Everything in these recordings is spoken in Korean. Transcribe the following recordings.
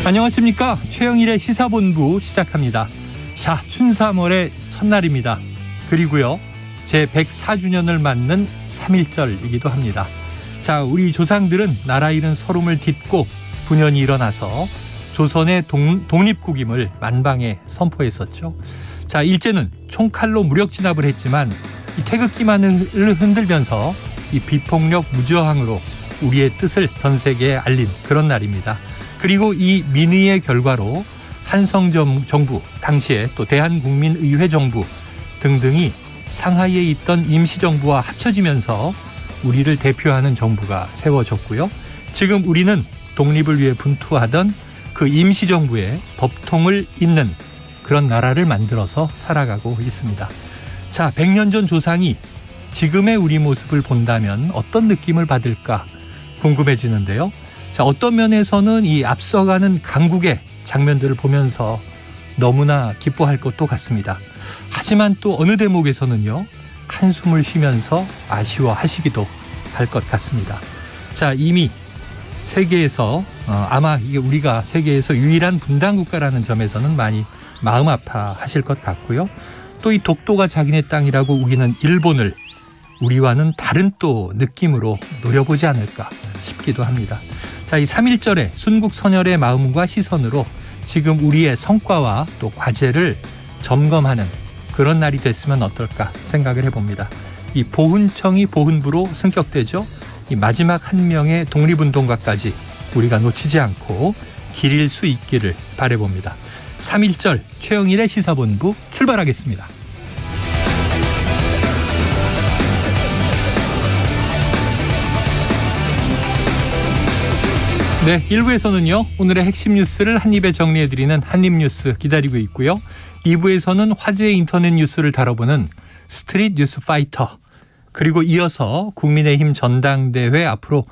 안녕하십니까. 최영일의 시사본부 시작합니다. 자, 춘삼월의 첫날입니다. 그리고요, 제 104주년을 맞는 3.1절이기도 합니다. 자, 우리 조상들은 나라 잃은 서름을 딛고 분연이 일어나서 조선의 독립국임을 만방에 선포했었죠. 자, 일제는 총칼로 무력 진압을 했지만 이 태극기만을 흔들면서 이 비폭력 무저항으로 우리의 뜻을 전 세계에 알린 그런 날입니다. 그리고 이 민의의 결과로 한성정부, 당시에 또 대한국민의회 정부 등등이 상하이에 있던 임시정부와 합쳐지면서 우리를 대표하는 정부가 세워졌고요. 지금 우리는 독립을 위해 분투하던 그 임시정부의 법통을 잇는 그런 나라를 만들어서 살아가고 있습니다. 자, 100년 전 조상이 지금의 우리 모습을 본다면 어떤 느낌을 받을까 궁금해지는데요. 자, 어떤 면에서는 이 앞서가는 강국의 장면들을 보면서 너무나 기뻐할 것도 같습니다. 하지만 또 어느 대목에서는요, 한숨을 쉬면서 아쉬워하시기도 할 것 같습니다. 자, 이미 세계에서 아마 이게 우리가 세계에서 유일한 분단 국가라는 점에서는 많이 마음 아파하실 것 같고요. 또 이 독도가 자기네 땅이라고 우기는 일본을 우리와는 다른 또 느낌으로 노려보지 않을까 싶기도 합니다. 자, 이 3.1절의 순국선열의 마음과 시선으로 지금 우리의 성과와 또 과제를 점검하는 그런 날이 됐으면 어떨까 생각을 해봅니다. 이 보훈청이 보훈부로 승격되죠. 이 마지막 한 명의 독립운동가까지 우리가 놓치지 않고 기릴 수 있기를 바라봅니다. 3.1절 최영일의 시사본부 출발하겠습니다. 네, 1부에서는요, 오늘의 핵심 뉴스를 한입에 정리해드리는 한입뉴스 기다리고 있고요. 2부에서는 화제의 인터넷 뉴스를 다뤄보는 스트릿 뉴스 파이터, 그리고 이어서 국민의힘 전당대회 앞으로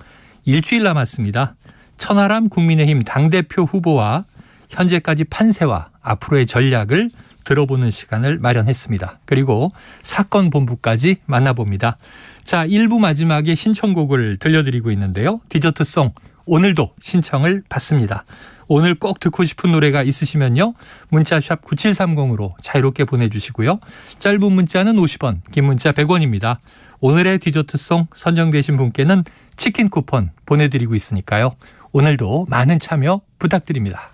일주일 남았습니다. 천하람 국민의힘 당대표 후보와 현재까지 판세와 앞으로의 전략을 들어보는 시간을 마련했습니다. 그리고 사건 본부까지 만나봅니다. 자, 1부 마지막에 신청곡을 들려드리고 있는데요. 디저트송 오늘도 신청을 받습니다. 오늘 꼭 듣고 싶은 노래가 있으시면요, 문자샵 9730으로 자유롭게 보내주시고요. 짧은 문자는 50원, 긴 문자 100원입니다. 오늘의 디저트송 선정되신 분께는 치킨 쿠폰 보내드리고 있으니까요. 오늘도 많은 참여 부탁드립니다.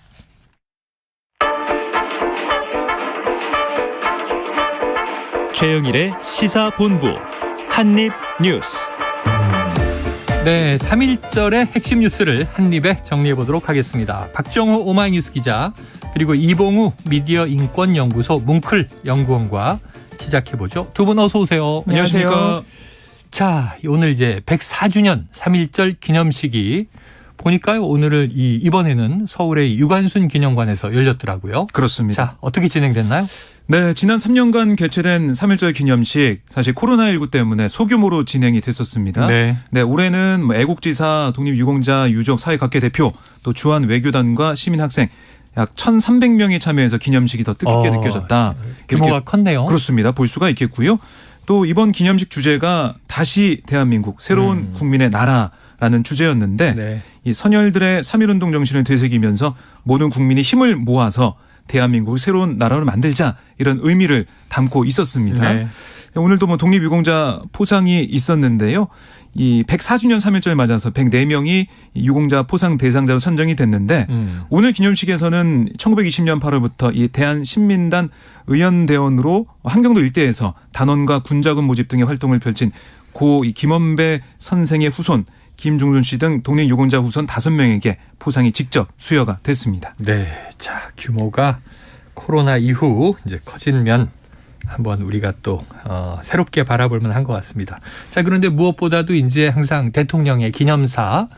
최영일의 시사본부 한입뉴스. 네, 3.1절의 핵심 뉴스를 한입에 정리해보도록 하겠습니다. 박정호 오마이뉴스 기자, 그리고 이봉우 미디어인권연구소 뭉클 연구원과 시작해보죠. 두 분 어서 오세요. 안녕하십니까. 자, 오늘 이제 104주년 3.1절 기념식이 보니까요, 오늘을 이번에는 서울의 유관순 기념관에서 열렸더라고요. 그렇습니다. 자, 어떻게 진행됐나요? 네, 지난 3년간 개최된 3.1절 기념식, 사실 코로나19 때문에 소규모로 진행이 됐었습니다. 네, 올해는 애국지사, 독립유공자, 유족, 사회각계 대표, 또 주한 외교단과 시민학생 약 1,300명이 참여해서 기념식이 더 뜻깊게 느껴졌다. 규모가 컸네요. 그렇습니다. 볼 수가 있겠고요. 또 이번 기념식 주제가 다시 대한민국, 새로운 국민의 나라라는 주제였는데, 네, 이 선열들의 3.1운동 정신을 되새기면서 모든 국민이 힘을 모아서 대한민국을 새로운 나라로 만들자, 이런 의미를 담고 있었습니다. 네. 오늘도 독립유공자 포상이 있었는데요. 이 104주년 3.1절 맞아서 104명이 유공자 포상 대상자로 선정이 됐는데, 오늘 기념식에서는 1920년 8월부터 이 대한신민단 의원대원으로 한경도 일대에서 단원과 군자군 모집 등의 활동을 펼친 고 김원배 선생의 후손 김중순 씨 등 독립유공자 후손 5명에게 포상이 직접 수여가 됐습니다. 네, 자, 규모가 코로나 이후 이제 커진 면 한번 우리가 또 새롭게 바라볼 만한 것 같습니다. 자, 그런데 무엇보다도 이제 항상 대통령의 기념사,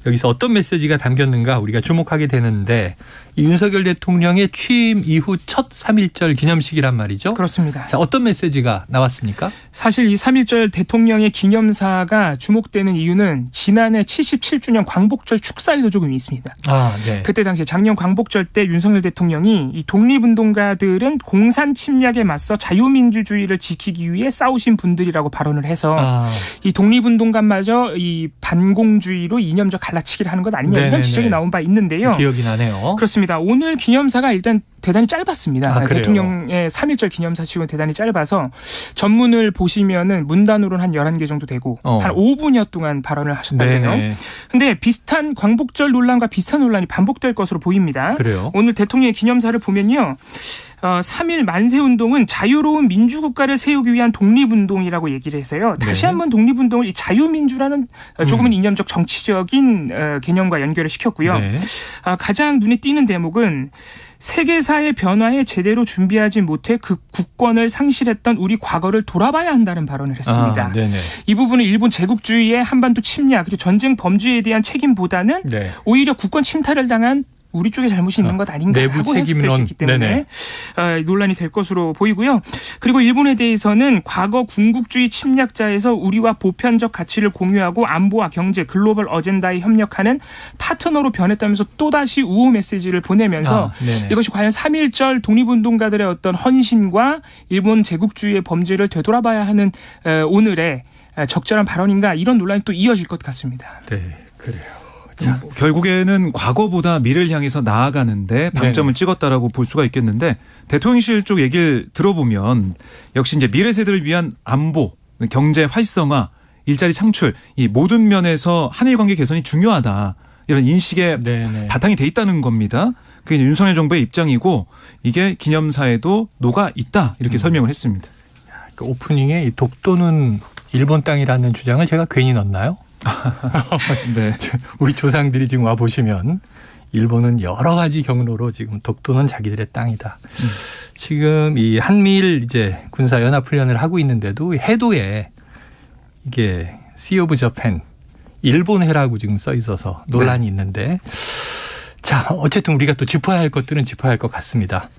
여기서 어떤 메시지가 담겼는가 우리가 주목하게 되는데, 이 윤석열 대통령의 취임 이후 첫 3.1절 기념식이란 말이죠. 그렇습니다. 자, 어떤 메시지가 나왔습니까? 사실 이 3.1절 대통령의 기념사가 주목되는 이유는 지난해 77주년 광복절 축사에도 조금 있습니다. 아, 네. 그때 당시에 작년 광복절 때 윤석열 대통령이 이 독립운동가들은 공산 침략에 맞서 자유민주주의를 지키기 위해 싸우신 분들이라고 발언을 해서 이 독립운동가마저 이 반공주의로 이념적 갈라치기를 하는 것 아니냐 네네네. 이런 지적이 나온 바 있는데요. 기억이 나네요. 그렇습니다. 오늘 기념사가 일단 대단히 짧았습니다. 아, 그래요? 대통령의 3.1절 기념사 치고는 대단히 짧아서 전문을 보시면은 문단으로는 한 11개 정도 되고 한 5분여 동안 발언을 하셨다고요. 근데 비슷한 광복절 논란과 비슷한 논란이 반복될 것으로 보입니다. 그래요? 오늘 대통령의 기념사를 보면요. 3.1 만세운동은 자유로운 민주국가를 세우기 위한 독립운동이라고 얘기를 해서요. 다시 네. 한번 독립운동을 이 자유민주라는 조금은 이념적 정치적인 개념과 연결을 시켰고요. 네. 가장 눈에 띄는 대목은 세계사의 변화에 제대로 준비하지 못해 그 국권을 상실했던 우리 과거를 돌아봐야 한다는 발언을 했습니다. 아, 네네. 이 부분은 일본 제국주의의 한반도 침략 그리고 전쟁 범죄에 대한 책임보다는 네. 오히려 국권 침탈을 당한 우리 쪽에 잘못이 있는 것 아닌가라고 내부 해석될 수 책임론. 있기 때문에 논란이 될 것으로 보이고요. 그리고 일본에 대해서는 과거 군국주의 침략자에서 우리와 보편적 가치를 공유하고 안보와 경제, 글로벌 어젠다에 협력하는 파트너로 변했다면서 또다시 우호 메시지를 보내면서 이것이 과연 3.1절 독립운동가들의 어떤 헌신과 일본 제국주의의 범죄를 되돌아봐야 하는 오늘의 적절한 발언인가 이런 논란이 또 이어질 것 같습니다. 네, 그래요. 결국에는 과거보다 미래를 향해서 나아가는데 방점을 찍었다라고 볼 수가 있겠는데 대통령실 쪽 얘기를 들어보면 역시 이제 미래 세대를 위한 안보, 경제 활성화, 일자리 창출 이 모든 면에서 한일 관계 개선이 중요하다. 이런 인식에 바탕이 돼 있다는 겁니다. 그게 윤석열 정부의 입장이고 이게 기념사에도 녹아 있다. 이렇게 설명을 했습니다. 그 오프닝에 이 독도는 일본 땅이라는 주장을 제가 괜히 넣었나요? 네. 우리 조상들이 지금 와 보시면 일본은 여러 가지 경로로 지금 독도는 자기들의 땅이다. 지금 이 한미일 이제 군사 연합 훈련을 하고 있는데도 해도에 이게 Sea of Japan 일본해라고 지금 써 있어서 논란이 있는데 자 어쨌든 우리가 또 짚어야 할 것들은 짚어야 할 것 같습니다.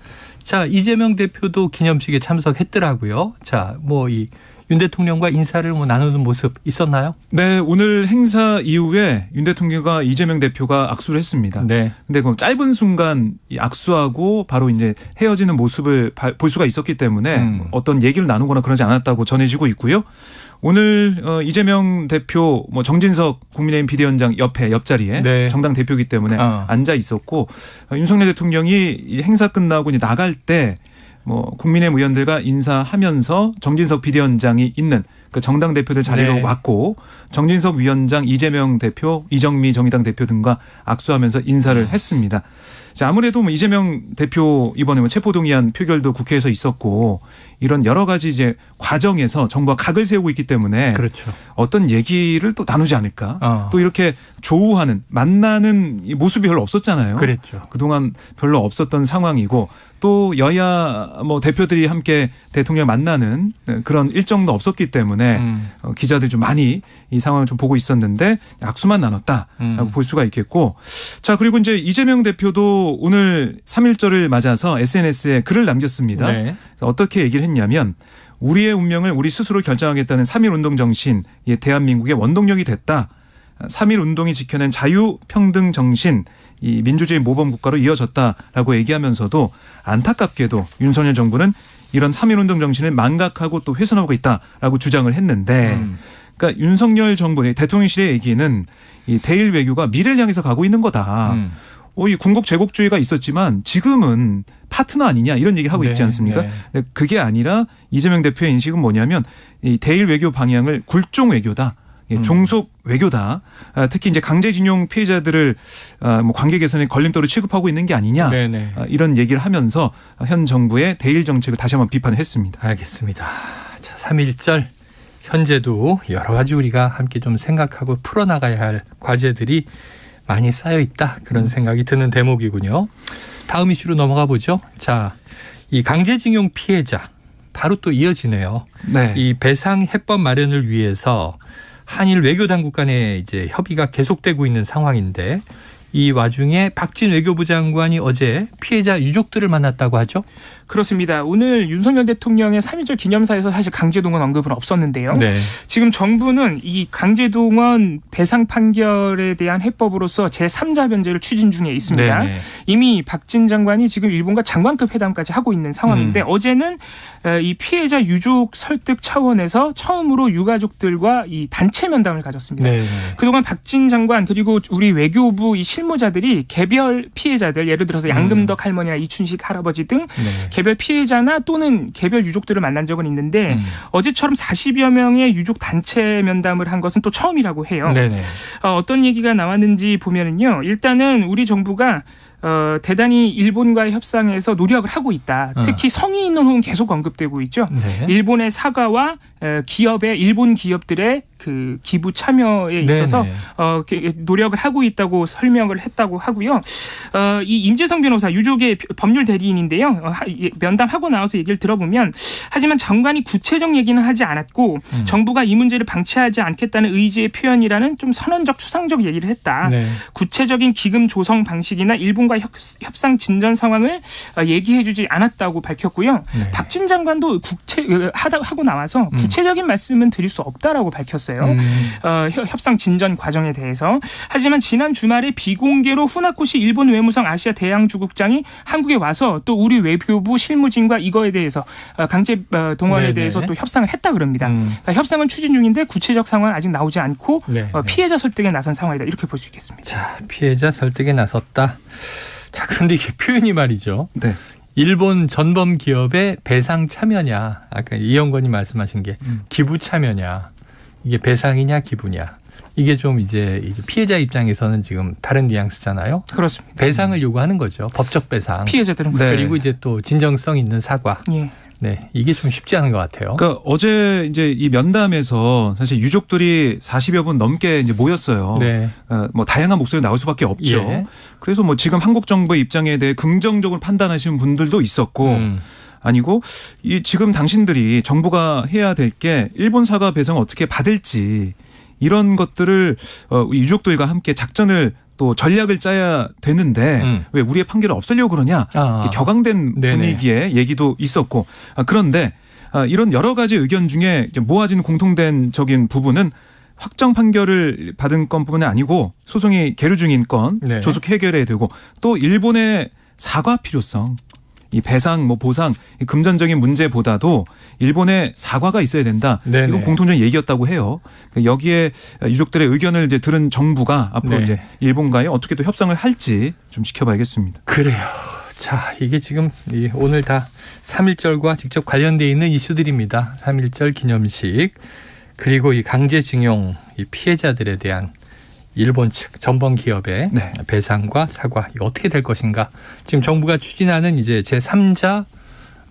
자 이재명 대표도 기념식에 참석했더라고요. 자 뭐 이 윤 대통령과 인사를 뭐 나누는 모습 있었나요? 네, 오늘 행사 이후에 윤 대통령과 이재명 대표가 악수를 했습니다. 네. 근데 그 짧은 순간 이 악수하고 바로 이제 헤어지는 모습을 볼 수가 있었기 때문에 어떤 얘기를 나누거나 그러지 않았다고 전해지고 있고요. 오늘 이재명 대표 뭐 정진석 국민의힘 비대위원장 옆자리에 정당 대표이기 때문에 앉아 있었고 윤석열 대통령이 이 행사 끝나고 이제 나갈 때 뭐 국민의힘 의원들과 인사하면서 정진석 비대위원장이 있는 그 정당 대표들 자리로 왔고 정진석 위원장, 이재명 대표, 이정미 정의당 대표 등과 악수하면서 인사를 했습니다. 자, 아무래도 뭐 이재명 대표 이번에 뭐 체포동의안 표결도 국회에서 있었고 이런 여러 가지 이제 과정에서 정부가 각을 세우고 있기 때문에 그렇죠. 어떤 얘기를 또 나누지 않을까. 또 이렇게 조우하는 만나는 이 모습이 별로 없었잖아요. 그랬죠. 그동안 별로 없었던 상황이고 또 여야 뭐 대표들이 함께 대통령 만나는 그런 일정도 없었기 때문에 기자들이 좀 많이 이 상황을 좀 보고 있었는데 악수만 나눴다라고 볼 수가 있겠고 자 그리고 이제 이재명 대표도 오늘 3.1절을 맞아서 SNS에 글을 남겼습니다. 그래서 어떻게 얘기를 했냐면 우리의 운명을 우리 스스로 결정하겠다는 3.1 운동 정신 대한민국의 원동력이 됐다. 3.1 운동이 지켜낸 자유, 평등 정신 이 민주주의 모범 국가로 이어졌다라고 얘기하면서도 안타깝게도 윤석열 정부는 이런 3.1 운동 정신을 망각하고 또 훼손하고 있다라고 주장을 했는데 그러니까 윤석열 정부 대통령실의 얘기는 이 대일 외교가 미래를 향해서 가고 있는 거다. 이 군국 제국주의가 있었지만 지금은 파트너 아니냐 이런 얘기를 하고 있지 않습니까? 근데 그게 아니라 이재명 대표의 인식은 뭐냐면 이 대일 외교 방향을 굴종 외교다. 종속 외교다. 특히 이제 강제징용 피해자들을 뭐 관계 개선의 걸림돌로 취급하고 있는 게 아니냐. 이런 얘기를 하면서 현 정부의 대일 정책을 다시 한번 비판했습니다. 알겠습니다. 자, 3.1절 현재도 여러 가지 우리가 함께 좀 생각하고 풀어나가야 할 과제들이 많이 쌓여 있다. 그런 생각이 드는 대목이군요. 다음 이슈로 넘어가 보죠. 자, 이 강제징용 피해자 바로 또 이어지네요. 이 배상 해법 마련을 위해서 한일 외교 당국 간의 이제 협의가 계속되고 있는 상황인데 이 와중에 박진 외교부 장관이 어제 피해자 유족들을 만났다고 하죠. 그렇습니다. 오늘 윤석열 대통령의 3.1절 기념사에서 사실 강제동원 언급은 없었는데요. 네. 지금 정부는 이 강제동원 배상 판결에 대한 해법으로서 제3자 변제를 추진 중에 있습니다. 네네. 이미 박진 장관이 지금 일본과 장관급 회담까지 하고 있는 상황인데 어제는 이 피해자 유족 설득 차원에서 처음으로 유가족들과 이 단체 면담을 가졌습니다. 네. 그동안 박진 장관 그리고 우리 외교부 이 실무자들이 개별 피해자들 예를 들어서 양금덕 할머니나 이춘식 할아버지 등 네. 개별 피해자나 또는 개별 유족들을 만난 적은 있는데 어제처럼 40여 명의 유족 단체 면담을 한 것은 또 처음이라고 해요. 네네. 어떤 얘기가 나왔는지 보면은요. 일단은 우리 정부가 대단히 일본과의 협상에서 노력을 하고 있다. 특히 성의 있는 호응 계속 언급되고 있죠. 네. 일본의 사과와 기업의 일본 기업들의 그 기부 참여에 있어서 노력을 하고 있다고 설명을 했다고 하고요. 이 임재성 변호사 유족의 법률 대리인인데요. 면담하고 나와서 얘기를 들어보면 하지만 장관이 구체적 얘기는 하지 않았고 정부가 이 문제를 방치하지 않겠다는 의지의 표현이라는 좀 선언적 추상적 얘기를 했다. 네. 구체적인 기금 조성 방식이나 일본과 협상 진전 상황을 얘기해주지 않았다고 밝혔고요. 네. 박진 장관도 하고 나와서 구체적인 말씀은 드릴 수 없다라고 밝혔어요. 협상 진전 과정에 대해서. 하지만 지난 주말에 비공개로 후나코시 일본 외무성 아시아 대양주국장이 한국에 와서 또 우리 외교부 실무진과 이거에 대해서 강제 동원에 네네. 대해서 또 협상을 했다 그럽니다. 그러니까 협상은 추진 중인데 구체적 상황은 아직 나오지 않고 피해자 설득에 나선 상황이다. 이렇게 볼 수 있겠습니다. 자, 피해자 설득에 나섰다. 자, 그런데 이게 표현이 말이죠. 네. 일본 전범 기업의 배상 참여냐, 아까 이영건이 말씀하신 게 기부 참여냐, 이게 배상이냐 기부냐, 이게 좀 이제 피해자 입장에서는 지금 다른 뉘앙스잖아요. 그렇습니다. 배상을 요구하는 거죠. 법적 배상. 피해자들은 네. 그리고 이제 또 진정성 있는 사과. 예. 네, 이게 좀 쉽지 않은 것 같아요. 그러니까 어제 이제 이 면담에서 사실 유족들이 40여 분 넘게 이제 모였어요. 네. 뭐 다양한 목소리 나올 수밖에 없죠. 예. 그래서 뭐 지금 한국 정부의 입장에 대해 긍정적으로 판단하시는 분들도 있었고 아니고 이 지금 당신들이 정부가 해야 될 게 일본 사과 배상을 어떻게 받을지 이런 것들을 유족들과 함께 작전을 또 전략을 짜야 되는데 왜 우리의 판결을 없애려고 그러냐 격앙된 네네. 분위기의 얘기도 있었고 그런데 이런 여러 가지 의견 중에 이제 모아진 공통된적인 부분은 확정 판결을 받은 건뿐만 아니고 소송이 계류 중인 건 네. 조속 해결해야 되고 또 일본의 사과 필요성 이 배상 뭐 보상 이 금전적인 문제보다도 일본의 사과가 있어야 된다. 네네. 이건 공통적인 얘기였다고 해요. 여기에 유족들의 의견을 이제 들은 정부가 앞으로 네. 이제 일본과의 어떻게 또 협상을 할지 좀 지켜봐야겠습니다. 그래요. 자, 이게 지금 오늘 다 3.1절과 직접 관련되어 있는 이슈들입니다. 3.1절 기념식 그리고 이 강제징용 이 피해자들에 대한 일본 측 전범 기업의 네. 배상과 사과 이거 어떻게 될 것인가? 지금 정부가 추진하는 이제 제3자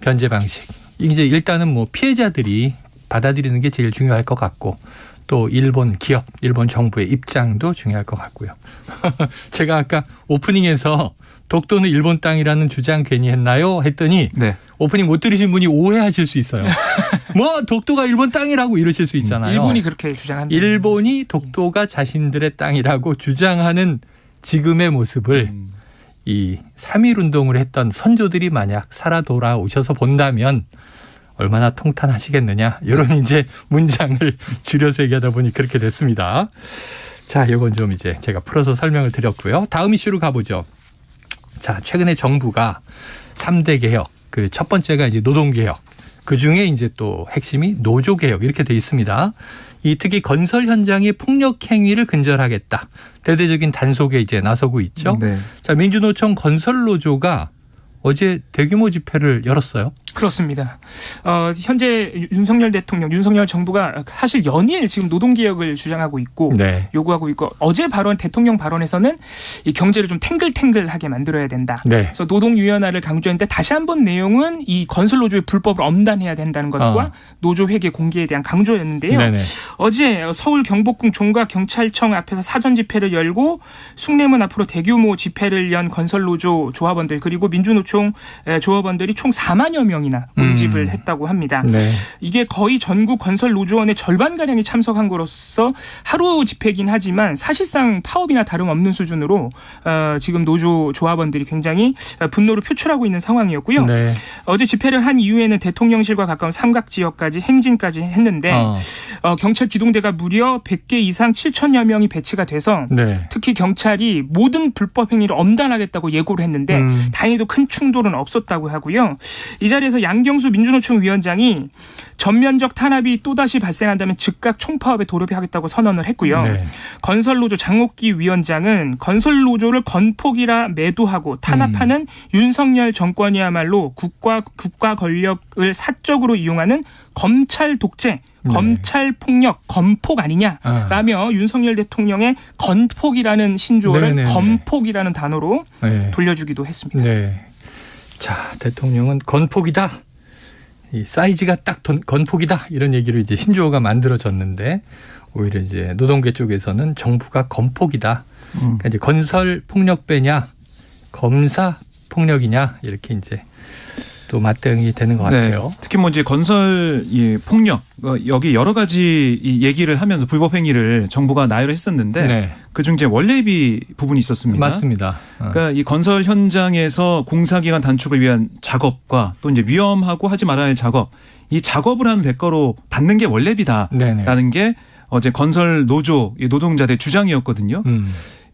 변제 방식. 이제 일단은 뭐 피해자들이 받아들이는 게 제일 중요할 것 같고 또 일본 기업, 일본 정부의 입장도 중요할 것 같고요. 제가 아까 오프닝에서 독도는 일본 땅이라는 주장 괜히 했나요? 했더니 네. 오프닝 못 들으신 분이 오해하실 수 있어요. 뭐 독도가 일본 땅이라고 이러실 수 있잖아요. 일본이 그렇게 주장한다. 일본이 독도가 자신들의 땅이라고 주장하는 지금의 모습을 이 3.1운동을 했던 선조들이 만약 살아 돌아오셔서 본다면 얼마나 통탄하시겠느냐. 이런 이제 문장을 줄여서 얘기하다 보니 그렇게 됐습니다. 자, 이건 좀 이제 제가 풀어서 설명을 드렸고요. 다음 이슈로 가보죠. 자, 최근에 정부가 3대 개혁, 그 첫 번째가 이제 노동개혁, 그 중에 이제 또 핵심이 노조개혁 이렇게 돼 있습니다. 이 특히 건설 현장의 폭력 행위를 근절하겠다. 대대적인 단속에 이제 나서고 있죠. 네. 자, 민주노총 건설노조가 어제 대규모 집회를 열었어요. 그렇습니다. 현재 윤석열 대통령, 윤석열 정부가 사실 연일 지금 노동개혁을 주장하고 있고 네. 요구하고 있고 어제 대통령 발언에서는 이 경제를 좀 탱글탱글하게 만들어야 된다. 네. 그래서 노동유연화를 강조했는데 다시 한번 내용은 이 건설노조의 불법을 엄단해야 된다는 것과 노조회계 공개에 대한 강조였는데요. 네네. 어제 서울 경복궁 종각경찰청 앞에서 사전 집회를 열고 숭례문 앞으로 대규모 집회를 연 건설노조 조합원들 그리고 민주노총 조합원들이 총 4만여 명 명이나 모집을 했다고 합니다. 네. 이게 거의 전국 건설 노조원의 절반가량이 참석한 거로서 하루 집회이긴 하지만 사실상 파업이나 다름없는 수준으로 지금 노조 조합원들이 굉장히 분노를 표출하고 있는 상황이었고요. 네. 어제 집회를 한 이후에는 대통령실과 가까운 삼각지역까지 행진까지 했는데 경찰 기동대가 무려 100개 이상 7천여 명이 배치가 돼서 네. 특히 경찰이 모든 불법 행위를 엄단하겠다고 예고를 했는데 다행히도 큰 충돌은 없었다고 하고요. 이 자리에서 양경수 민주노총 위원장이 전면적 탄압이 또다시 발생한다면 즉각 총파업에 돌입하겠다고 선언을 했고요. 네. 건설노조 장옥기 위원장은 건설노조를 건폭이라 매도하고 탄압하는 윤석열 정권이야말로 국가 권력을 사적으로 이용하는 검찰 독재, 검찰 폭력, 건폭 아니냐라며 윤석열 대통령의 건폭이라는 신조어를 건폭이라는 단어로 돌려주기도 했습니다. 네. 자, 대통령은 건폭이다. 이 사이즈가 딱 건폭이다. 이런 얘기를 이제 신조어가 만들어졌는데 오히려 이제 노동계 쪽에서는 정부가 건폭이다. 그러니까 이제 건설 폭력배냐, 검사 폭력이냐 이렇게 이제 또 맞대응이 되는 것 같아요. 네. 특히 뭐 이제 건설 폭력 여기 여러 가지 이 얘기를 하면서 불법 행위를 정부가 나열했었는데 네. 그중 이제 원래비 부분이 있었습니다. 맞습니다. 그러니까 이 건설 현장에서 공사기간 단축을 위한 작업과 또 이제 위험하고 하지 말아야 할 작업, 이 작업을 하는 대가로 받는 게 원래비다라는 게 어제 건설 노조 노동자들의 주장이었거든요.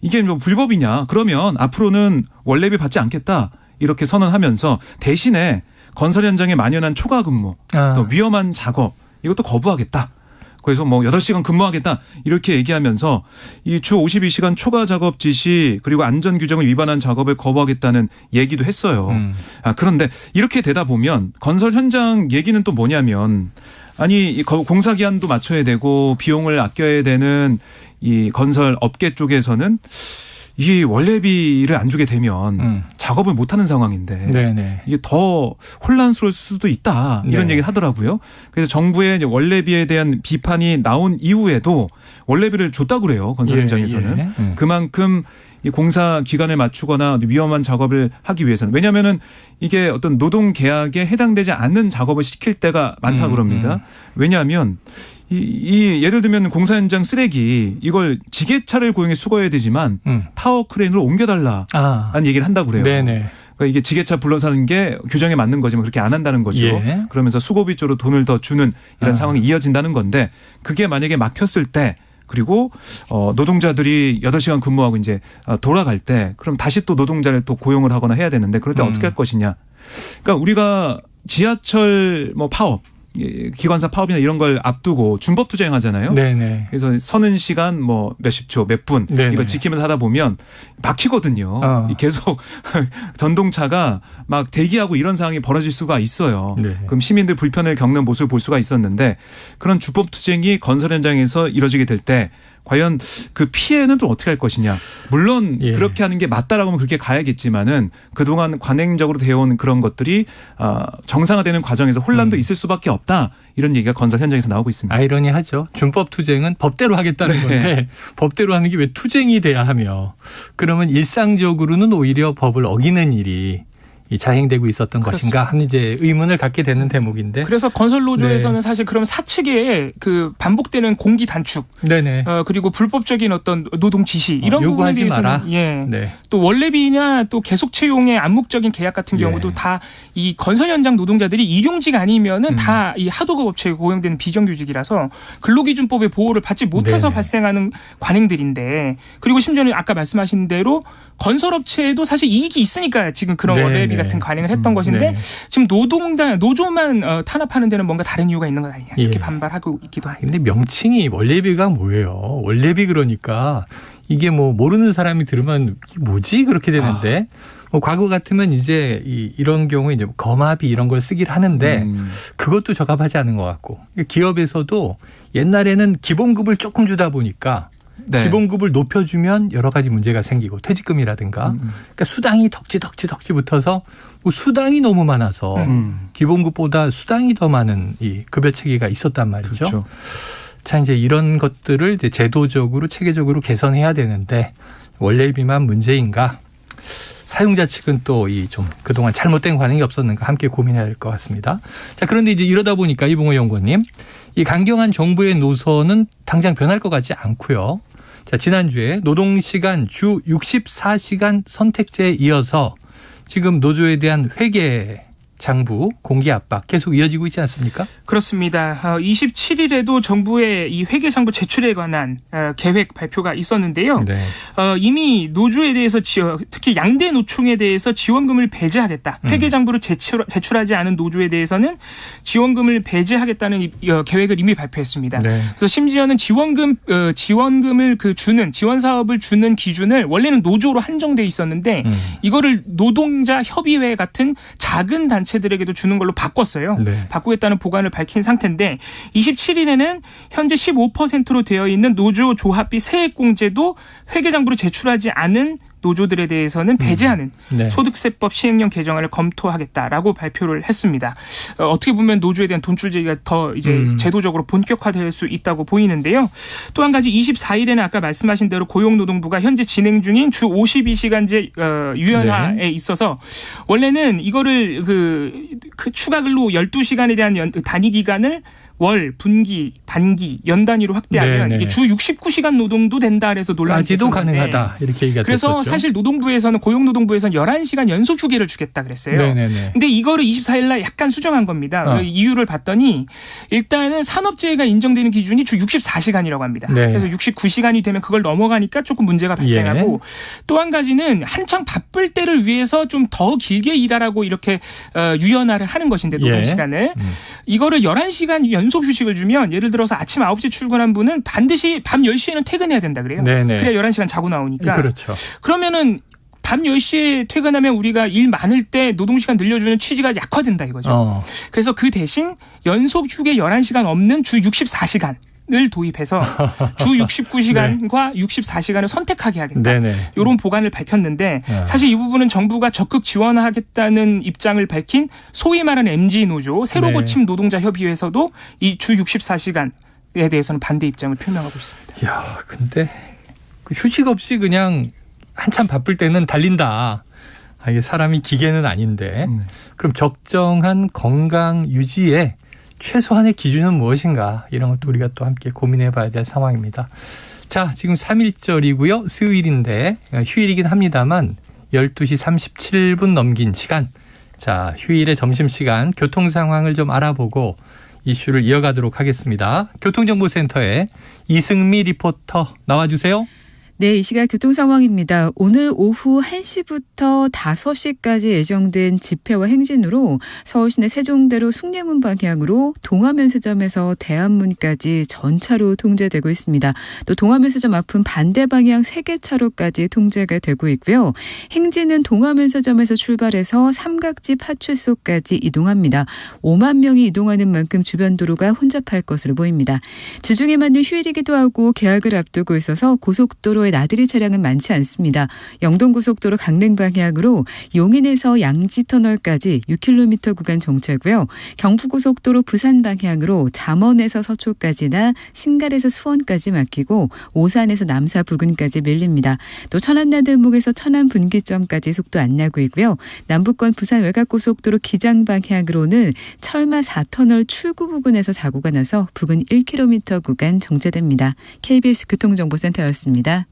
이게 뭐 불법이냐? 그러면 앞으로는 원래비 받지 않겠다. 이렇게 선언하면서 대신에 건설 현장에 만연한 초과 근무, 또 위험한 작업 이것도 거부하겠다. 그래서 뭐 8시간 근무하겠다 이렇게 얘기하면서 이 주 52시간 초과 작업 지시 그리고 안전 규정을 위반한 작업을 거부하겠다는 얘기도 했어요. 그런데 이렇게 되다 보면 건설 현장 얘기는 또 뭐냐면 아니 이 공사 기한도 맞춰야 되고 비용을 아껴야 되는 이 건설 업계 쪽에서는 이 원래비를 안 주게 되면 작업을 못하는 상황인데 이게 더 혼란스러울 수도 있다 이런 얘기를 하더라고요. 그래서 정부의 원래비에 대한 비판이 나온 이후에도 원래비를 줬다고 그래요. 건설 현장에서는. 그만큼 이 공사 기간을 맞추거나 위험한 작업을 하기 위해서는. 왜냐하면은 이게 어떤 노동 계약에 해당되지 않는 작업을 시킬 때가 많다고 그럽니다. 왜냐하면 이 예를 들면 공사 현장 쓰레기 이걸 지게차를 고용해 수거해야 되지만 타워 크레인으로 옮겨달라는 얘기를 한다고 그래요. 그러니까 이게 지게차 불러서 하는 게 규정에 맞는 거지만 그렇게 안 한다는 거죠. 그러면서 수고비 쪽으로 돈을 더 주는 이런 상황이 이어진다는 건데 그게 만약에 막혔을 때 그리고 노동자들이 8시간 근무하고 이제 돌아갈 때 그럼 다시 또 노동자를 또 고용을 하거나 해야 되는데 그럴 때 어떻게 할 것이냐. 그러니까 우리가 지하철 뭐 파업 기관사 파업이나 이런 걸 앞두고 준법 투쟁하잖아요. 그래서 서는 시간 뭐 몇십 초, 몇 분 이거 지키면서 하다 보면 막히거든요. 계속 전동차가 막 대기하고 이런 상황이 벌어질 수가 있어요. 그럼 시민들 불편을 겪는 모습을 볼 수가 있었는데 그런 준법 투쟁이 건설 현장에서 이루어지게 될 때 과연 그 피해는 또 어떻게 할 것이냐. 물론 그렇게 하는 게 맞다라고 하면 그렇게 가야겠지만은 그동안 관행적으로 되어온 그런 것들이 정상화되는 과정에서 혼란도 있을 수밖에 없다. 이런 얘기가 건설 현장에서 나오고 있습니다. 아이러니하죠. 준법 투쟁은 법대로 하겠다는 건데 법대로 하는 게 왜 투쟁이 돼야 하며 그러면 일상적으로는 오히려 법을 어기는 일이 자행되고 있었던 것인가 하는 이제 의문을 갖게 되는 대목인데. 그래서 건설노조에서는 사실 그럼 사측의 그 반복되는 공기 단축, 그리고 불법적인 어떤 노동 지시 이런 부분에 대해서는 또 원래비나 또 계속 채용의 암묵적인 계약 같은 경우도 다 이 건설 현장 노동자들이 일용직 아니면은 다 이 하도급 업체에 고용되는 비정규직이라서 근로기준법의 보호를 받지 못해서 발생하는 관행들인데 그리고 심지어는 아까 말씀하신 대로 건설업체에도 사실 이익이 있으니까 지금 그런 원래비 같은 관행을 했던 것인데 지금 노조만 탄압하는 데는 뭔가 다른 이유가 있는 것 아니냐 이렇게 반발하고 있기도 합니다. 근데 명칭이 원래비가 뭐예요? 원래비 그러니까 이게 뭐 모르는 사람이 들으면 뭐지 그렇게 되는데 뭐 과거 같으면 이제 이런 경우에 이제 거마비 이런 걸 쓰긴 하는데 그것도 적합하지 않은 것 같고 기업에서도 옛날에는 기본급을 조금 주다 보니까 기본급을 높여주면 여러 가지 문제가 생기고 퇴직금이라든가 그러니까 수당이 덕지 붙어서 뭐 수당이 너무 많아서 기본급보다 수당이 더 많은 이 급여 체계가 있었단 말이죠. 자 이제 이런 것들을 이제 제도적으로 체계적으로 개선해야 되는데 원래비만 문제인가? 사용자 측은 또 이 좀 그동안 잘못된 관행이 없었는가 함께 고민해야 될 것 같습니다. 자, 그런데 이제 이러다 보니까 이봉호 연구원님, 이 강경한 정부의 노선은 당장 변할 것 같지 않고요. 자, 지난주에 노동시간 주 64시간 선택제에 이어서 지금 노조에 대한 회계 장부 공개 압박 계속 이어지고 있지 않습니까? 그렇습니다. 27일에도 정부의 이 회계 장부 제출에 관한 계획 발표가 있었는데요. 네. 이미 노조에 대해서 특히 양대 노총에 대해서 지원금을 배제하겠다. 회계 장부를 제출하지 않은 노조에 대해서는 지원금을 배제하겠다는 계획을 이미 발표했습니다. 네. 그래서 심지어는 지원금을 주는 지원 사업을 주는 기준을 원래는 노조로 한정돼 있었는데 이거를 노동자 협의회 같은 작은 단체들에게도 주는 걸로 바꿨어요. 네. 바꾸겠다는 보관을 밝힌 상태인데 27일에는 현재 15%로 되어 있는 노조 조합비 세액공제도 회계장부로 제출하지 않은 노조들에 대해서는 배제하는 네. 소득세법 시행령 개정안을 검토하겠다라고 발표를 했습니다. 어떻게 보면 노조에 대한 돈줄 제기가 더 이제 제도적으로 본격화될 수 있다고 보이는데요. 또 한 가지 24일에는 아까 말씀하신 대로 고용노동부가 현재 진행 중인 주 52시간제 유연화에 있어서 원래는 이거를 그 추가 근로 12시간에 대한 단위 기간을 월, 분기, 반기, 연 단위로 확대하면 네네. 이게 주 69시간 노동도 된다 그래서 논란이 까지도 됐었는데 가능하다 이렇게 얘기가 그래서 됐었죠. 사실 고용노동부에서는 11시간 연속 휴게를 주겠다 그랬어요. 네네네. 근데 이거를 24일 날 약간 수정한 겁니다. 그 이유를 봤더니 일단은 산업재해가 인정되는 기준이 주 64시간이라고 합니다. 네. 그래서 69시간이 되면 그걸 넘어가니까 조금 문제가 발생하고 또 한 가지는 한창 바쁠 때를 위해서 좀 더 길게 일하라고 이렇게 유연화를 하는 것인데 노동시간을 이거를 11시간 연속 휴식을 주면 예를 들어서 아침 9시 출근한 분은 반드시 밤 10시에는 퇴근해야 된다 그래요. 네네. 그래야 11시간 자고 나오니까. 그렇죠. 그러면은 밤 10시에 퇴근하면 우리가 일 많을 때 노동시간 늘려주는 취지가 약화된다 이거죠. 그래서 그 대신 연속 휴게 11시간 없는 주 64시간 을 도입해서 주 69시간과 64시간을 선택하게 하겠다. 네네. 이런 보관을 밝혔는데 사실 이 부분은 정부가 적극 지원하겠다는 입장을 밝힌 소위 말하는 MG노조 새로 네. 고침 노동자 협의회에서도 이 주 64시간에 대해서는 반대 입장을 표명하고 있습니다. 이야, 근데 휴식 없이 그냥 한참 바쁠 때는 달린다. 이게 사람이 기계는 아닌데 그럼 적정한 건강 유지에 최소한의 기준은 무엇인가 이런 것도 우리가 또 함께 고민해 봐야 될 상황입니다. 자, 지금 3.1절이고요. 수요일인데 휴일이긴 합니다만 12시 37분 넘긴 시간. 자, 휴일의 점심시간 교통 상황을 좀 알아보고 이슈를 이어가도록 하겠습니다. 교통정보센터에 이승미 리포터 나와주세요. 네, 이 시각 교통 상황입니다. 오늘 오후 1시부터 5시까지 예정된 집회와 행진으로 서울시내 세종대로 숭례문 방향으로 동화면세점에서 대안문까지 전차로 통제되고 있습니다. 또 동화면세점 앞은 반대 방향 3개 차로까지 통제가 되고 있고요. 행진은 동화면세점에서 출발해서 삼각지 파출소까지 이동합니다. 5만 명이 이동하는 만큼 주변 도로가 혼잡할 것으로 보입니다. 주중에 맞는 휴일이기도 하고 개학을 앞두고 있어서 고속도로 나들이 차량은 많지 않습니다. 영동고속도로 강릉 방향으로 용인에서 양지터널까지 6km 구간 정체고요. 경부고속도로 부산 방향으로 잠원에서 서초까지나 신갈에서 수원까지 막히고 오산에서 남사 부근까지 밀립니다. 또 천안나들목에서 천안 분기점까지 속도 안 나고 있고요. 남부권 부산 외곽고속도로 기장 방향으로는 철마 4터널 출구 부근에서 사고가 나서 부근 1km 구간 정체됩니다. KBS 교통정보센터였습니다.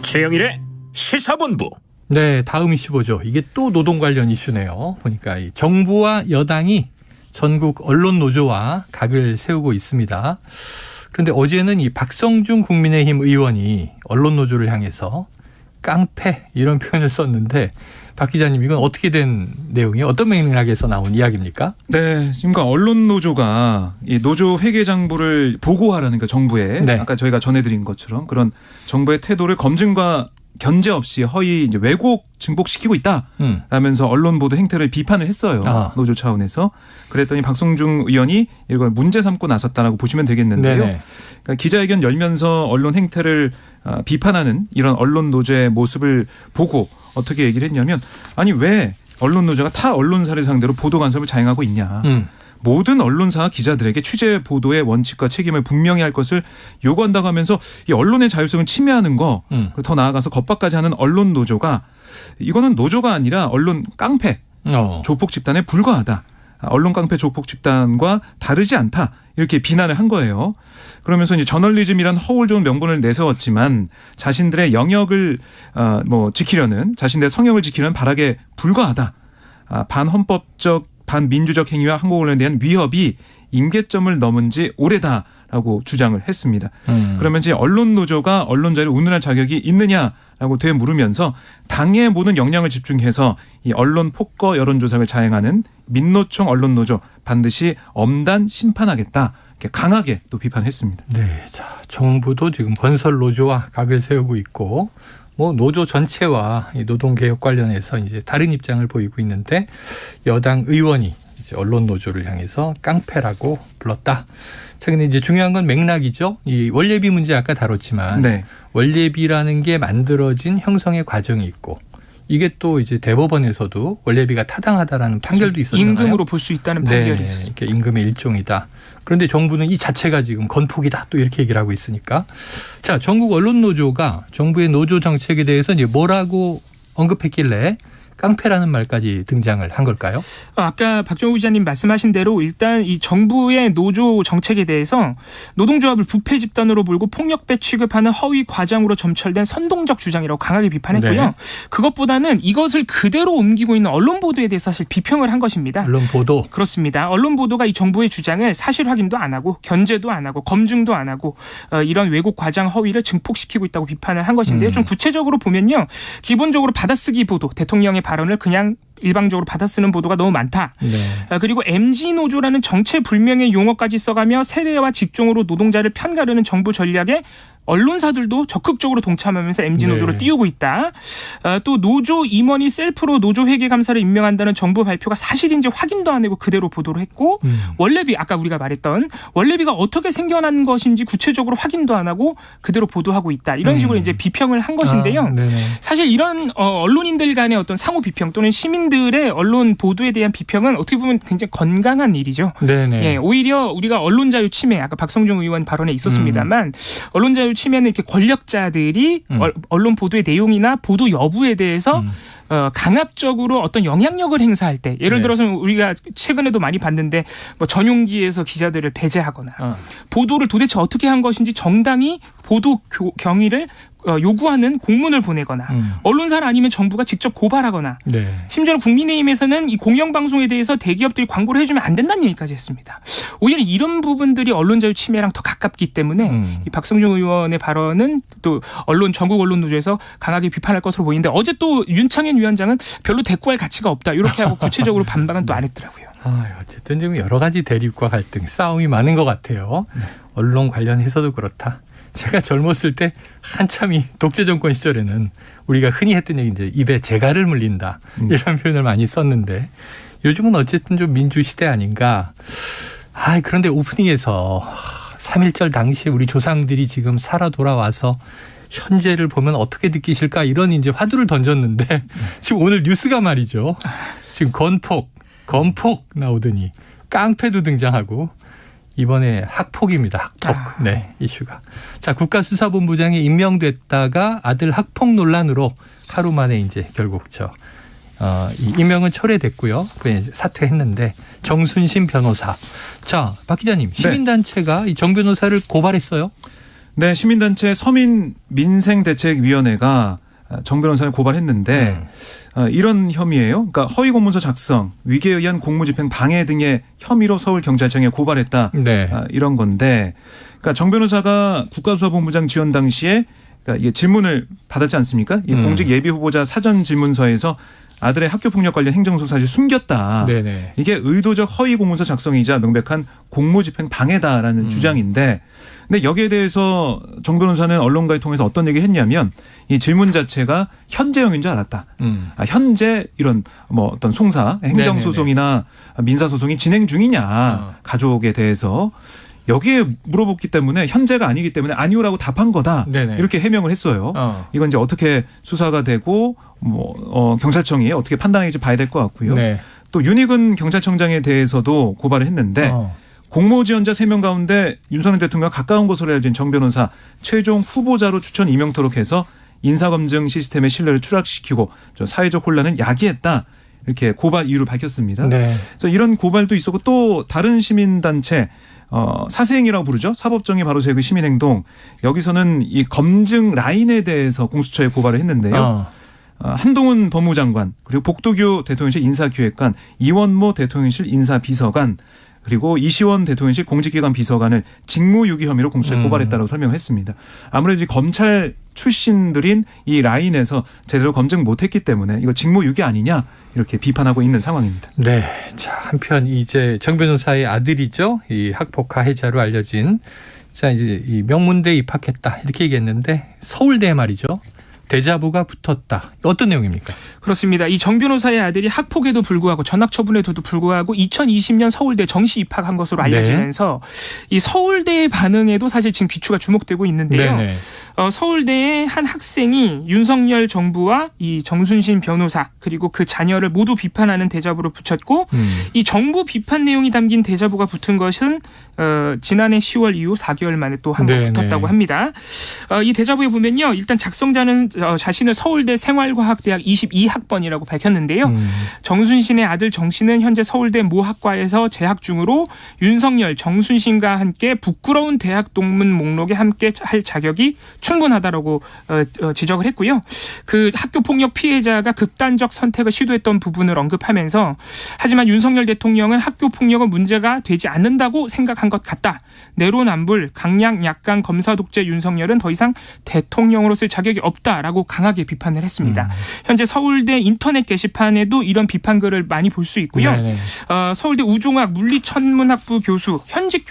최영일의 시사본부. 네, 다음 이슈 보죠. 이게 또 노동 관련 이슈네요. 보니까 이 정부와 여당이 전국 언론 노조와 각을 세우고 있습니다. 그런데 어제는 이 박성중 국민의힘 의원이 언론 노조를 향해서 깡패 이런 표현을 썼는데 박 기자님 이건 어떻게 된 내용이에요? 어떤 맥락에서 나온 이야기입니까? 네, 지금 언론 노조가 이 노조 회계 장부를 보고하라는 그 정부에 네. 아까 저희가 전해드린 것처럼 그런 정부의 태도를 검증과 견제 없이 허위 이제 왜곡 증폭시키고 있다라면서 언론 보도 행태를 비판을 했어요. 노조 차원에서. 그랬더니 박성중 의원이 이걸 문제 삼고 나섰다라고 보시면 되겠는데요. 그러니까 기자회견 열면서 언론 행태를 비판하는 이런 언론 노조의 모습을 보고 어떻게 얘기를 했냐면 아니 왜 언론 노조가 타 언론사를 상대로 보도 간섭을 자행하고 있냐. 모든 언론사와 기자들에게 취재 보도의 원칙과 책임을 분명히 할 것을 요구한다고 하면서 이 언론의 자율성을 침해하는 거, 그리고 더 나아가서 겁박까지 하는 언론 노조가 이거는 노조가 아니라 언론 깡패 조폭 집단에 불과하다. 언론 깡패 조폭 집단과 다르지 않다. 이렇게 비난을 한 거예요. 그러면서 이제 저널리즘이란 허울 좋은 명분을 내세웠지만 자신들의 영역을 지키려는 자신들의 성역을 지키려는 발악에 불과하다. 반헌법적 반민주적 행위와 한국 언론에 대한 위협이 임계점을 넘은 지 오래다라고 주장을 했습니다. 그러면 이제 언론 노조가 언론 자유를 운운할 자격이 있느냐라고 되물으면서 당의 모든 역량을 집중해서 이 언론 폭거 여론조작을 자행하는 민노총 언론노조 반드시 엄단 심판하겠다. 이렇게 강하게 또 비판했습니다. 네, 자 정부도 지금 건설 노조와 각을 세우고 있고 노조 전체와 노동개혁 관련해서 이제 다른 입장을 보이고 있는데 여당 의원이 이제 언론 노조를 향해서 깡패라고 불렀다. 자, 근데 이제 중요한 건 맥락이죠. 이 원래비 문제 아까 다뤘지만 네. 원래비라는 게 만들어진 형성의 과정이 있고 이게 또 이제 대법원에서도 원래비가 타당하다라는 판결도 있었잖아요. 임금으로 볼 수 있다는 판결이 있었습니다. 임금의 일종이다. 그런데 정부는 이 자체가 지금 건폭이다. 또 이렇게 얘기를 하고 있으니까. 자, 전국 언론노조가 정부의 노조 정책에 대해서 이제 뭐라고 언급했길래 깡패라는 말까지 등장을 한 걸까요? 아까 박정우 기자님 말씀하신 대로 일단 이 정부의 노조 정책에 대해서 노동조합을 부패 집단으로 몰고 폭력배 취급하는 허위 과장으로 점철된 선동적 주장이라고 강하게 비판했고요. 네. 그것보다는 이것을 그대로 옮기고 있는 언론 보도에 대해서 사실 비평을 한 것입니다. 언론 보도. 그렇습니다. 언론 보도가 이 정부의 주장을 사실 확인도 안 하고 견제도 안 하고 검증도 안 하고 이런 왜곡 과장 허위를 증폭시키고 있다고 비판을 한 것인데요. 좀 구체적으로 보면요. 기본적으로 받아쓰기 보도, 대통령의 발언을 그냥 일방적으로 받아쓰는 보도가 너무 많다. 네. 그리고 MG노조라는 정체불명의 용어까지 써가며 세대와 직종으로 노동자를 편가르는 정부 전략에 언론사들도 적극적으로 동참하면서 MG노조를 네. 띄우고 있다. 또 노조 임원이 셀프로 노조 회계감사를 임명한다는 정부 발표가 사실인지 확인도 안 하고 그대로 보도를 했고 원래비 아까 우리가 말했던 원래비가 어떻게 생겨난 것인지 구체적으로 확인도 안 하고 그대로 보도하고 있다. 이런 식으로 이제 비평을 한 것인데요. 사실 이런 언론인들 간의 어떤 상호 비평 또는 시민들의 언론 보도에 대한 비평은 어떻게 보면 굉장히 건강한 일이죠. 네네. 예, 오히려 우리가 언론 자유 침해 아까 박성중 의원 발언에 있었습니다만 언론 자유 침해는 이렇게 권력자들이 언론 보도의 내용이나 보도 여부에 대해서 강압적으로 어떤 영향력을 행사할 때 예를 들어서 우리가 최근에도 많이 봤는데 전용기에서 기자들을 배제하거나 보도를 도대체 어떻게 한 것인지 정당히 보도 경위를 요구하는 공문을 보내거나 언론사를 아니면 정부가 직접 고발하거나 심지어는 국민의힘에서는 이 공영방송에 대해서 대기업들이 광고를 해주면 안 된다는 얘기까지 했습니다. 오히려 이런 부분들이 언론자유 침해랑 더 가깝기 때문에 이 박성중 의원의 발언은 또 전국 언론노조에서 강하게 비판할 것으로 보이는데 어제 또 윤창현 위원장은 별로 대꾸할 가치가 없다 이렇게 하고 구체적으로 반박은 또 안 했더라고요. 어쨌든 지금 여러 가지 대립과 갈등, 싸움이 많은 것 같아요. 언론 관련해서도 그렇다. 제가 젊었을 때 한참이 독재 정권 시절에는 우리가 흔히 했던 얘기 이제 입에 재갈을 물린다 이런 표현을 많이 썼는데 요즘은 어쨌든 좀 민주 시대 아닌가. 그런데 오프닝에서 3.1절 당시에 우리 조상들이 지금 살아 돌아와서 현재를 보면 어떻게 느끼실까 이런 이제 화두를 던졌는데 지금 오늘 뉴스가 말이죠. 지금 건폭 나오더니 깡패도 등장하고. 이번에 학폭입니다. 학폭. 네, 이슈가. 자, 국가수사본부장이 임명됐다가 아들 학폭 논란으로 하루 만에 이제 결국 이 임명은 철회됐고요. 그에 사퇴했는데 정순신 변호사. 자, 박 기자님, 시민단체가 이 정 변호사를 고발했어요? 네, 시민단체 서민민생대책위원회가 정 변호사를 고발했는데 이런 혐의예요. 그러니까 허위 공문서 작성, 위계에 의한 공무집행 방해 등의 혐의로 서울경찰청에 고발했다. 이런 건데, 그러니까 정 변호사가 국가수사본부장 지원 당시에 그러니까 이게 질문을 받았지 않습니까? 이 공직 예비 후보자 사전 질문서에서 아들의 학교 폭력 관련 행정소 사실 숨겼다. 이게 의도적 허위 공문서 작성이자 명백한 공무집행 방해다라는 주장인데, 근데 여기에 대해서 정 변호사는 언론과를 통해서 어떤 얘기를 했냐면 이 질문 자체가 현재형인 줄 알았다. 현재 이런 어떤 송사, 행정소송이나 민사소송이 진행 중이냐 가족에 대해서 여기에 물어봤기 때문에 현재가 아니기 때문에 아니오라고 답한 거다. 이렇게 해명을 했어요. 이건 이제 어떻게 수사가 되고 경찰청이 어떻게 판단할지 봐야 될 것 같고요. 또 윤희근 경찰청장에 대해서도 고발을 했는데 공모 지원자 3명 가운데 윤석열 대통령과 가까운 것으로 알려진 정 변호사 최종 후보자로 추천 임명토록 해서 인사검증 시스템의 신뢰를 추락시키고 사회적 혼란을 야기했다. 이렇게 고발 이유를 밝혔습니다. 네. 그래서 이런 고발도 있었고 또 다른 시민단체 사세행이라고 부르죠. 사법정의 바로 세우기 시민행동. 여기서는 이 검증 라인에 대해서 공수처에 고발을 했는데요. 한동훈 법무장관 그리고 복도규 대통령실 인사기획관 이원모 대통령실 인사비서관 그리고 이시원 대통령실 공직기관 비서관을 직무유기 혐의로 공수처에 고발했다고 설명했습니다. 아무래도 검찰 출신들인 이 라인에서 제대로 검증 못했기 때문에 이거 직무유기 아니냐 이렇게 비판하고 있는 상황입니다. 네, 자 한편 이제 정 변호사의 아들이죠, 이 학폭 가해자로 알려진 자 이제 이 명문대에 입학했다 이렇게 얘기했는데 서울대에 말이죠. 대자보가 붙었다. 어떤 내용입니까? 그렇습니다. 이 정 변호사의 아들이 학폭에도 불구하고 전학 처분에도 불구하고 2020년 서울대 정시 입학한 것으로 알려지면서 이 서울대의 반응에도 사실 지금 귀추가 주목되고 있는데요. 서울대의 한 학생이 윤석열 정부와 이 정순신 변호사 그리고 그 자녀를 모두 비판하는 대자보를 붙였고 이 정부 비판 내용이 담긴 대자보가 붙은 것은 지난해 10월 이후 4개월 만에 또 한 번 붙었다고 합니다. 이 대자보에 보면요. 일단 작성자는 자신을 서울대 생활과학대학 22학번이라고 밝혔는데요. 정순신의 아들 정 씨는 현재 서울대 모 학과에서 재학 중으로 윤석열, 정순신과 함께 부끄러운 대학 동문 목록에 함께 할 자격이 충분하다라고 지적을 했고요. 그 학교 폭력 피해자가 극단적 선택을 시도했던 부분을 언급하면서 하지만 윤석열 대통령은 학교 폭력은 문제가 되지 않는다고 생각한 것 같다. 내로남불, 강약, 약강, 검사 독재 윤석열은 더 이상 대통령으로서의 자격이 없다라고 강하게 비판을 했습니다. 현재 서울대 인터넷 게시판에도 이런 비판글을 많이 볼 수 있고요. 서울대 우종학 물리천문학부 교수, 현직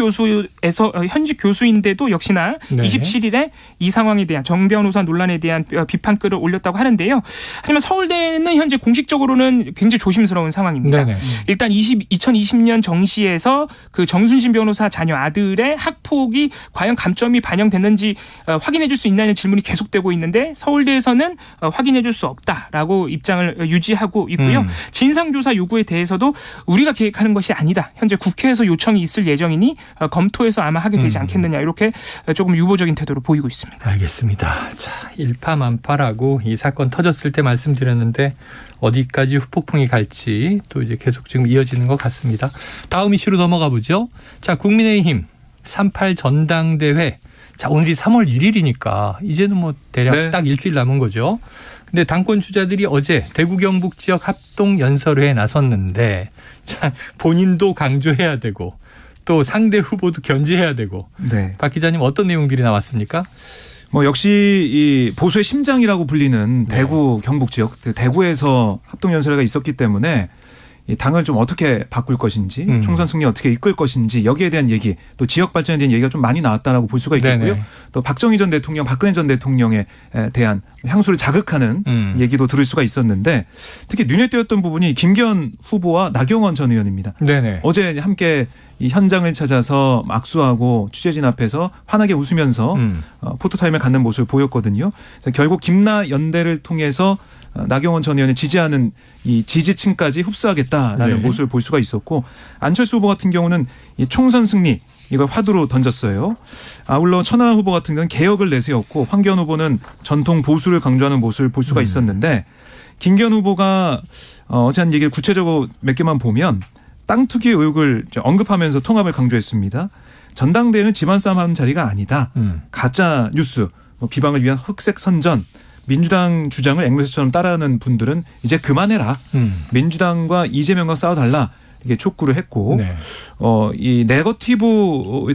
교수인데도 역시나 27일에 이 상황에 대한 정 변호사 논란에 대한 비판글을 올렸다고 하는데요. 하지만 서울대는 현재 공식적으로는 굉장히 조심스러운 상황입니다. 일단 2020년 정시에서 그 정순신 변호사 자녀 아들의 학폭이 과연 감점이 반영됐는지 확인해 줄 수 있냐는 질문이 계속되고 있는데 서울대에서는 확인해 줄 수 없다라고 입장을 유지하고 있고요. 진상조사 요구에 대해서도 우리가 계획하는 것이 아니다. 현재 국회에서 요청이 있을 예정이니 검토해서 아마 하게 되지 않겠느냐 이렇게 조금 유보적인 태도로 보이고 있습니다. 알겠습니다. 자, 일파만파라고 이 사건 터졌을 때 말씀드렸는데 어디까지 후폭풍이 갈지 또 이제 계속 지금 이어지는 것 같습니다. 다음 이슈로 넘어가 보죠. 자, 국민의힘 38 전당대회. 자, 오늘이 3월 1일이니까 이제는 뭐 대략 딱 일주일 남은 거죠. 근데 당권 주자들이 어제 대구 경북 지역 합동 연설회에 나섰는데 자, 본인도 강조해야 되고 또 상대 후보도 견제해야 되고. 박 기자님 어떤 내용들이 나왔습니까? 뭐 역시 이 보수의 심장이라고 불리는 대구 경북 지역, 대구에서 합동 연설회가 있었기 때문에 이 당을 좀 어떻게 바꿀 것인지 총선 승리 어떻게 이끌 것인지 여기에 대한 얘기 또 지역 발전에 대한 얘기가 좀 많이 나왔다라고 볼 수가 있겠고요. 또 박정희 전 대통령, 박근혜 전 대통령에 대한 향수를 자극하는 얘기도 들을 수가 있었는데 특히 눈에 띄었던 부분이 김기현 후보와 나경원 전 의원입니다. 어제 함께 이 현장을 찾아서 악수하고 취재진 앞에서 환하게 웃으면서 포토타임을 갖는 모습을 보였거든요. 그래서 결국 김나 연대를 통해서 나경원 전 의원을 지지하는 이 지지층까지 흡수하겠다라는 모습을 볼 수가 있었고 안철수 후보 같은 경우는 이 총선 승리 이걸 화두로 던졌어요. 아울러 천하람 후보 같은 경우는 개혁을 내세웠고 황교안 후보는 전통 보수를 강조하는 모습을 볼 수가 있었는데 김기현 후보가 어제 한 얘기를 구체적으로 몇 개만 보면 땅 투기 의혹을 언급하면서 통합을 강조했습니다. 전당대회는 집안 싸움 하는 자리가 아니다. 가짜 뉴스, 비방을 위한 흑색 선전, 민주당 주장을 앵무새처럼 따라하는 분들은 이제 그만해라. 민주당과 이재명과 싸워달라. 이게 촉구를 했고 이 네거티브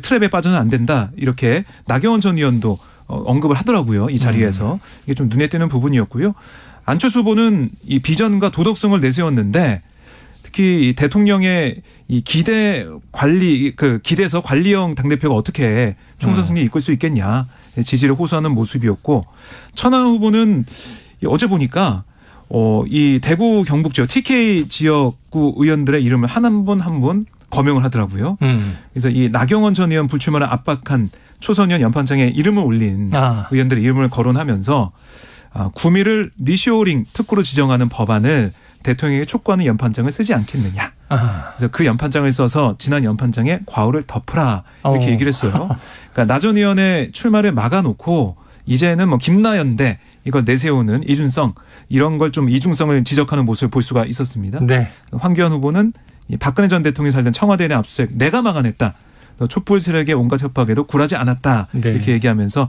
트랩에 빠져는 안 된다. 이렇게 나경원 전 의원도 언급을 하더라고요. 이 자리에서. 이게 좀 눈에 띄는 부분이었고요. 안철수 후보는 이 비전과 도덕성을 내세웠는데 특히 이 대통령의 이 기대 관리, 그 기대서 관리형 당대표가 어떻게 총선 승리 이끌 수 있겠냐 지지를 호소하는 모습이었고 천하람 후보는 어제 보니까 이 대구 경북 지역 TK 지역구 의원들의 이름을 한 분 한 분 거명을 하더라고요. 그래서 이 나경원 전 의원 불출마를 압박한 초선의원 연판장에 이름을 올린 의원들의 이름을 거론하면서 구미를 니쇼링 특구로 지정하는 법안을 대통령에게 촉구하는 연판장을 쓰지 않겠느냐. 그래서 그 연판장을 써서 지난 연판장에 과오를 덮으라 이렇게 얘기를 했어요. 그러니까 나전 의원의 출마를 막아놓고 이제는 뭐 김나연대 이걸 내세우는 이준성 이런 걸 좀 이중성을 지적하는 모습을 볼 수가 있었습니다. 네. 황교안 후보는 이 박근혜 전 대통령이 살던 청와대 내 압수수색 내가 막아냈다. 촛불 세력의 온갖 협박에도 굴하지 않았다. 네. 이렇게 얘기하면서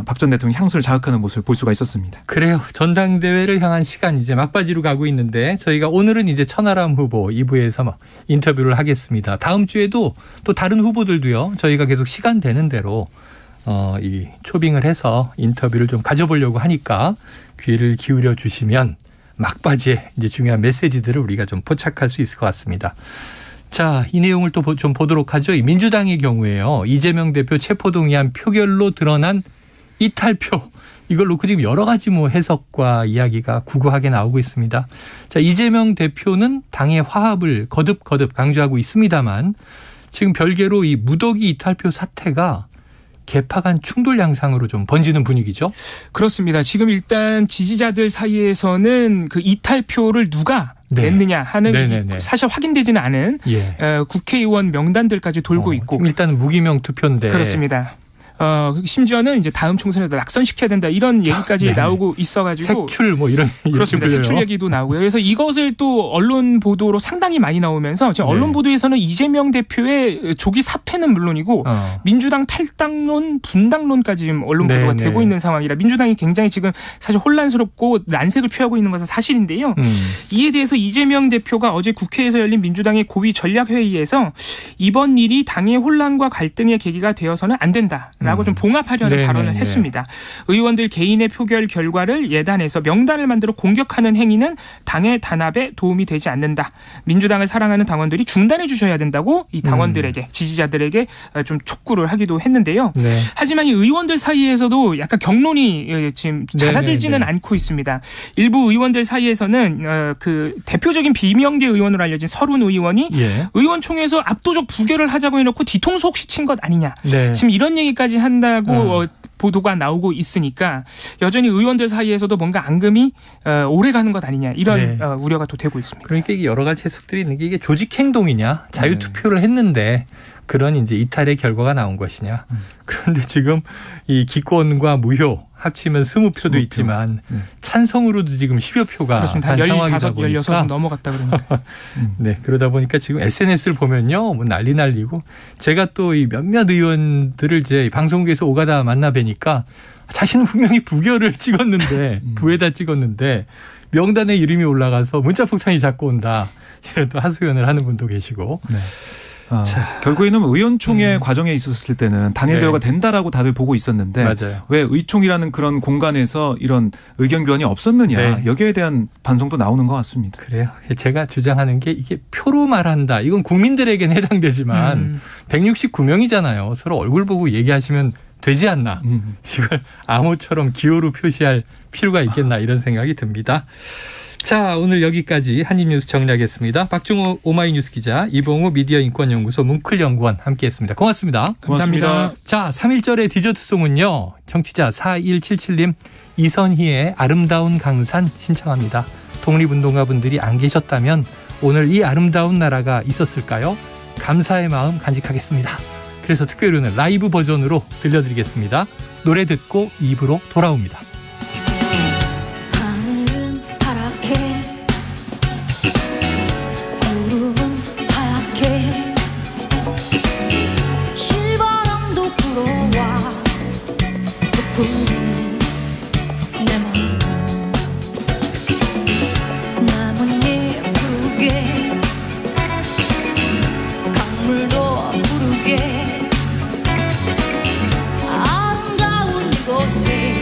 박 전 대통령 향수를 자극하는 모습을 볼 수가 있었습니다. 그래요. 전당대회를 향한 시간 이제 막바지로 가고 있는데 저희가 오늘은 이제 천하람 후보 2부에서 인터뷰를 하겠습니다. 다음 주에도 또 다른 후보들도요. 저희가 계속 시간 되는 대로 이 초빙을 해서 인터뷰를 좀 가져보려고 하니까 귀를 기울여 주시면 막바지에 이제 중요한 메시지들을 우리가 좀 포착할 수 있을 것 같습니다. 자, 이 내용을 또 좀 보도록 하죠. 이 민주당의 경우에요. 이재명 대표 체포동의안 표결로 드러난 이탈표. 이걸 놓고 지금 여러 가지 뭐 해석과 이야기가 구구하게 나오고 있습니다. 자, 이재명 대표는 당의 화합을 거듭 강조하고 있습니다만 지금 별개로 이 무더기 이탈표 사태가 개파 간 충돌 양상으로 좀 번지는 분위기죠. 그렇습니다. 지금 일단 지지자들 사이에서는 그 이탈표를 누가 냈느냐 하는 사실 확인되지는 않은 국회의원 명단들까지 돌고 있고 지금 일단은 무기명 투표인데 그렇습니다. 심지어는 이제 다음 총선에도 낙선시켜야 된다 이런 얘기까지 나오고 있어가지고 색출 뭐 이런 그렇습니다. 색출 얘기도 나오고요. 그래서 이것을 또 언론 보도로 상당히 많이 나오면서 지금 언론 보도에서는 이재명 대표의 조기 사퇴는 물론이고 민주당 탈당론, 분당론까지 지금 언론 보도가 되고 있는 상황이라 민주당이 굉장히 지금 사실 혼란스럽고 난색을 표하고 있는 것은 사실인데요. 이에 대해서 이재명 대표가 어제 국회에서 열린 민주당의 고위 전략회의에서 이번 일이 당의 혼란과 갈등의 계기가 되어서는 안 된다. 라고 좀 봉합하려는 발언을 했습니다. 의원들 개인의 표결 결과를 예단해서 명단을 만들어 공격하는 행위는 당의 단합에 도움이 되지 않는다. 민주당을 사랑하는 당원들이 중단해 주셔야 된다고 이 당원들에게 지지자들에게 좀 촉구를 하기도 했는데요. 하지만 이 의원들 사이에서도 약간 격론이 지금 잦아들지는 않고 있습니다. 일부 의원들 사이에서는 그 대표적인 비명계 의원으로 알려진 서른 의원이 의원총회에서 압도적 부결을 하자고 해놓고 뒤통수 혹시 친 것 아니냐. 지금 이런 얘기까지 한다고 보도가 나오고 있으니까 여전히 의원들 사이에서도 뭔가 앙금이 오래 가는 것 아니냐 이런 우려가 또 되고 있습니다. 그러니까 이게 여러 가지 해석들이 있는 게 이게 조직 행동이냐 자유투표를 했는데 그런 이제 이탈의 결과가 나온 것이냐. 그런데 지금 이 기권과 무효 합치면 20표도 있지만 찬성으로도 지금 10여 표가 그렇습니다. 15, 16은 넘어갔다 그러니까. 네, 그러다 보니까 지금 SNS를 보면요. 뭐 난리고 제가 또 이 몇몇 의원들을 이제 방송국에서 오가다 만나 뵈니까 자신은 분명히 부결을 찍었는데 부에다 찍었는데 명단에 이름이 올라가서 문자폭탄이 자꾸 온다. 이런 또 하소연을 하는 분도 계시고. 결국에는 의원총회 과정에 있었을 때는 단일 대화가 된다라고 다들 보고 있었는데 왜 의총이라는 그런 공간에서 이런 의견 교환이 없었느냐 여기에 대한 반성도 나오는 것 같습니다. 그래요. 제가 주장하는 게 이게 표로 말한다. 이건 국민들에게는 해당되지만 169명이잖아요. 서로 얼굴 보고 얘기하시면 되지 않나. 이걸 암호처럼 기호로 표시할 필요가 있겠나 이런 생각이 듭니다. 자, 오늘 여기까지 한입뉴스 정리하겠습니다. 박중호 오마이뉴스 기자, 이봉우 미디어인권연구소 문클연구원 함께했습니다. 고맙습니다. 감사합니다. 자, 3.1절의 디저트송은요. 청취자 4177님 이선희의 아름다운 강산 신청합니다. 독립운동가분들이 안 계셨다면 오늘 이 아름다운 나라가 있었을까요? 감사의 마음 간직하겠습니다. 그래서 특별히 오늘 라이브 버전으로 들려드리겠습니다. 노래 듣고 2부로 돌아옵니다. 아름다운 곳에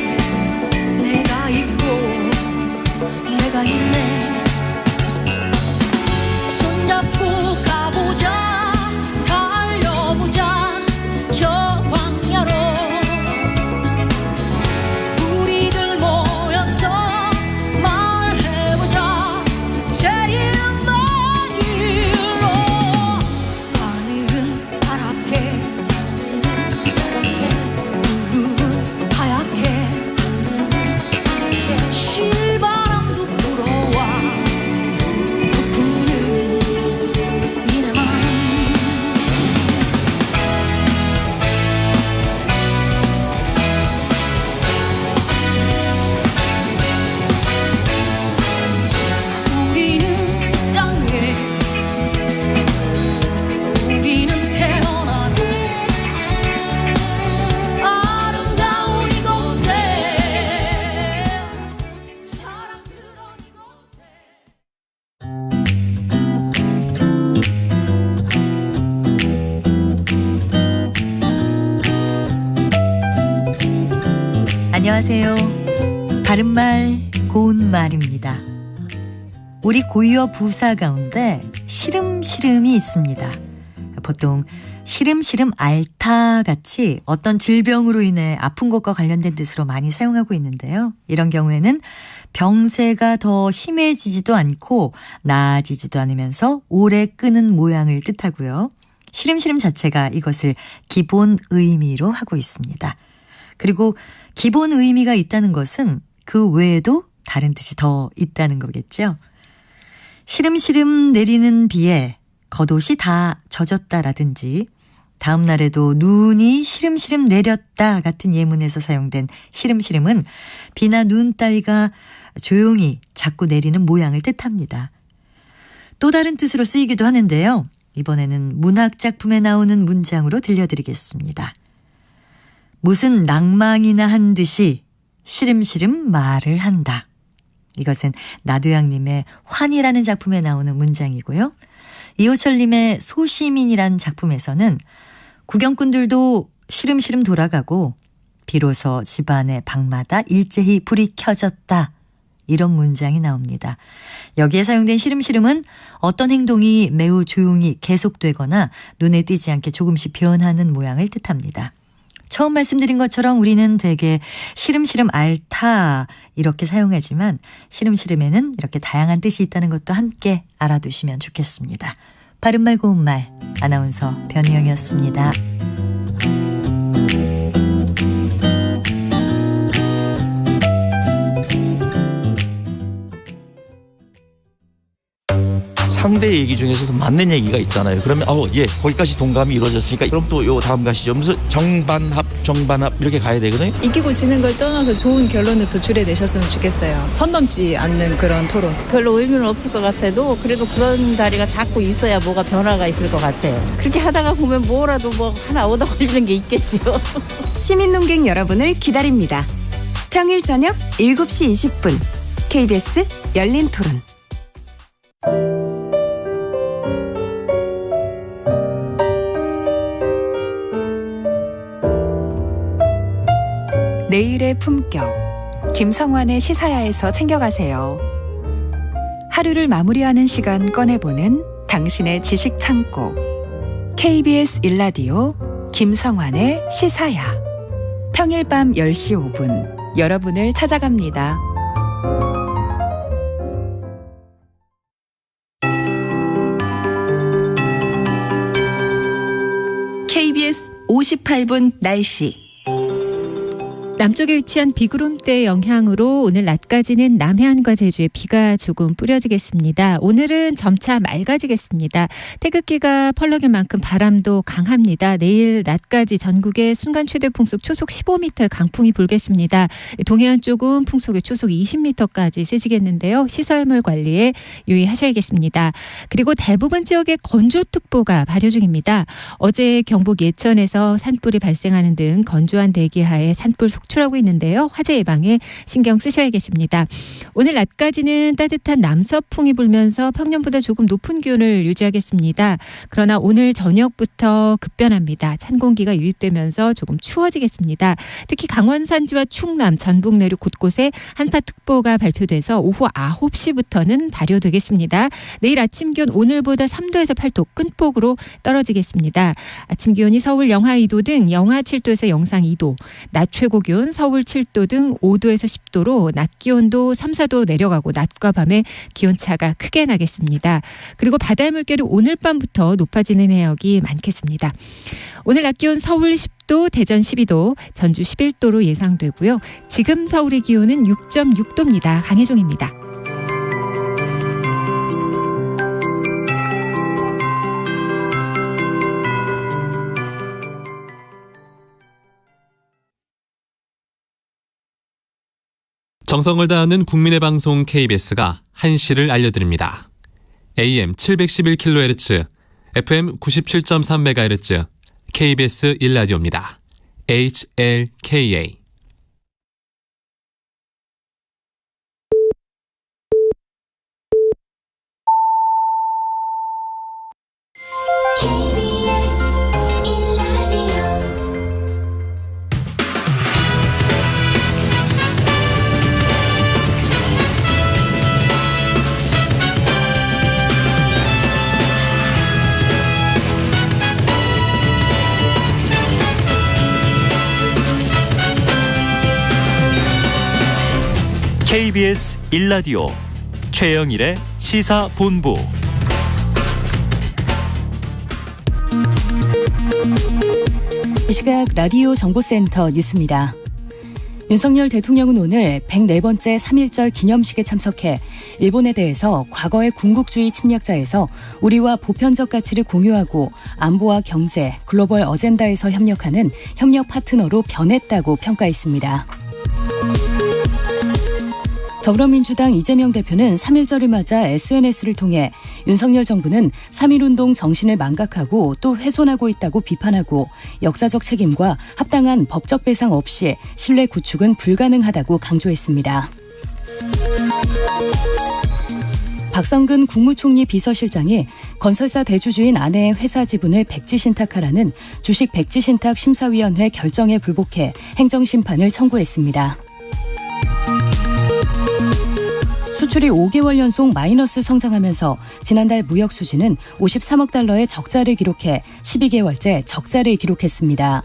안녕하세요. 바른말 고운말입니다. 우리 고유어 부사 가운데 시름시름이 있습니다. 보통 시름시름 앓다 같이 어떤 질병으로 인해 아픈 것과 관련된 뜻으로 많이 사용하고 있는데요. 이런 경우에는 병세가 더 심해지지도 않고 나아지지도 않으면서 오래 끄는 모양을 뜻하고요. 시름시름 자체가 이것을 기본 의미로 하고 있습니다. 그리고 기본 의미가 있다는 것은 그 외에도 다른 뜻이 더 있다는 거겠죠. 시름시름 내리는 비에 겉옷이 다 젖었다라든지 다음 날에도 눈이 시름시름 내렸다 같은 예문에서 사용된 시름시름은 비나 눈 따위가 조용히 자꾸 내리는 모양을 뜻합니다. 또 다른 뜻으로 쓰이기도 하는데요. 이번에는 문학작품에 나오는 문장으로 들려드리겠습니다. 무슨 낭망이나 한 듯이 시름시름 말을 한다. 이것은 나도양님의 환이라는 작품에 나오는 문장이고요. 이호철님의 소시민이라는 작품에서는 구경꾼들도 시름시름 돌아가고 비로소 집안의 방마다 일제히 불이 켜졌다. 이런 문장이 나옵니다. 여기에 사용된 시름시름은 어떤 행동이 매우 조용히 계속되거나 눈에 띄지 않게 조금씩 변하는 모양을 뜻합니다. 처음 말씀드린 것처럼 우리는 대개 시름시름 앓다 이렇게 사용하지만 시름시름에는 이렇게 다양한 뜻이 있다는 것도 함께 알아두시면 좋겠습니다. 바른말 고운말 아나운서 변희영이었습니다. 상대 얘기 중에서도 맞는 얘기가 있잖아요. 그러면 예, 거기까지 동감이 이루어졌으니까 그럼 또 요 다음 가시죠. 무슨 정반합 이렇게 가야 되거든요. 이기고 지는 걸 떠나서 좋은 결론을 도출해내셨으면 좋겠어요. 선 넘지 않는 그런 토론. 별로 의미는 없을 것 같아도 그래도 그런 자리가 자꾸 있어야 뭐가 변화가 있을 것 같아요. 그렇게 하다가 보면 뭐라도 뭐 하나 얻어 걸리는 게 있겠죠. 시민논객 여러분을 기다립니다. 평일 저녁 7시 20분 KBS 열린 토론. 내일의 품격 김성환의 시사야에서 챙겨가세요. 하루를 마무리하는 시간 꺼내보는 당신의 지식 창고 KBS 일라디오 김성환의 시사야 평일 밤 10시 5분 여러분을 찾아갑니다. KBS 58분 날씨. 남쪽에 위치한 비구름대의 영향으로 오늘 낮까지는 남해안과 제주에 비가 조금 뿌려지겠습니다. 오늘은 점차 맑아지겠습니다. 태극기가 펄럭일 만큼 바람도 강합니다. 내일 낮까지 전국에 순간 최대 풍속 초속 15m의 강풍이 불겠습니다. 동해안 쪽은 풍속이 초속 20m까지 세지겠는데요. 시설물 관리에 유의하셔야겠습니다. 그리고 대부분 지역에 건조특보가 발효 중입니다. 어제 경북 예천에서 산불이 발생하는 등 건조한 대기하에 산불 속출하고 있는데요. 화재 예방에 신경 쓰셔야겠습니다. 오늘 낮까지는 따뜻한 남서풍이 불면서 평년보다 조금 높은 기온을 유지하겠습니다. 그러나 오늘 저녁부터 급변합니다. 찬 공기가 유입되면서 조금 추워지겠습니다. 특히 강원 산지와 충남, 전북 내륙 곳곳에 한파특보가 발표돼서 오후 9시부터는 발효되겠습니다. 내일 아침 기온 오늘보다 3도에서 8도 끈폭으로 떨어지겠습니다. 아침 기온이 서울 영하 2도 등 영하 7도에서 영상 2도, 낮 최고 기온 서울 7도 등 5도에서 10도로 낮 기온도 3, 4도 내려가고 낮과 밤에 기온차가 크게 나겠습니다. 그리고 바다의 물결이 오늘 밤부터 높아지는 해역이 많겠습니다. 오늘 낮 기온 서울 10도, 대전 12도, 전주 11도로 예상되고요. 지금 서울의 기온은 6.6도입니다. 강혜종입니다. 정성을 다하는 국민의 방송 KBS가 한시를 알려드립니다. AM 711kHz, FM 97.3MHz, KBS 일라디오입니다. HLKA. KBS 1라디오 최영일의 시사본부. 이 시각 라디오 정보센터 뉴스입니다. 윤석열 대통령은 오늘 104번째 3.1절 기념식에 참석해 일본에 대해서 과거의 군국주의 침략자에서 우리와 보편적 가치를 공유하고 안보와 경제, 글로벌 어젠다에서 협력하는 협력 파트너로 변했다고 평가했습니다. 더불어민주당 이재명 대표는 3.1절을 맞아 SNS를 통해 윤석열 정부는 3.1운동 정신을 망각하고 또 훼손하고 있다고 비판하고 역사적 책임과 합당한 법적 배상 없이 신뢰 구축은 불가능하다고 강조했습니다. 박성근 국무총리 비서실장이 건설사 대주주인 아내의 회사 지분을 백지신탁하라는 주식 백지신탁 심사위원회 결정에 불복해 행정심판을 청구했습니다. 수출이 5개월 연속 마이너스 성장하면서 지난달 무역 수지는 53억 달러의 적자를 기록해 12개월째 적자를 기록했습니다.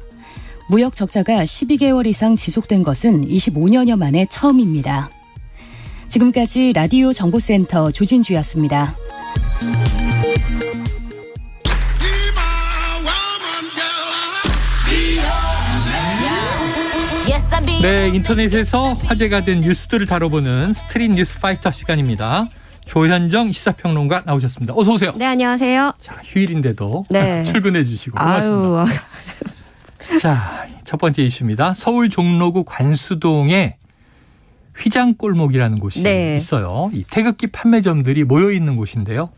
무역 적자가 12개월 이상 지속된 것은 25년여 만에 처음입니다. 지금까지 라디오 정보센터 조진주였습니다. 네, 인터넷에서 화제가 된 뉴스들을 다뤄보는 스트릿 뉴스 파이터 시간입니다. 조현정 시사평론가 나오셨습니다. 어서 오세요. 네, 안녕하세요. 자, 휴일인데도 네. 출근해 주시고 고맙습니다. 자, 첫 번째 이슈입니다. 서울 종로구 관수동에 휘장골목이라는 곳이 네. 있어요. 이 태극기 판매점들이 모여 있는 곳인데요.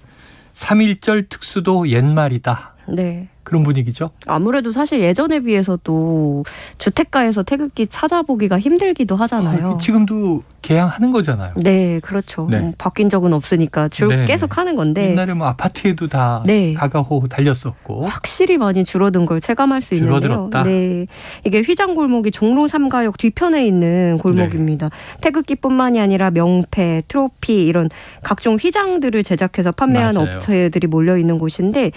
3.1절 특수도 옛말이다. 네. 그런 분위기죠. 아무래도 사실 예전에 비해서도 주택가에서 태극기 찾아보기가 힘들기도 하잖아요. 지금도 개항하는 거잖아요. 네, 그렇죠. 네. 바뀐 적은 없으니까 쭉 네. 계속 하는 건데. 옛날에 뭐 아파트에도 다 네. 가가호 달렸었고. 확실히 많이 줄어든 걸 체감할 수 있는데요. 줄어들었다. 네, 이게 휘장골목이 종로 3가역 뒤편에 있는 골목입니다. 네. 태극기뿐만이 아니라 명패, 트로피 이런 각종 휘장들을 제작해서 판매하는 맞아요. 업체들이 몰려 있는 곳인데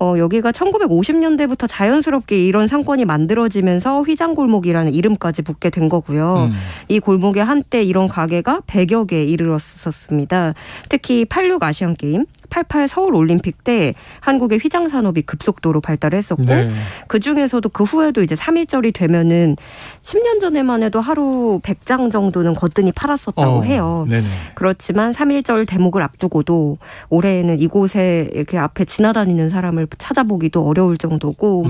여기가 1950년대부터 자연스럽게 이런 상권이 만들어지면서 휘장골목이라는 이름까지 붙게 된 거고요. 이 골목에 한때 이런 가게가 100여 개에 이르렀었습니다. 특히 86 아시안게임, 88 서울올림픽 때 한국의 휘장 산업이 급속도로 발달했었고 네. 그중에서도 그 후에도 이제 3.1절이 되면은 10년 전에만 해도 하루 100장 정도는 거뜬히 팔았었다고 해요. 네네. 그렇지만 3.1절 대목을 앞두고도 올해에는 이곳에 이렇게 앞에 지나다니는 사람을 찾아보기도 어려울 정도고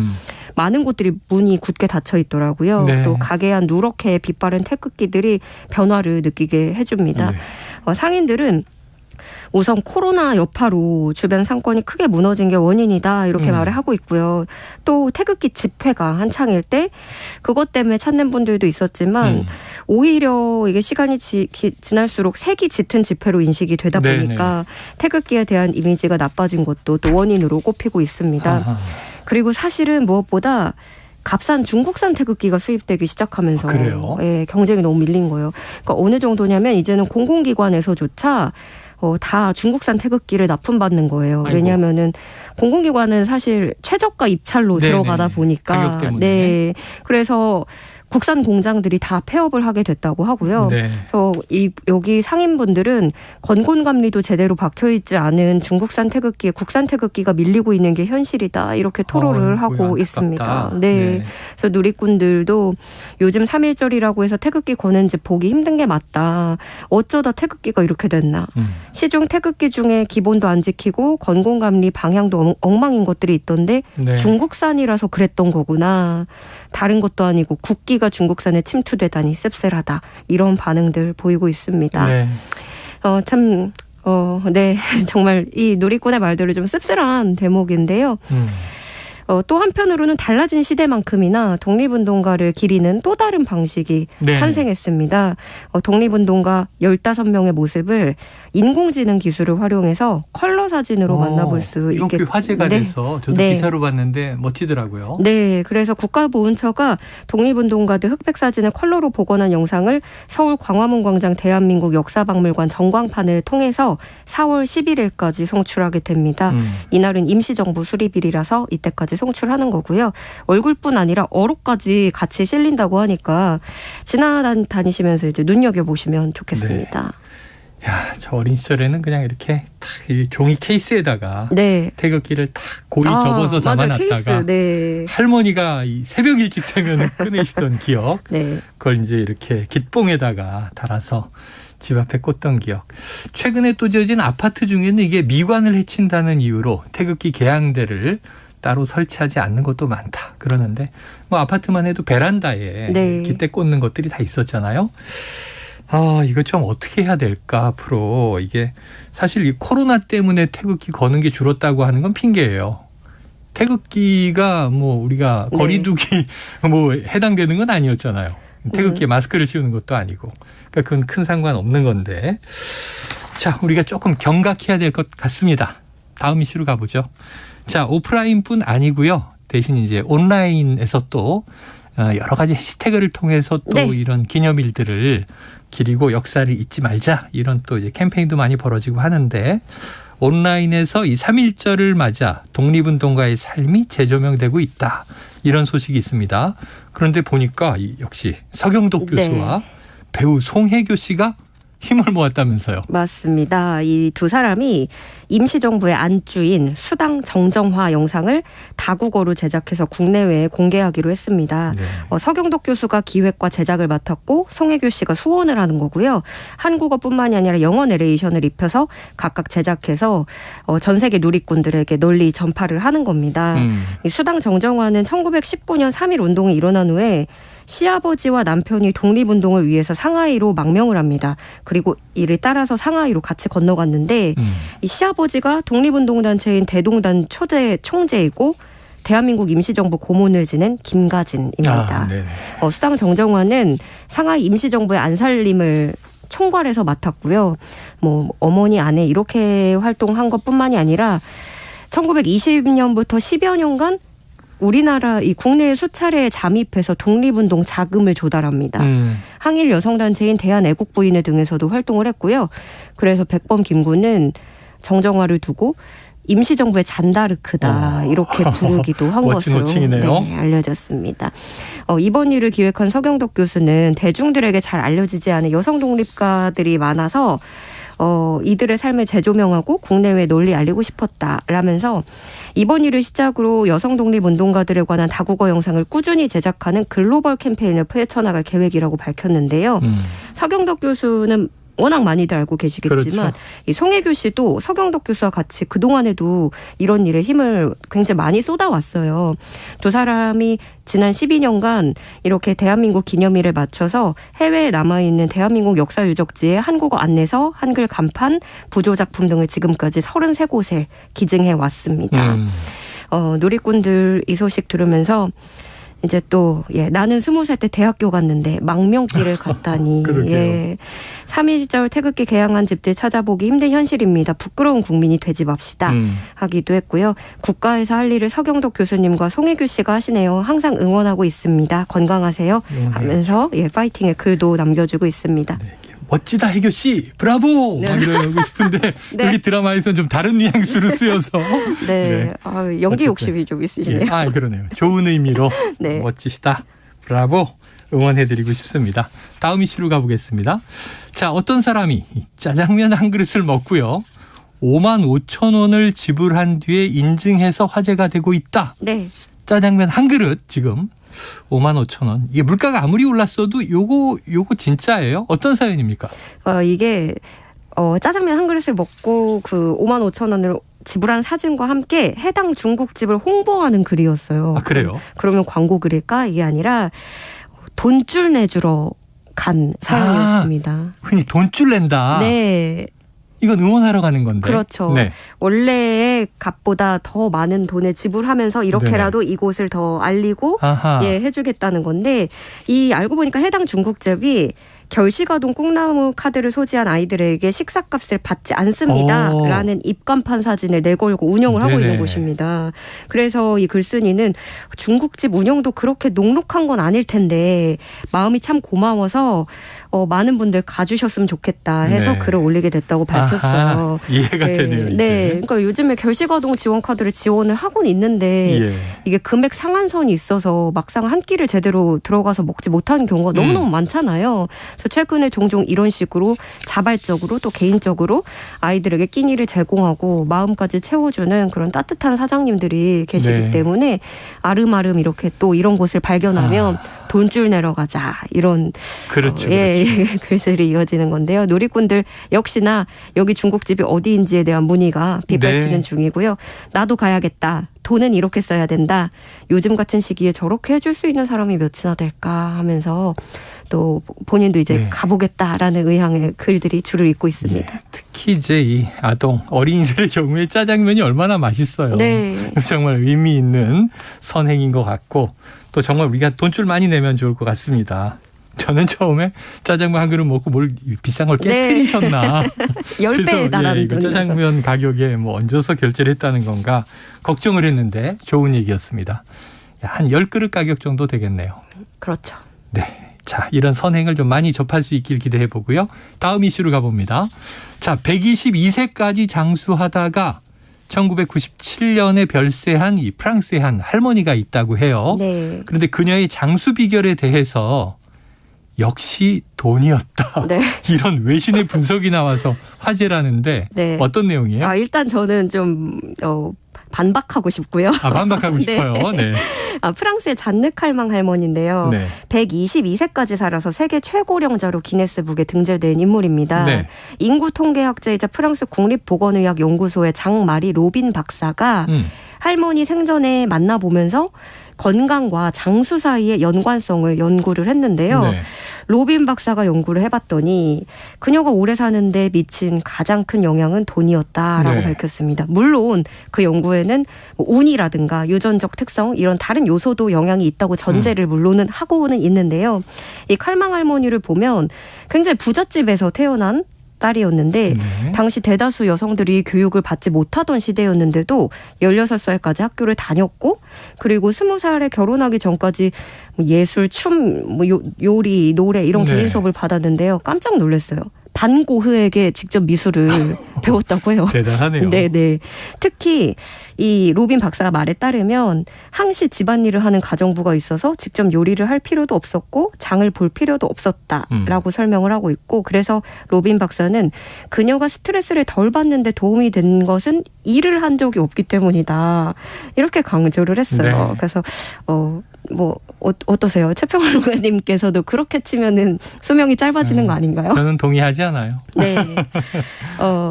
많은 곳들이 문이 굳게 닫혀 있더라고요. 네. 또 가게 안 누렇게 빛바랜 태극기들이 변화를 느끼게 해줍니다. 네. 상인들은 우선 코로나 여파로 주변 상권이 크게 무너진 게 원인이다 이렇게 말을 하고 있고요. 또 태극기 집회가 한창일 때 그것 때문에 찾는 분들도 있었지만 오히려 이게 시간이 지날수록 색이 짙은 집회로 인식이 되다 보니까 태극기에 대한 이미지가 나빠진 것도 또 원인으로 꼽히고 있습니다. 아하. 그리고 사실은 무엇보다 값싼 중국산 태극기가 수입되기 시작하면서 그래요? 예, 경쟁이 너무 밀린 거예요. 그러니까 어느 정도냐면 이제는 공공기관에서조차 다 중국산 태극기를 납품받는 거예요. 아이고. 왜냐하면은 공공기관은 사실 최저가 입찰로 네네. 들어가다 보니까 가격 때문에. 네, 그래서 국산 공장들이 다 폐업을 하게 됐다고 하고요. 네. 그래서 여기 상인분들은 건곤감리도 제대로 박혀있지 않은 중국산 태극기에 국산 태극기가 밀리고 있는 게 현실이다 이렇게 토로를 하고 안타깝다. 있습니다. 네. 그래서 누리꾼들도 요즘 3.1절이라고 해서 태극기 거는 집 보기 힘든 게 맞다. 어쩌다 태극기가 이렇게 됐나. 시중 태극기 중에 기본도 안 지키고 건곤감리 방향도 엉망인 것들이 있던데 네. 중국산이라서 그랬던 거구나. 다른 것도 아니고 국기가 중국산에 침투되다니 씁쓸하다. 이런 반응들 보이고 있습니다. 네. 네. 정말 이 누리꾼의 말대로 좀 씁쓸한 대목인데요. 또 한편으로는 달라진 시대만큼이나 독립운동가를 기리는 또 다른 방식이 네. 탄생했습니다. 독립운동가 15명의 모습을 인공지능 기술을 활용해서 컬러 사진으로 만나볼 수 이건 있게 꽤 화제가 네. 돼서 저도 네. 기사로 봤는데 멋지더라고요. 네, 그래서 국가보훈처가 독립운동가들 흑백 사진을 컬러로 복원한 영상을 서울 광화문 광장 대한민국 역사박물관 전광판을 통해서 4월 11일까지 송출하게 됩니다. 이날은 임시정부 수립일이라서 이때까지 정도까지 송출하는 거고요. 얼굴뿐 아니라 어록까지 같이 실린다고 하니까 지나다니시면서 이제 눈여겨보시면 좋겠습니다. 네. 야, 저 어린 시절에는 그냥 이렇게 탁 이 종이 케이스에다가 네. 태극기를 탁 고이 접어서 담아놨다가 네. 할머니가 이 새벽 일찍 되면 꺼내시던 기억. 네. 그걸 이제 이렇게 깃봉에다가 달아서 집 앞에 꽂던 기억. 최근에 또 지어진 아파트 중에는 이게 미관을 해친다는 이유로 태극기 개양대를 따로 설치하지 않는 것도 많다 그러는데 뭐 아파트만 해도 베란다에 네. 깃대 꽂는 것들이 다 있었잖아요. 아, 이거 좀 어떻게 해야 될까 앞으로. 이게 사실 이 코로나 때문에 태극기 거는 게 줄었다고 하는 건 핑계예요. 태극기가 뭐 우리가 네. 거리두기 뭐 해당되는 건 아니었잖아요. 태극기에 마스크를 씌우는 것도 아니고. 그러니까 그건 큰 상관 없는 건데. 자, 우리가 조금 경각해야 될 것 같습니다. 다음 이슈로 가보죠. 자, 오프라인뿐 아니고요. 대신 이제 온라인에서 또 여러 가지 해시태그를 통해서 또 네. 이런 기념일들을 기리고 역사를 잊지 말자 이런 또 이제 캠페인도 많이 벌어지고 하는데 온라인에서 이 3.1절을 맞아 독립운동가의 삶이 재조명되고 있다 이런 소식이 있습니다. 그런데 보니까 역시 서경덕 교수와 네. 배우 송혜교 씨가 힘을 모았다면서요. 맞습니다. 이 두 사람이 임시정부의 안주인 수당 정정화 영상을 다국어로 제작해서 국내외에 공개하기로 했습니다. 네. 서경덕 교수가 기획과 제작을 맡았고 송혜교 씨가 수원을 하는 거고요. 한국어뿐만이 아니라 영어 내레이션을 입혀서 각각 제작해서 전 세계 누리꾼들에게 널리 전파를 하는 겁니다. 이 수당 정정화는 1919년 3.1 운동이 일어난 후에 시아버지와 남편이 독립운동을 위해서 상하이로 망명을 합니다. 그리고 이를 따라서 상하이로 같이 건너갔는데 이 시아버지가 독립운동단체인 대동단 초대 총재이고 대한민국 임시정부 고문을 지낸 김가진입니다. 수당 정정화는 상하이 임시정부의 안살림을 총괄해서 맡았고요. 뭐 어머니 아내 이렇게 활동한 것뿐만이 아니라 1920년부터 10여 년간 우리나라 이 국내에 수차례 잠입해서 독립운동 자금을 조달합니다. 항일 여성단체인 대한애국부인회 등에서도 활동을 했고요. 그래서 백범 김구는 정정화를 두고 임시정부의 잔다르크다 이렇게 부르기도 한 것으로 네, 알려졌습니다. 이번 일을 기획한 서경덕 교수는 대중들에게 잘 알려지지 않은 여성 독립가들이 많아서 이들의 삶을 재조명하고 국내외에 널리 알리고 싶었다라면서 이번 일을 시작으로 여성 독립운동가들에 관한 다국어 영상을 꾸준히 제작하는 글로벌 캠페인을 펼쳐나갈 계획이라고 밝혔는데요. 서경덕 교수는 워낙 많이들 알고 계시겠지만 그렇죠. 이 송혜교 씨도 서경덕 교수와 같이 그동안에도 이런 일에 힘을 굉장히 많이 쏟아왔어요. 두 사람이 지난 12년간 이렇게 대한민국 기념일에 맞춰서 해외에 남아있는 대한민국 역사 유적지의 한국어 안내서, 한글 간판, 부조작품 등을 지금까지 33곳에 기증해 왔습니다. 누리꾼들 이 소식 들으면서 이제 또 나는 20살 때 대학교 갔는데 망명길을 갔다니 3.1절 태극기 개양한 집들 찾아보기 힘든 현실입니다. 부끄러운 국민이 되지 맙시다 하기도 했고요. 국가에서 할 일을 서경덕 교수님과 송혜교 씨가 하시네요. 항상 응원하고 있습니다. 건강하세요 하면서 파이팅의 글도 남겨주고 있습니다. 네. 멋지다 혜교 씨 브라보 막 이러고 싶은데 네. 여기 드라마에서는 좀 다른 뉘앙스로 쓰여서 네. 연기 욕심이 좀 있으시네요. 그러네요. 좋은 의미로 네. 멋지시다 브라보 응원해드리고 싶습니다. 다음 이슈로 가보겠습니다. 자, 어떤 사람이 짜장면 한 그릇을 먹고요 55,000원을 지불한 뒤에 인증해서 화제가 되고 있다. 네. 짜장면 한 그릇 지금 55,000원. 이게 물가가 아무리 올랐어도 요거 진짜예요? 어떤 사연입니까? 이게 짜장면 한 그릇을 먹고 그 55,000원을 지불한 사진과 함께 해당 중국집을 홍보하는 글이었어요. 아, 그래요? 그러면 광고 글일까? 이게 아니라 돈줄 내주러 간 사연이었습니다. 흔히 돈줄 낸다. 네. 이건 응원하러 가는 건데. 그렇죠. 네. 원래의 값보다 더 많은 돈을 지불하면서 이렇게라도 이곳을 더 알리고 해주겠다는 건데 알고 보니까 해당 중국집이 결식아동 꿈나무 카드를 소지한 아이들에게 식사값을 받지 않습니다라는 입간판 사진을 내걸고 운영을 하고 있는 곳입니다. 그래서 이 글쓴이는 중국집 운영도 그렇게 녹록한 건 아닐 텐데 마음이 참 고마워서 많은 분들 가주셨으면 좋겠다 해서 글을 올리게 됐다고 밝혔어요. 아하, 이해가 되네요. 이제. 네, 그러니까 요즘에 결식아동 지원 카드를 지원을 하고는 있는데 이게 금액 상한선이 있어서 막상 한 끼를 제대로 들어가서 먹지 못하는 경우가 너무너무 많잖아요. 그래서 최근에 종종 이런 식으로 자발적으로 또 개인적으로 아이들에게 끼니를 제공하고 마음까지 채워주는 그런 따뜻한 사장님들이 계시기 때문에 아름아름 이렇게 또 이런 곳을 발견하면 돈줄 내러 가자 이런 그렇죠. 글들이 이어지는 건데요. 누리꾼들 역시나 여기 중국집이 어디인지에 대한 문의가 빗발치는 중이고요. 나도 가야겠다. 돈은 이렇게 써야 된다. 요즘 같은 시기에 저렇게 해줄 수 있는 사람이 몇이나 될까 하면서 또 본인도 이제 가보겠다라는 의향의 글들이 줄을 잇고 있습니다. 특히 이제 이 아동 어린이들의 경우에 짜장면이 얼마나 맛있어요. 정말 의미 있는 선행인 것 같고 또 정말 우리가 돈줄 많이 내면 좋을 것 같습니다. 저는 처음에 짜장면 한 그릇 먹고 뭘 비싼 걸 깨트리셨나. 10배에 달하는 돈이라서. 짜장면 가격에 뭐 얹어서 결제를 했다는 건가 걱정을 했는데 좋은 얘기였습니다. 한 10그릇 가격 정도 되겠네요. 그렇죠. 네. 자, 이런 선행을 좀 많이 접할 수 있길 기대해 보고요. 다음 이슈로 가봅니다. 자, 122세까지 장수하다가 1997년에 별세한 이 프랑스의 한 할머니가 있다고 해요. 그런데 그녀의 장수 비결에 대해서 역시 돈이었다. 이런 외신의 분석이 나와서 화제라는데 어떤 내용이에요? 일단 저는 좀 반박하고 싶고요. 반박하고 싶어요. 네. 프랑스의 잔느 칼망 할머니인데요. 122세까지 살아서 세계 최고령자로 기네스북에 등재된 인물입니다. 인구 통계학자이자 프랑스 국립보건의학연구소의 장마리 로빈 박사가 할머니 생전에 만나보면서 건강과 장수 사이의 연관성을 연구를 했는데요. 로빈 박사가 연구를 해봤더니 그녀가 오래 사는데 미친 가장 큰 영향은 돈이었다라고 밝혔습니다. 물론 그 연구에는 뭐 운이라든가 유전적 특성 이런 다른 요소도 영향이 있다고 전제를 물론은 하고는 있는데요. 이 칼망 할머니를 보면 굉장히 부잣집에서 태어난 딸이었는데 당시 대다수 여성들이 교육을 받지 못하던 시대였는데도 16살까지 학교를 다녔고 그리고 20살에 결혼하기 전까지 예술, 춤, 요리, 노래 이런 개인 수업을 받았는데요. 깜짝 놀랐어요. 반고흐에게 직접 미술을 배웠다고 해요. 대단하네요. 네네. 특히 이 로빈 박사가 말에 따르면 항시 집안일을 하는 가정부가 있어서 직접 요리를 할 필요도 없었고 장을 볼 필요도 없었다라고 설명을 하고 있고 그래서 로빈 박사는 그녀가 스트레스를 덜 받는 데 도움이 된 것은 일을 한 적이 없기 때문이다. 이렇게 강조를 했어요. 그래서 어떠세요? 최평론가님께서도 그렇게 치면은 수명이 짧아지는 거 아닌가요? 저는 동의하지 않아요. 네.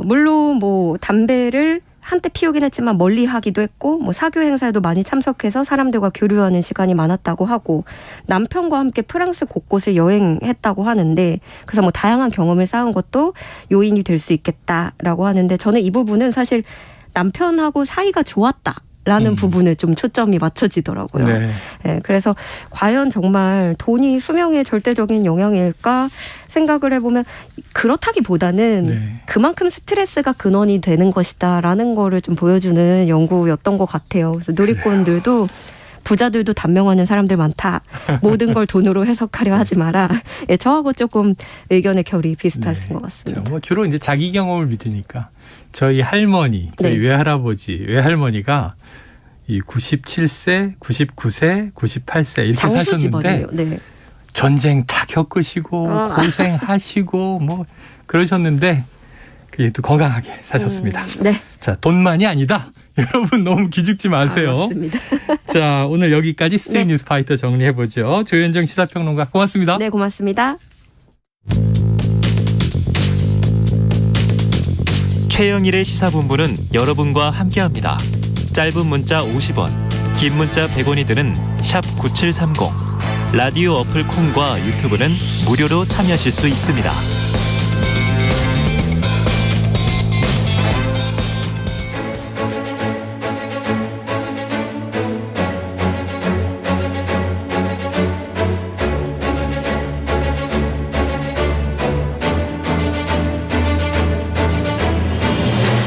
물론 뭐 담배를 한때 피우긴 했지만 멀리 하기도 했고 뭐 사교 행사에도 많이 참석해서 사람들과 교류하는 시간이 많았다고 하고 남편과 함께 프랑스 곳곳을 여행했다고 하는데 그래서 뭐 다양한 경험을 쌓은 것도 요인이 될 수 있겠다라고 하는데 저는 이 부분은 사실 남편하고 사이가 좋았다. 라는 부분에 좀 초점이 맞춰지더라고요. 그래서 과연 정말 돈이 수명에 절대적인 영향일까 생각을 해보면 그렇다기보다는 그만큼 스트레스가 근원이 되는 것이다라는 거를 좀 보여주는 연구였던 것 같아요. 그래서 누리꾼들도 부자들도 단명하는 사람들 많다. 모든 걸 돈으로 해석하려 하지 마라. 저하고 조금 의견의 결이 비슷하신 것 같습니다. 뭐 주로 이제 자기 경험을 믿으니까 저희 할머니, 저희 외할아버지, 외할머니가 이 97세, 99세, 98세 이렇게 사셨는데 전쟁 다 겪으시고 고생하시고 뭐 그러셨는데 또 건강하게 사셨습니다. 자, 돈만이 아니다. 여러분 너무 기죽지 마세요. 맞습니다. 자, 오늘 여기까지 스테이 뉴스 파이터 정리해보죠. 조현정 시사평론가 고맙습니다. 네, 고맙습니다. 최영일의 시사본부는 여러분과 함께합니다. 짧은 문자 50원, 긴 문자 100원이 드는 샵 9730. 라디오 어플 콩과 유튜브는 무료로 참여하실 수 있습니다.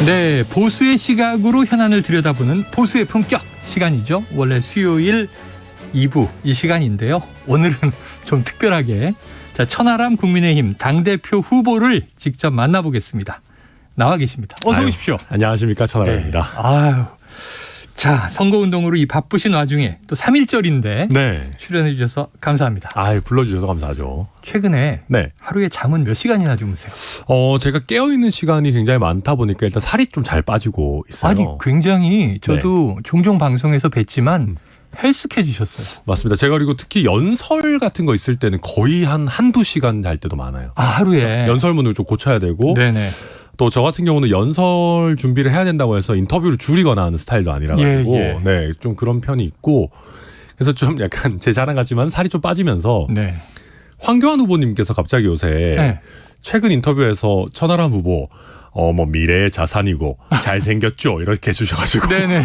네, 보수의 시각으로 현안을 들여다보는 보수의 품격 시간이죠. 원래 수요일 2부 이 시간인데요. 오늘은 좀 특별하게 천하람 국민의힘 당대표 후보를 직접 만나보겠습니다. 나와 계십니다. 어서 오십시오. 안녕하십니까, 천하람입니다. 네. 아유. 자, 선거운동으로 이 바쁘신 와중에 또 3.1절인데 네. 출연해 주셔서 감사합니다. 불러주셔서 감사하죠. 최근에 네. 하루에 잠은 몇 시간이나 주무세요? 제가 깨어있는 시간이 굉장히 많다 보니까 일단 살이 좀 잘 빠지고 있어요. 아니, 굉장히 저도 종종 방송에서 뵀지만 헬스케지셨어요. 맞습니다. 제가 그리고 특히 연설 같은 거 있을 때는 거의 한두 시간 잘 때도 많아요. 하루에? 연설문을 좀 고쳐야 되고. 네네. 또 저 같은 경우는 연설 준비를 해야 된다고 해서 인터뷰를 줄이거나 하는 스타일도 아니라 가지고 네, 좀 그런 편이 있고 그래서 좀 약간 제 자랑 같지만 살이 좀 빠지면서 황교안 후보님께서 갑자기 요새 최근 인터뷰에서 천하람 후보 뭐 미래의 자산이고 잘생겼죠 이렇게 해주셔가지고 네네.